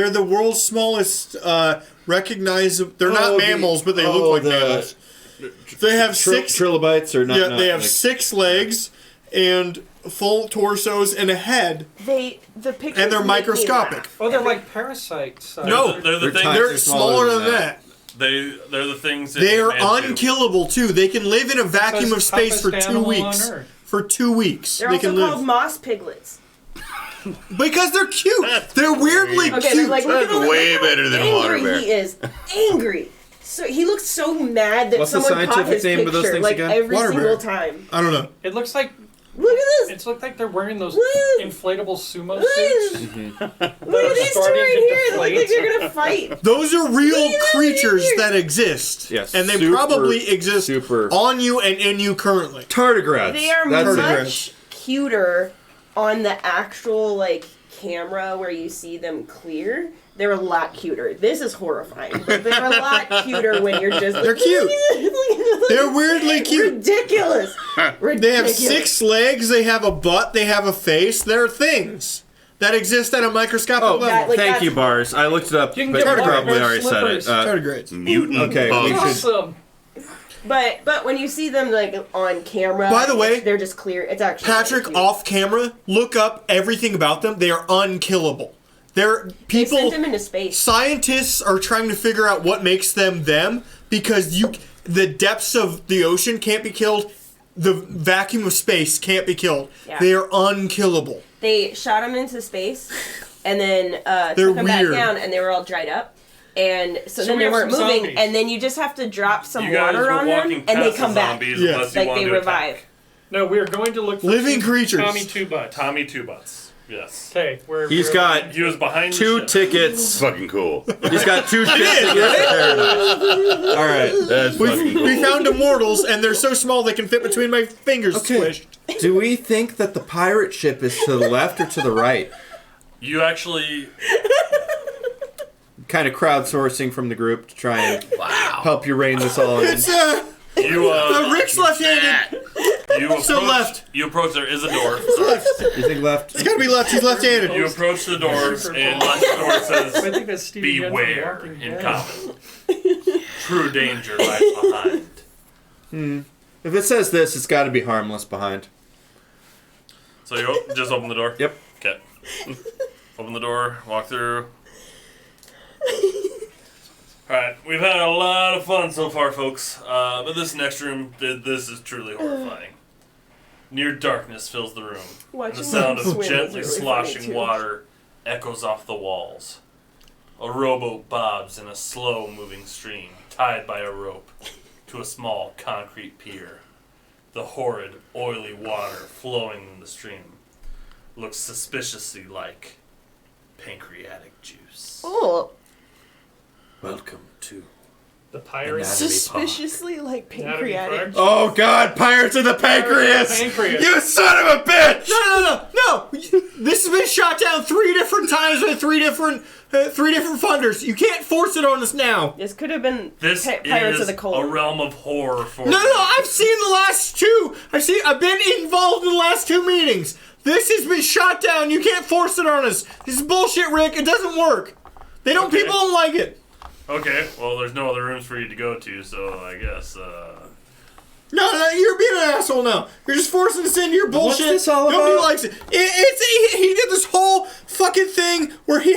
the world's smallest recognizable. They're not mammals, but they look like mammals. They have six trilobites or not. Yeah, they have like, 6 legs and full torsos and a head, The pictures and they're make me microscopic. laugh. Oh, they're like parasites. No, they're the they're things. tiny. They're smaller than that. They're the things. That They are man do. unkillable too. They can live in a vacuum the of space for toughest 2 animal weeks. on Earth. For 2 weeks, They're they also can called live moss piglets. because they're cute. They're weirdly Okay, cute. like look at That's how way better than a water angry bear. he is. Angry. So he looks so mad that What's the someone caught scientific his name of those picture things like again? every Water single bear. time. I don't know. It looks like Look at this. It's looked like they're wearing those Look. inflatable sumo Look. suits. Look at these two starting right to here. It looks deflate. like they're gonna fight. Those are real Look at that creatures here. that exist. Yes, And they super, probably exist super- on you and in you currently. Tardigrades. They are That's much cuter on the actual like camera where you see them clear. They're a lot cuter. This is horrifying, but they're a lot cuter when you're just. They're cute. They're weirdly cute. Ridiculous. They have 6 legs, they have a butt, they have a face. They're things that exist at a microscopic Oh, level. like thank that's- you, Bars. I looked it up, You can but get you water probably bear already said it. slippers. Tardigrades. Mutant Okay, we bugs. should- Awesome. But when you see them like on camera, By the way, they're just clear. It's actually Patrick, really cute. off camera, look up everything about them. They are unkillable. They're They people. sent them into space. Scientists are trying to figure out what makes them them because the depths of the ocean can't be killed. The vacuum of space can't be killed. Yeah. They are unkillable. They shot them into space, and then They're took them back weird. down, and they were all dried up. And so then we they have weren't some moving, zombies. and then you just have to drop some You guys water were on them, walking and they past come the back. zombies Yeah. unless you Like wanted they to revive. attack. No, we're going to look for Living some creatures. Tommy Two Butts. Tommy Two Butts. Yes. Okay, we're He's we're- got He was behind the 2 ship. tickets. Fucking cool. He's got 2 tickets to paradise. All right. That's fucking cool. We found immortals, and they're so small they can fit between my fingers. Okay. Squished. Do we think that the pirate ship is to the left or to the right? You actually, Kind of crowdsourcing from the group to try and help you rein this all in. It's Rick's left-handed. you approach, So left. You approach. There is a door. You think left? It's gotta be left. He's left-handed. You approach the doors, and on the door I says, think that's Stevie Young from "Beware Walking in Dead. common. True danger lies behind." If it says this, it's got to be harmless behind. So you just open the door. Yep. Okay. Open the door. Walk through. Alright, we've had a lot of fun so far, folks. But this next room, this is truly horrifying. Near darkness fills the room. And Watching the sound them of swim is gently really funny, sloshing too. water echoes off the walls. A rowboat bobs in a slow-moving stream, tied by a rope to a small concrete pier. The horrid, oily water flowing in the stream looks suspiciously like pancreatic juice. Oh, Welcome to The pirates. suspiciously like Anatomy pancreatic. Park. Oh God! Pirates of the Pancreas! Pancreas. You son of a bitch! No! This has been shot down 3 different times by 3 different funders. You can't force it on us now. This could have been This Pirates is of the Cold. a realm of horror for No, I've seen the last 2. I've been involved in the last 2 meetings. This has been shot down. You can't force it on us. This is bullshit, Rick. It doesn't work. People don't like it. Okay, well, there's no other rooms for you to go to, so I guess, No, you're being an asshole now. You're just forcing us into your bullshit. this all Nobody about? likes it. He did this whole fucking thing where he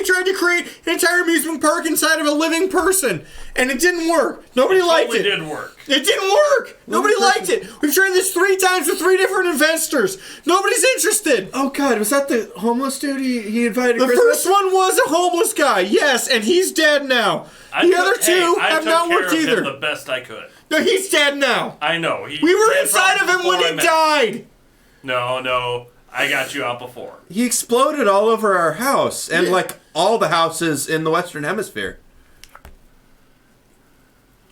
tried to create an entire amusement park inside of a living person, and it didn't work. Nobody liked totally it. did work. It didn't work. Nobody liked it. We've tried this 3 times with 3 different investors. Nobody's interested. Oh God! Was that the homeless dude he invited? The Christmas? first one was a homeless guy, yes, and he's dead now. The other 2 have not worked I took care of either. him the best I could. No, he's dead now. I know. We were inside of him when he died. No, I got you out before. He exploded all over our house and like all the houses in the Western Hemisphere.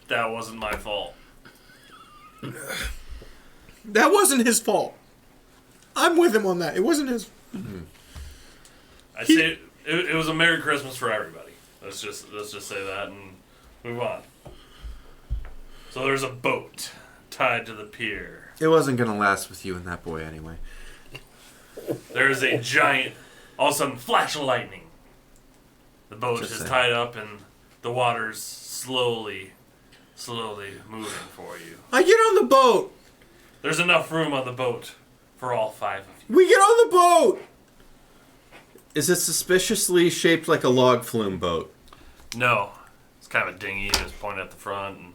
That wasn't my fault. That wasn't his fault. I'm with him on that. It wasn't his. I'd say it was a Merry Christmas for everybody. Let's just say that and move on. So there's a boat tied to the pier. It wasn't gonna last with you and that boy anyway. There's a giant, all of a sudden, flash of lightning. The boat Just is saying. tied up and the water's slowly moving for you. I get on the boat. There's enough room on the boat for all 5 of you. We get on the boat. Is it suspiciously shaped like a log flume boat? No, it's kind of a dinghy. Just point at the front and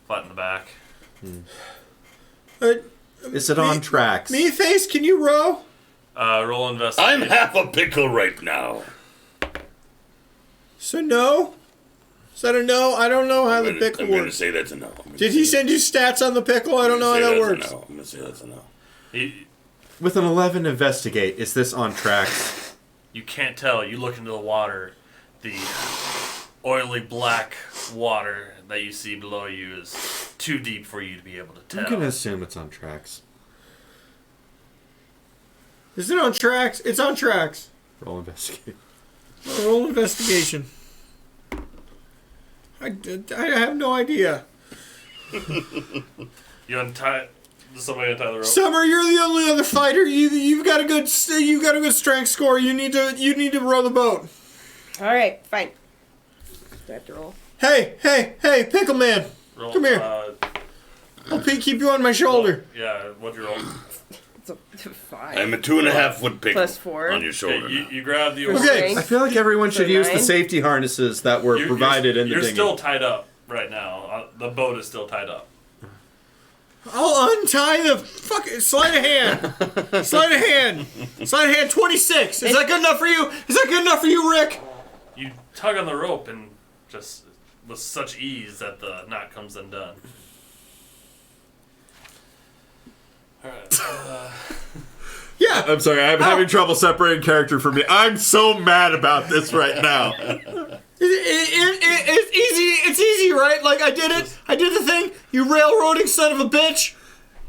flat in the back. Is it on tracks? Me face, can you row? Roll investigation. I'm half a pickle right now. So no. Is that a no? I don't know how the pickle I'm going to works. say that's a no. Did he send you stats on the pickle? I don't know how that works. No. I'm going to say that's a no. With an 11 investigate, is this on tracks? You can't tell. You look into the water. The oily black water that you see below you is too deep for you to be able to tell. I'm gonna assume it's on tracks. Is it on tracks? It's on tracks. Roll investigate. Roll investigation. I have no idea. You untie. Does somebody untie the rope? Summer, you're the only other fighter. You've got a good strength score. You need to row the boat. All right, fine. Do I have to roll? Hey, Pickle Man. Roll, Come here. I'll keep you on my shoulder. Yeah, what'd you roll? It's a 5. I'm a 2.5-foot pickle Plus 4. on your shoulder. Okay, you grab the Okay. I feel like everyone should use the 9. safety harnesses that were provided in the You're dinghy. still tied up right now. The boat is still tied up. I'll untie the fucking sleight of hand. Sleight of hand. 26. Is that good enough for you? Is that good enough for you, Rick? You tug on the rope and just with such ease that the knot comes undone. Alright. Yeah. I'm sorry, I'm having trouble separating character from me. I'm so mad about this right now. It's easy. It's easy, right? Like I did it. I did the thing. You railroading son of a bitch.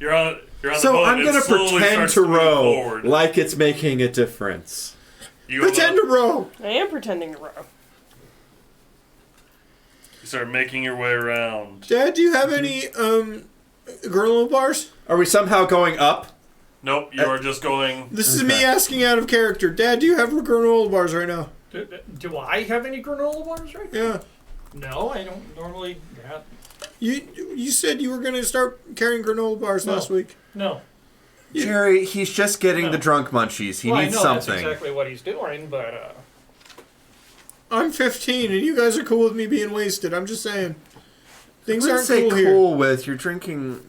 You're on the So boat. I'm and gonna it slowly pretend starts to move row forward. like it's making a difference. You Pretend to row. I am pretending to row. You start making your way around. Dad, do you have any granola bars? Are we somehow going up? Nope, you are just going. This is me asking out of character. Dad, do you have granola bars right now? Do I have any granola bars right now? Yeah. No, I don't normally. Yeah. You said you were going to start carrying granola bars last week. No. Jerry, he's just getting No. the drunk munchies. He Well, needs I know something. that's exactly what he's doing, but I'm 15 and you guys are cool with me being wasted. I'm just saying. Things I aren't wouldn't cool say here. cool with. You're drinking.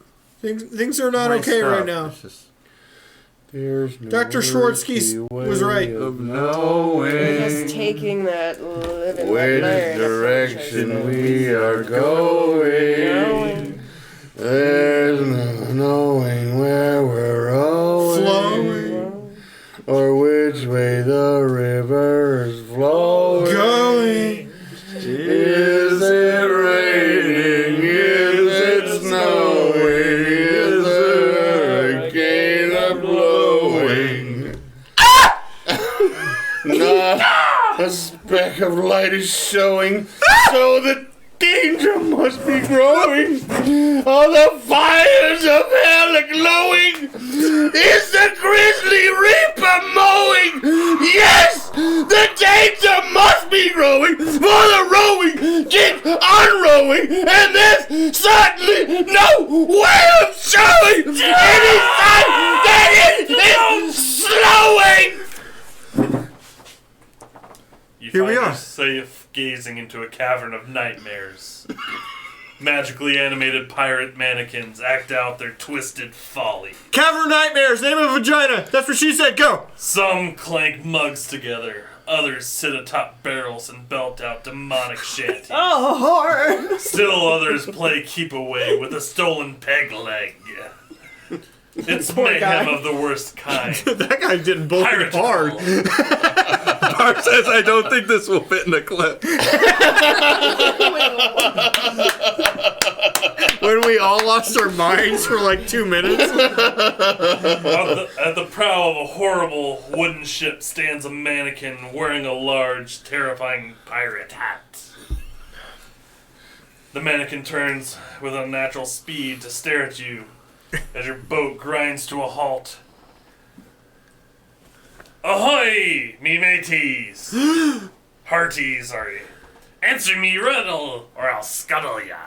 Things are not my okay stuff. right now. It's just- There's no Dr. Schwartzky was right. of We're just knowing taking that living which let learn direction we are going. There's no knowing where we're Flowing. or which way the river is flowing. Going. Is it raining? Is it snowing? Is the hurricane blowing? Not a speck of light is showing, so the danger must be growing. All the fires of hell are glowing. Is the grizzly reaper mowing? Yes, the danger must be growing, for the rowing keeps on rowing, and there's certainly no way of showing any sign that it is slowing. You Here find we are. yourself gazing into a cavern of nightmares. Magically animated pirate mannequins act out their twisted folly. Cavern Nightmares, name of vagina. That's what she said. Go. Some clank mugs together, others sit atop barrels and belt out demonic shanties. Oh, horror! Still others play keep away with a stolen peg leg. It's Poor mayhem guy. of the worst kind. That guy didn't bullet Piratical. hard. Barb says, I don't think this will fit in a clip. When we all lost our minds for like 2 minutes. At the prow of a horrible wooden ship stands a mannequin wearing a large, terrifying pirate hat. The mannequin turns with unnatural speed to stare at you as your boat grinds to a halt. Ahoy, me mateys! Hearties, sorry. Answer me riddle, or I'll scuttle ya.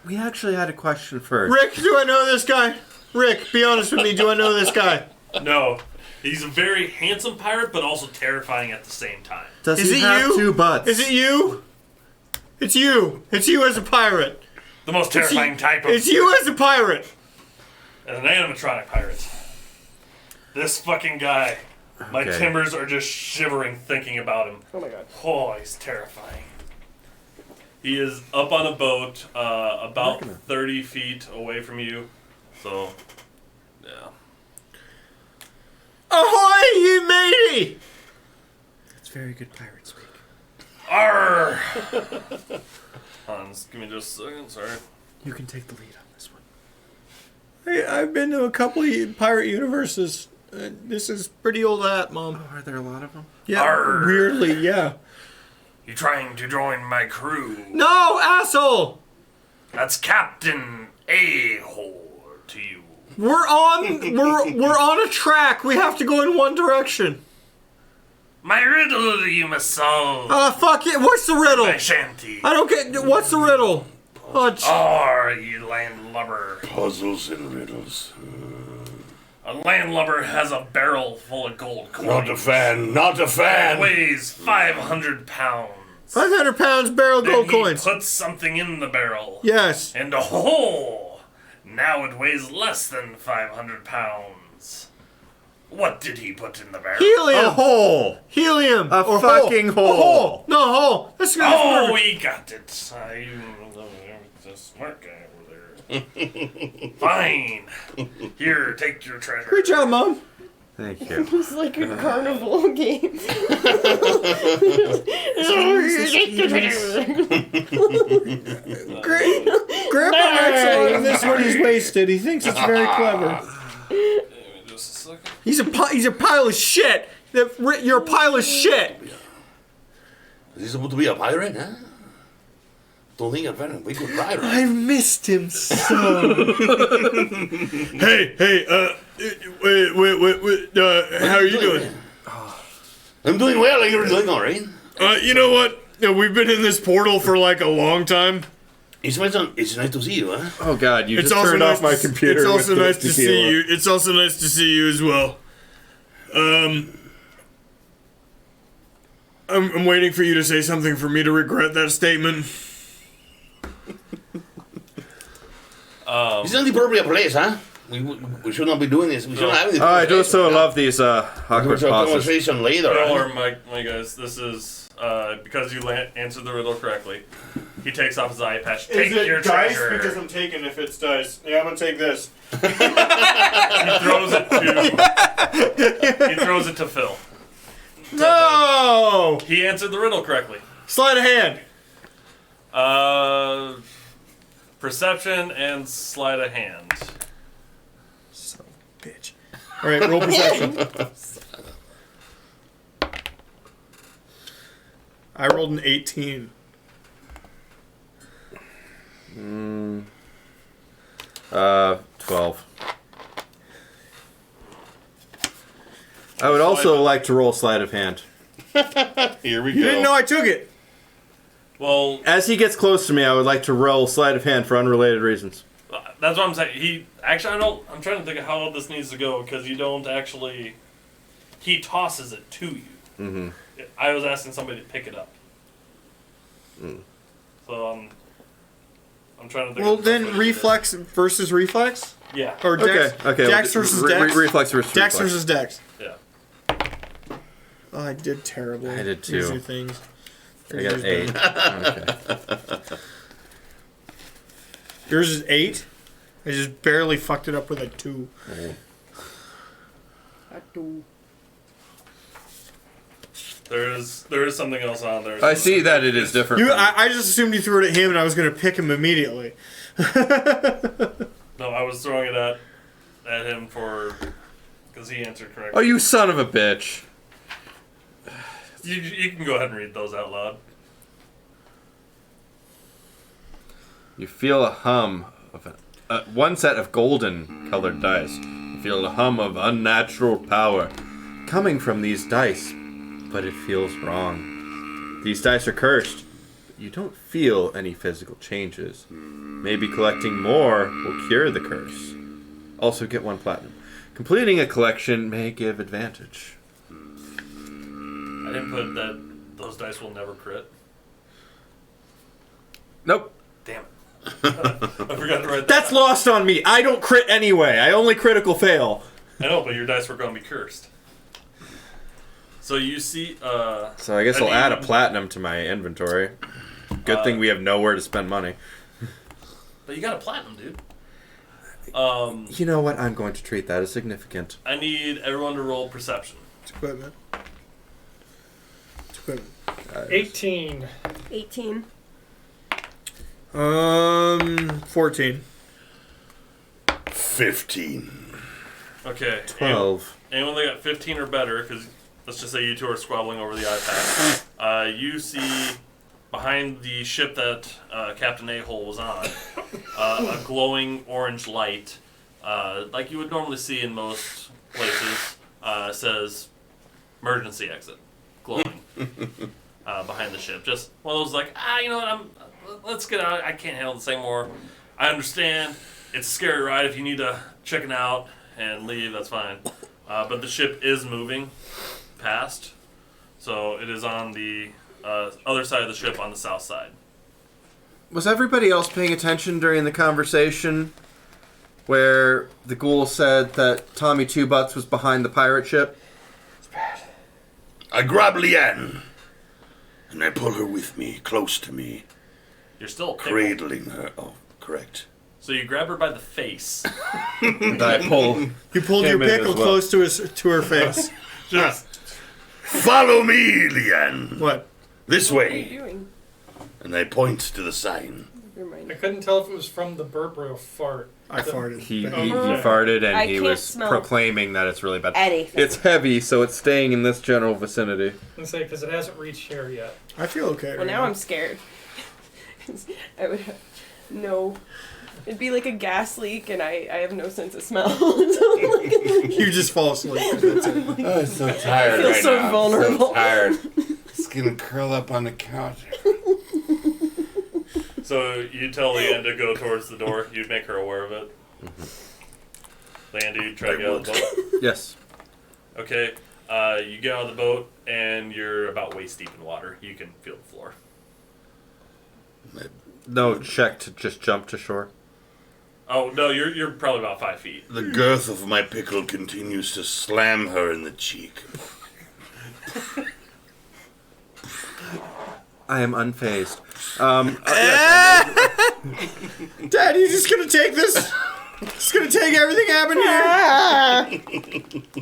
We actually had a question first. Rick, do I know this guy? Rick, be honest with me. Do I know this guy? No, he's a very handsome pirate, but also terrifying at the same time. Does Is he it have you? 2 butts? Is it you? It's you. It's you as a pirate. The most terrifying type of... It's you as a pirate. As an animatronic pirate. This fucking guy. My Okay. timbers are just shivering thinking about him. Oh my god. Oh, he's terrifying. He is up on a boat, about 30 feet away from you, So, yeah. Ahoy, you matey! That's very good pirate speak. Arr! Hans, give me just a second, sorry. You can take the lead on this one. Hey, I've been to a couple of pirate universes. This is pretty old hat, Mom. Oh, are there a lot of them? Yeah, Arr. weirdly, yeah. You trying to join my crew? No, asshole! That's Captain A-hole to you. We're on a track. We have to go in one direction. My riddle you must solve. Fuck it. What's the riddle? My shanty. I don't get. What's the riddle? Oh, you landlubber. Puzzles and riddles. A landlubber has a barrel full of gold coins. Not a fan. Not a fan. It weighs 500 pounds. 500 pounds barrel Then gold he coins. puts something in the barrel. Yes. And oh, now it weighs less than 500 pounds. What did he put in the barrel? Helium. A hole. Helium. A Or fucking hole. A hole. hole. No, a hole. That's good. Oh, we got it. The smart guy over there. Fine. Here, take your treasure. Great job, Mom. Thank you. It's like a carnival game. Grandpa acts a lot of this when he's wasted. He thinks it's very clever. Just a second. He's a pile of shit. You're a pile of shit. Is he supposed to be a pirate, huh? Don't think I'm a good pirate. I missed him so. Hey, wait, how are you doing? I'm doing well. You're doing all right. You know what? We've been in this portal for like a long time. It's nice to see you, huh? Oh God, you It's just also turned nice off my to- computer. It's also with the nice to see tequila. you. It's also nice to see you as well. I'm waiting for you to say something for me to regret that statement. It's not the appropriate place, huh? We should not be doing this. We should not have this. Oh, I do so love these awkward We'll have a pauses. conversation later. Don't Huh? worry, my guys. This is because you answered the riddle correctly. He takes off his eye patch. Take your treasure. Because I'm taking if it's dice. Yeah, I'm gonna take this. He throws it to Phil. No! He answered the riddle correctly. Sleight of hand. Perception and sleight of hand. Son of a bitch. Alright, roll perception. I rolled an 18. 12. I would also like to roll sleight of hand. Here we You didn't know I took it. Well, As he gets close to me, I would like to roll sleight of hand for unrelated reasons. that's what I'm saying. He actually, I'm trying to think of how this needs to go because you don't actually. He tosses it to you. Mm-hmm. I was asking somebody to pick it up. So I'm trying to think. Well, of the best way then to do reflex versus reflex? it. Yeah. Or dex? Okay. Dex versus dex? Reflex versus Dex reflex. versus dex. Yeah. Oh, I did terribly. I did too. These are things. I got 8. Okay. Yours is 8? I just barely fucked it up with a 2. There is something else on there. I see that it is different. I just assumed you threw it at him and I was going to pick him immediately. No, I was throwing it at him because he answered correctly. Oh, you son of a bitch. You can go ahead and read those out loud. You feel a hum of one set of golden colored dice. You feel a hum of unnatural power coming from these dice, but it feels wrong. These dice are cursed, but you don't feel any physical changes. Maybe collecting more will cure the curse. Also get 1 platinum. Completing a collection may give advantage. I didn't put that those dice will never crit. Nope. Damn it. I forgot to write that. That's lost on me. I don't crit anyway. I only critical fail. I know, but your dice were going to be cursed. So you see. So I guess an I'll add a even- platinum to my inventory. Good thing we have nowhere to spend money. But you got a platinum, dude. You know what? I'm going to treat that as significant. I need everyone to roll perception. It's equipment. It's equipment. 18. 18. 14. 15. Okay. 12. Anyone that got 15 or better, because let's just say you two are squabbling over the iPad, you see behind the ship that Captain A-Hole was on a glowing orange light, like you would normally see in most places, says emergency exit, glowing behind the ship. Just one of those like, you know what, let's get out. I can't handle this anymore. I understand. It's a scary ride. If you need to check it out and leave, that's fine. But the ship is moving past, so it is on the other side of the ship on the south side. Was everybody else paying attention during the conversation where the ghoul said that Tommy Two Butts was behind the pirate ship? I grab Leanne, and I pull her with me, close to me, You're still cradling her. Oh, correct. So you grab her by the face. And I pull. You pulled your him in as pickle well. close to her face. Just Follow me, Leanne. What? This What are you way. doing? And I point to the sign. Never mind. I couldn't tell if it was from the burp or a fart. I farted. He Okay. farted and I he can't was smell proclaiming that it's really bad. anything. It's heavy, so it's staying in this general vicinity. Let's say because it hasn't reached here yet. I feel okay. Well, right now I'm scared. 'Cause I would have no. It'd be like a gas leak, and I have no sense of smell. You just fall asleep. That's it. Oh, I'm so tired I feel right so now. vulnerable. So tired. Just gonna curl up on the couch. so you tell Leanne to go towards the door. You make her aware of it. Leanne, do you try to get out of the boat? Yes. Okay. You get out of the boat and you're about waist deep in water. You can feel the floor. No check to just jump to shore. Oh no, you're probably about 5 feet. The girth of my pickle continues to slam her in the cheek. I am unfazed. Dad, you just gonna take this? Just gonna take everything happened here?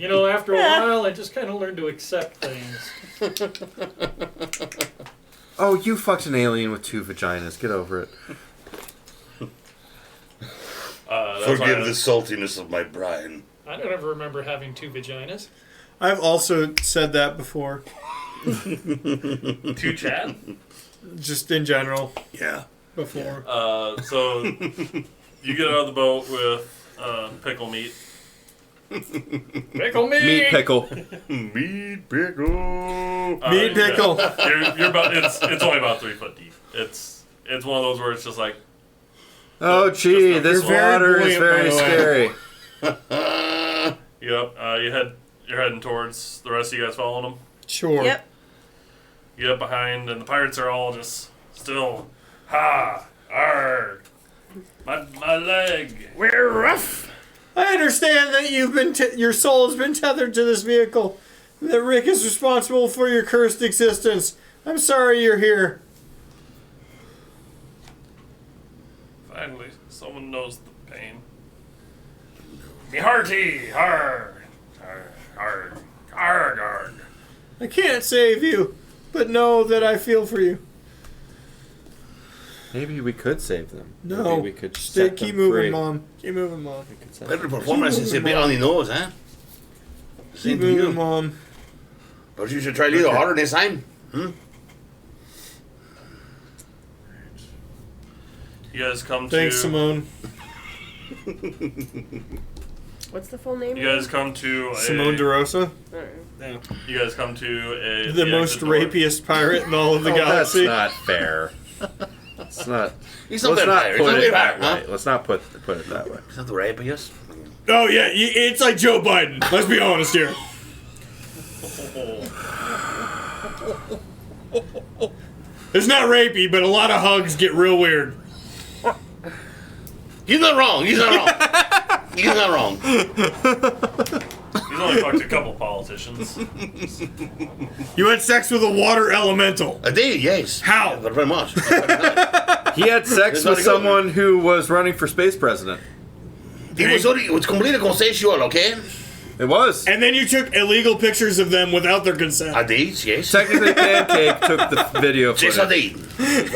You know, after a while, I just kind of learned to accept things. Oh, you fucked an alien with 2 vaginas. Get over it. That's Forgive why the saltiness of my brine. I don't ever remember having 2 vaginas. I've also said that before. To Chad. Just in general. Yeah. Before. So you get out of the boat with pickle meat. Pickle meat! Meat pickle. Meat pickle. Meat pickle. You're about. It's only about 3 foot deep. It's one of those where it's just like. Oh, gee, Just this very water is buoyant, by very the way. scary. Yep. You're heading towards the rest of you guys following them. Sure. Yep. You get up behind, and the pirates are all just still. Ha! Arg! My leg! We're rough. I understand that you've been your soul has been tethered to this vehicle. And that Rick is responsible for your cursed existence. I'm sorry you're here. Finally, someone knows the pain. Me hearty! Arg! Arg! Arg! Arg! Arg! I can't save you, but know that I feel for you. Maybe we could save them. No. Maybe we could Stay, set keep them moving, free. Mom. Keep moving, Mom. We could set Better them free. performance is a bit on the nose, huh? Keep Same to moving, you. Mom. But you should try a little harder this time. You guys come Thanks, to. Simone. What's the full name? You guys come to a. Simone DeRosa. Alright. You guys come to a. The most exit door. rapiest pirate in all of the Oh, that's galaxy. not fair. It's not. He's not Let's that not high. He's put not it that that high, way. Let's not put it that way. He's not the rapiest. Oh, yeah. It's like Joe Biden. Let's be honest here. It's not rapey, but a lot of hugs get real weird. He's not wrong. He's not wrong. He's not wrong. He's only fucked a couple politicians. You had sex with a water elemental. I did, yes. How? Yeah, very much. He had sex It's not with a good someone who was running for space president. It was completely consensual, okay? It was. And then you took illegal pictures of them without their consent. I did, yes. Technically, Pancake took the video Yes, I footage. did.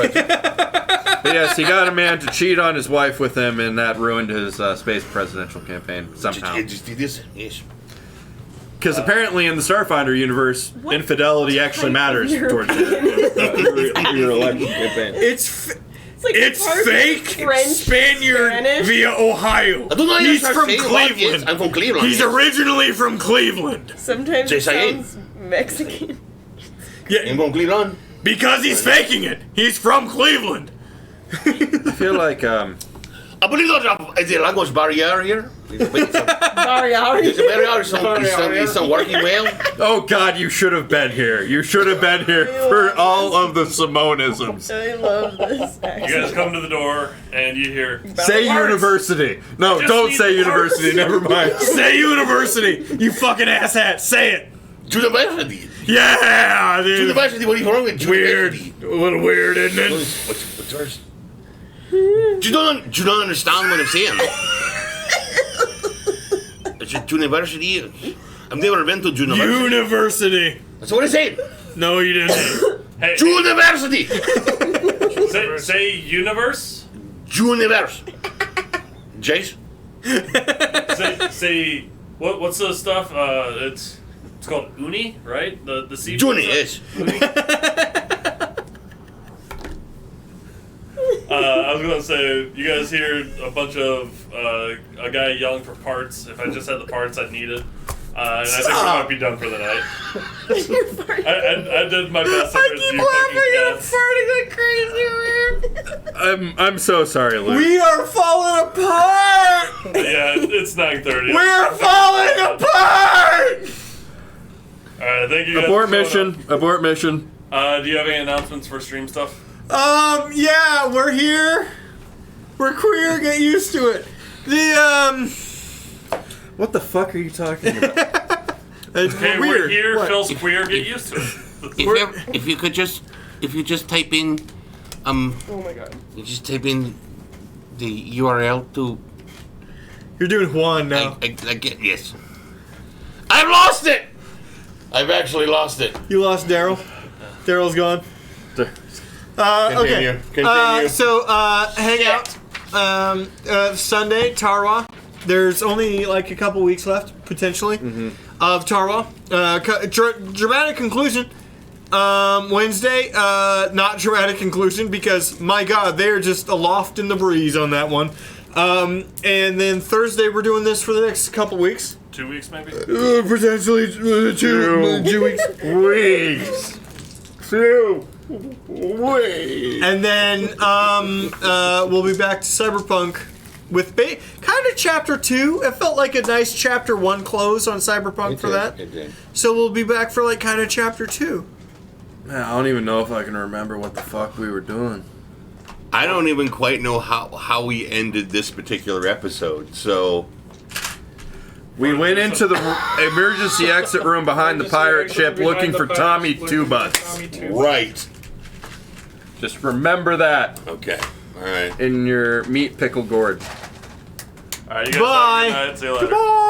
But yes, he got a man to cheat on his wife with him, and that ruined his space presidential campaign somehow. Just did this, yes. Because apparently in the Starfinder universe, infidelity actually matters towards your election campaign. It's like part fake French, Spaniard Spanish. via Ohio. I don't know. He's from Cleveland. Yes, I'm from Cleveland. He's yes. originally from Cleveland. Sometimes it Yes, I am. sounds Mexican. I'm Yeah, from Cleveland. because he's faking it. He's from Cleveland. I feel like I believe there's a language barrier here. There's a Barriari. barrier. It's not working well. oh god, you should have been here. You should have been here for all of the Simonisms. I love this. You guys come to the door and you hear. Say university. No, just don't need say the university. parts. Never mind. Say university, you fucking asshat. Say it. University. Yeah, dude. University. What are you wrong with Weird. university? A little weird, isn't it? What's yours? Do you don't understand what I'm saying? It's a university. I've never been to university. University. That's what I said. No, you didn't. Hey, University. say universe. Universe. Jace. Say what's the stuff? It's called uni, right? The seed. Juni, yes. Uni? I was gonna say, you guys hear a bunch of a guy yelling for parts. If I just had the parts, I'd need it. And I think we might be done for the night. I did my best. I keep laughing and farting like crazy, man. I'm so sorry, Luke. We are falling apart. Yeah, it's 9:30. We're falling apart. All right, thank you guys. Abort for showing mission. Abort mission. up. Do you have any announcements for stream stuff? Yeah, we're here. We're queer. Get used to it. What the fuck are you talking about? It's Okay, weird. we're here. What? Phil's queer. Get used to it. If you just type in, Oh my god. you just type in the URL to. You're doing Juan now. I get yes. I've lost it. I've actually lost it. You lost Daryl. Daryl's gone. Okay. Continue. So hang out. Sunday, Tarwa. There's only like a couple weeks left, potentially, of Tarwa. Dramatic conclusion. Wednesday, not dramatic conclusion because, my god, they're just aloft in the breeze on that one. And then Thursday, we're doing this for the next couple weeks. 2 weeks, maybe. Potentially 2 weeks. Weeks. 2 weeks. And then we'll be back to Cyberpunk with kind of chapter 2. It felt like a nice chapter 1 close on Cyberpunk for that. It did. So we'll be back for like kind of chapter 2. Man, I don't even know if I can remember what the fuck we were doing. I don't even quite know how we ended this particular episode. So We went into the emergency exit room behind the pirate ship looking for Tommy Two Butts. right. Just remember that Okay. All right. in your meat pickle gourd. All right, you guys Bye. have a good night. See you later. Bye.